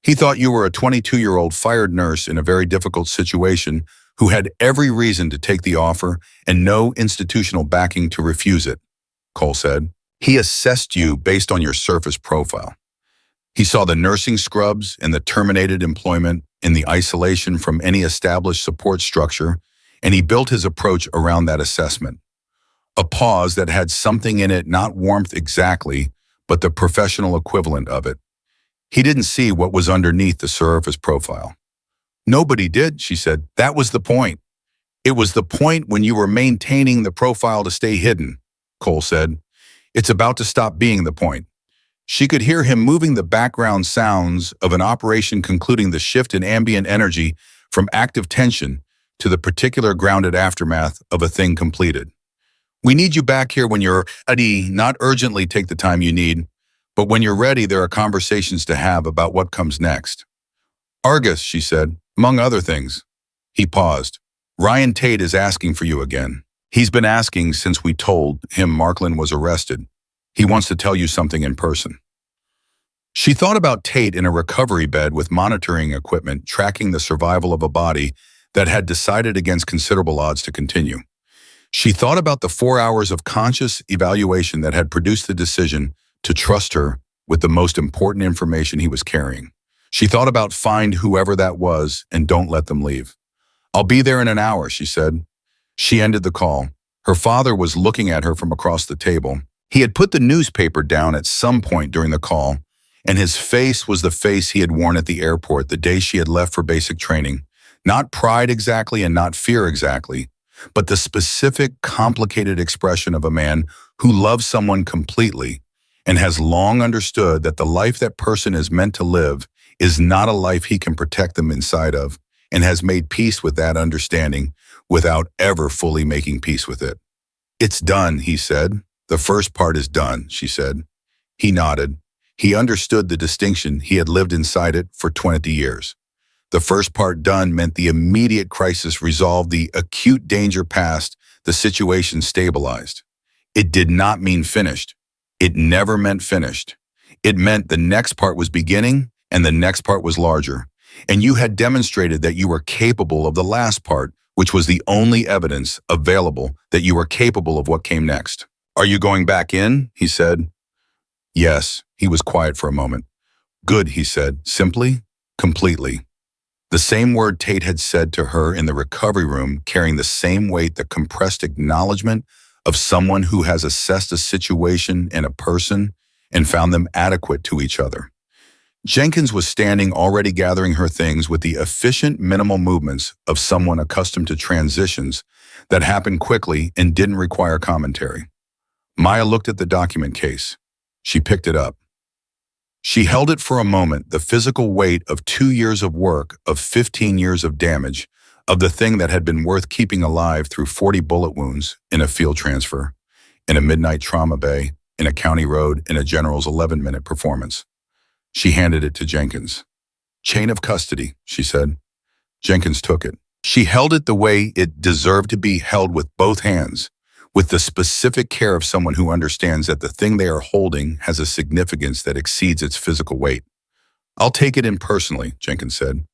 "He thought you were a 22-year-old fired nurse in a very difficult situation who had every reason to take the offer and no institutional backing to refuse it," Cole said. "He assessed you based on your surface profile. He saw the nursing scrubs and the terminated employment and the isolation from any established support structure, and he built his approach around that assessment. A pause that had something in it, not warmth exactly, but the professional equivalent of it. He didn't see what was underneath the surface profile." "Nobody did," she said. "That was the point. It was the point when you were maintaining the profile to stay hidden," Cole said. "It's about to stop being the point." She could hear him moving the background sounds of an operation, concluding the shift in ambient energy from active tension to the particular grounded aftermath of a thing completed. "We need you back here when you're ready, not urgently take the time you need, but when you're ready, there are conversations to have about what comes next." "Argus," she said, "among other things." He paused. "Ryan Tate is asking for you again. He's been asking since we told him Markland was arrested. He wants to tell you something in person." She thought about Tate in a recovery bed with monitoring equipment tracking the survival of a body that had decided against considerable odds to continue. She thought about the 4 hours of conscious evaluation that had produced the decision to trust her with the most important information he was carrying. She thought about find whoever that was and don't let them leave. "I'll be there in an hour," she said. She ended the call. Her father was looking at her from across the table. He had put the newspaper down at some point during the call, and his face was the face he had worn at the airport the day she had left for basic training. Not pride exactly and not fear exactly, but the specific, complicated expression of a man who loves someone completely and has long understood that the life that person is meant to live is not a life he can protect them inside of, and has made peace with that understanding without ever fully making peace with it. "It's done," he said. "The first part is done," she said. He nodded. He understood the distinction. He had lived inside it for 20 years. The first part done meant the immediate crisis resolved, the acute danger passed, the situation stabilized. It did not mean finished. It never meant finished. It meant the next part was beginning and the next part was larger. And you had demonstrated that you were capable of the last part, which was the only evidence available that you were capable of what came next. "Are you going back in?" he said. Yes, he was quiet for a moment. Good, he said, simply, completely. The same word Tate had said to her in the recovery room, carrying the same weight, the compressed acknowledgement of someone who has assessed a situation and a person and found them adequate to each other. Jenkins was standing, already gathering her things with the efficient, minimal movements of someone accustomed to transitions that happened quickly and didn't require commentary. Maya looked at the document case. She picked it up. She held it for a moment, the physical weight of 2 years of work, of 15 years of damage, of the thing that had been worth keeping alive through 40 bullet wounds in a field transfer, in a midnight trauma bay, in a county road, in a general's 11-minute performance. She handed it to Jenkins. Chain of custody, she said. Jenkins took it. She held it the way it deserved to be held, with both hands, with the specific care of someone who understands that the thing they are holding has a significance that exceeds its physical weight. I'll take it impersonally, Jenkins said.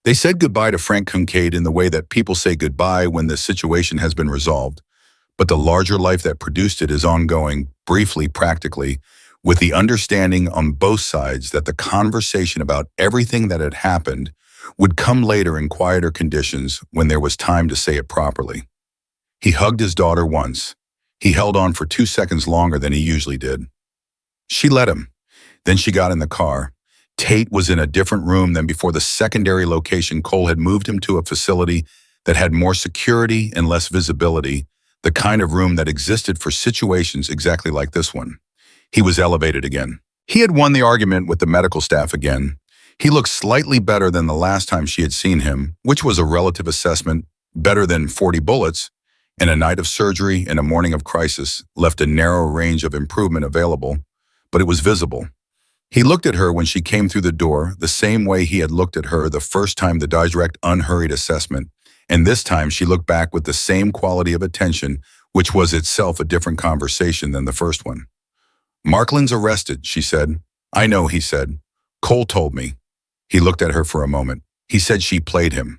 They said goodbye to Frank Kincaid in the way that people say goodbye when the situation has been resolved, but the larger life that produced it is ongoing, briefly, practically, with the understanding on both sides that the conversation about everything that had happened would come later in quieter conditions when there was time to say it properly. He hugged his daughter once. He held on for 2 seconds longer than he usually did. She let him. Then she got in the car. Tate was in a different room than before the secondary location. Cole had moved him to a facility that had more security and less visibility, the kind of room that existed for situations exactly like this one. He was elevated again. He had won the argument with the medical staff again. He looked slightly better than the last time she had seen him, which was a relative assessment. Better than 40 bullets, and a night of surgery and a morning of crisis left a narrow range of improvement available, but it was visible. He looked at her when she came through the door the same way he had looked at her the first time, the direct, unhurried assessment, and this time she looked back with the same quality of attention, which was itself a different conversation than the first one. Markland's arrested, she said. I know, he said. Cole told me. He looked at her for a moment. He said she played him.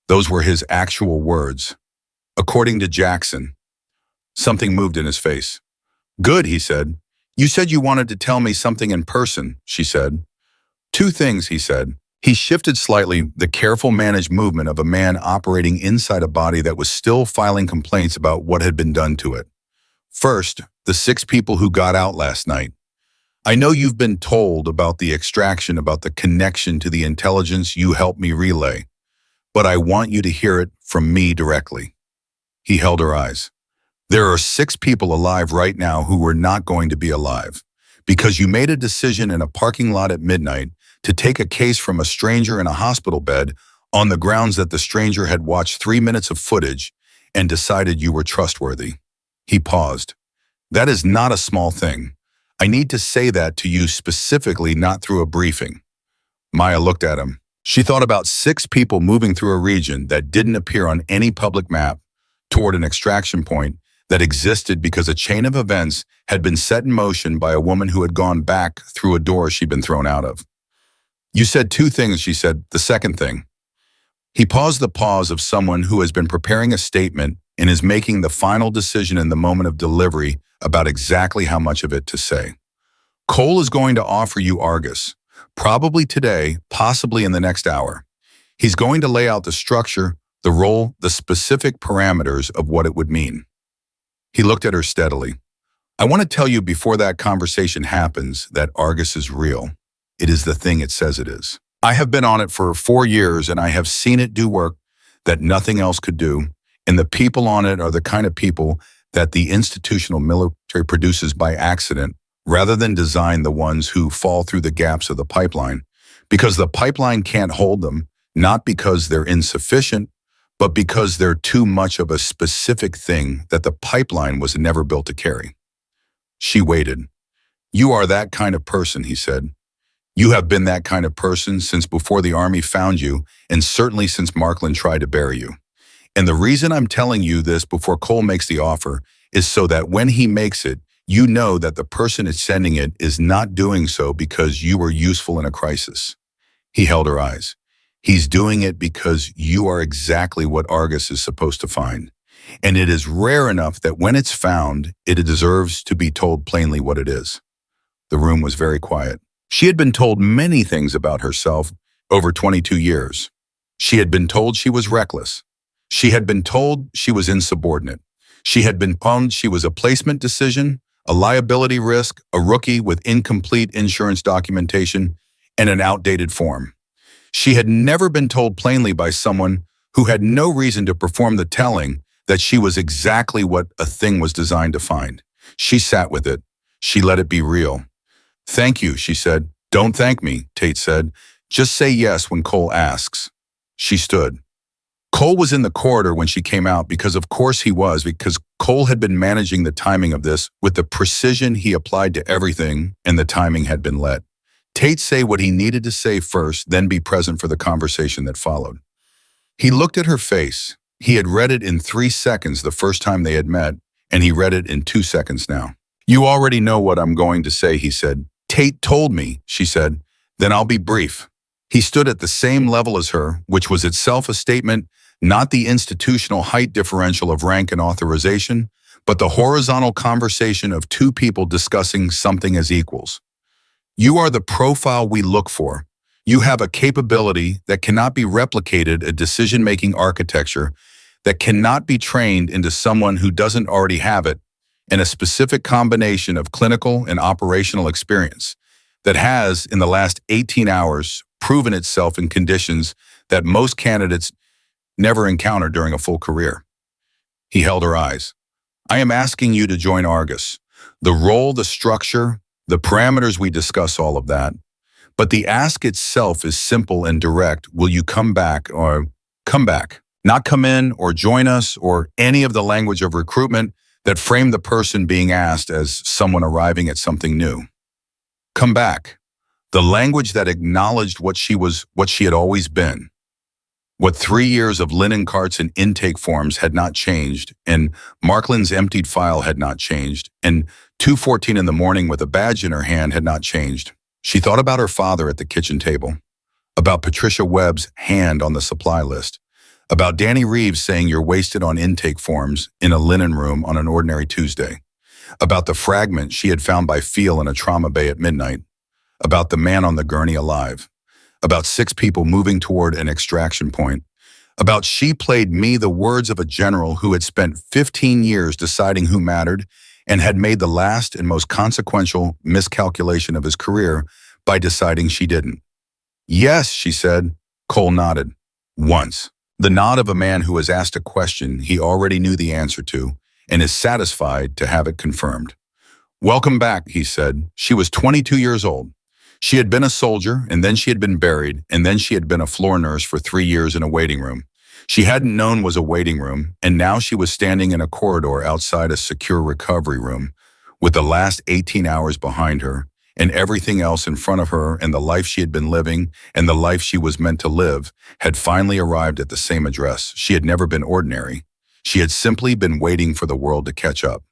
Those were his actual words. According to Jackson. Something moved in his face. Good, he said. You said you wanted to tell me something in person, she said. 2 things, he said. He shifted slightly, the careful managed movement of a man operating inside a body that was still filing complaints about what had been done to it. First, the 6 people who got out last night. I know you've been told about the extraction, about the connection to the intelligence you helped me relay, but I want you to hear it from me directly. He held her eyes. There are 6 people alive right now who were not going to be alive, because you made a decision in a parking lot at midnight to take a case from a stranger in a hospital bed on the grounds that the stranger had watched 3 minutes of footage and decided you were trustworthy. He paused. That is not a small thing. I need to say that to you specifically, not through a briefing. Maya looked at him. She thought about 6 people moving through a region that didn't appear on any public map toward an extraction point that existed because a chain of events had been set in motion by a woman who had gone back through a door she'd been thrown out of. You said 2 things, she said. The second thing. He paused, the pause of someone who has been preparing a statement and is making the final decision in the moment of delivery about exactly how much of it to say. Cole is going to offer you Argus, probably today, possibly in the next hour. He's going to lay out the structure, the role, the specific parameters of what it would mean. He looked at her steadily. I want to tell you before that conversation happens that Argus is real. It is the thing it says it is. I have been on it for 4 years and I have seen it do work that nothing else could do, and the people on it are the kind of people that the institutional military produces by accident rather than design, the ones who fall through the gaps of the pipeline, because the pipeline can't hold them, not because they're insufficient, but because they're too much of a specific thing that the pipeline was never built to carry. She waited. You are that kind of person, he said. You have been that kind of person since before the Army found you, and certainly since Markland tried to bury you. And the reason I'm telling you this before Cole makes the offer is so that when he makes it, you know that the person is sending it is not doing so because you were useful in a crisis. He held her eyes. He's doing it because you are exactly what Argus is supposed to find. And it is rare enough that when it's found, it deserves to be told plainly what it is. The room was very quiet. She had been told many things about herself over 22 years. She had been told she was reckless. She had been told she was insubordinate. She had been told she was a placement decision, a liability risk, a rookie with incomplete insurance documentation, and an outdated form. She had never been told plainly by someone who had no reason to perform the telling that she was exactly what a thing was designed to find. She sat with it. She let it be real. "Thank you," she said. "Don't thank me," Tate said. "Just say yes when Cole asks." She stood. Cole was in the corridor when she came out because of course he was, because Cole had been managing the timing of this with the precision he applied to everything, and the timing had been let Tate say what he needed to say first, then be present for the conversation that followed. He looked at her face. He had read it in 3 seconds the first time they had met, and he read it in 2 seconds now. "You already know what I'm going to say," he said. "Tate told me," she said. "Then I'll be brief." He stood at the same level as her, which was itself a statement, not the institutional height differential of rank and authorization, but the horizontal conversation of two people discussing something as equals. "You are the profile we look for. You have a capability that cannot be replicated, a decision-making architecture that cannot be trained into someone who doesn't already have it, and a specific combination of clinical and operational experience that has, in the last 18 hours, proven itself in conditions that most candidates never encounter during a full career." He held her eyes. "I am asking you to join Argus. The role, the structure, the parameters, we discuss all of that. But the ask itself is simple and direct. Will you come back or come back? Not come in or join us or any of the language of recruitment that framed the person being asked as someone arriving at something new. Come back. The language that acknowledged what she had always been. What 3 years of linen carts and intake forms had not changed, and Markland's emptied file had not changed, and 2:14 in the morning with a badge in her hand had not changed. She thought about her father at the kitchen table, about Patricia Webb's hand on the supply list, about Danny Reeves saying you're wasted on intake forms in a linen room on an ordinary Tuesday, about the fragment she had found by feel in a trauma bay at midnight, about the man on the gurney alive, about 6 people moving toward an extraction point, about she played me the words of a general who had spent 15 years deciding who mattered and had made the last and most consequential miscalculation of his career by deciding she didn't. "Yes," she said. Cole nodded. Once. The nod of a man who has asked a question he already knew the answer to and is satisfied to have it confirmed. "Welcome back," he said. She was 22 years old. She had been a soldier, and then she had been buried, and then she had been a floor nurse for 3 years in a waiting room. She hadn't known was a waiting room, and now she was standing in a corridor outside a secure recovery room, with the last 18 hours behind her, and everything else in front of her, and the life she had been living, and the life she was meant to live, had finally arrived at the same address. She had never been ordinary. She had simply been waiting for the world to catch up.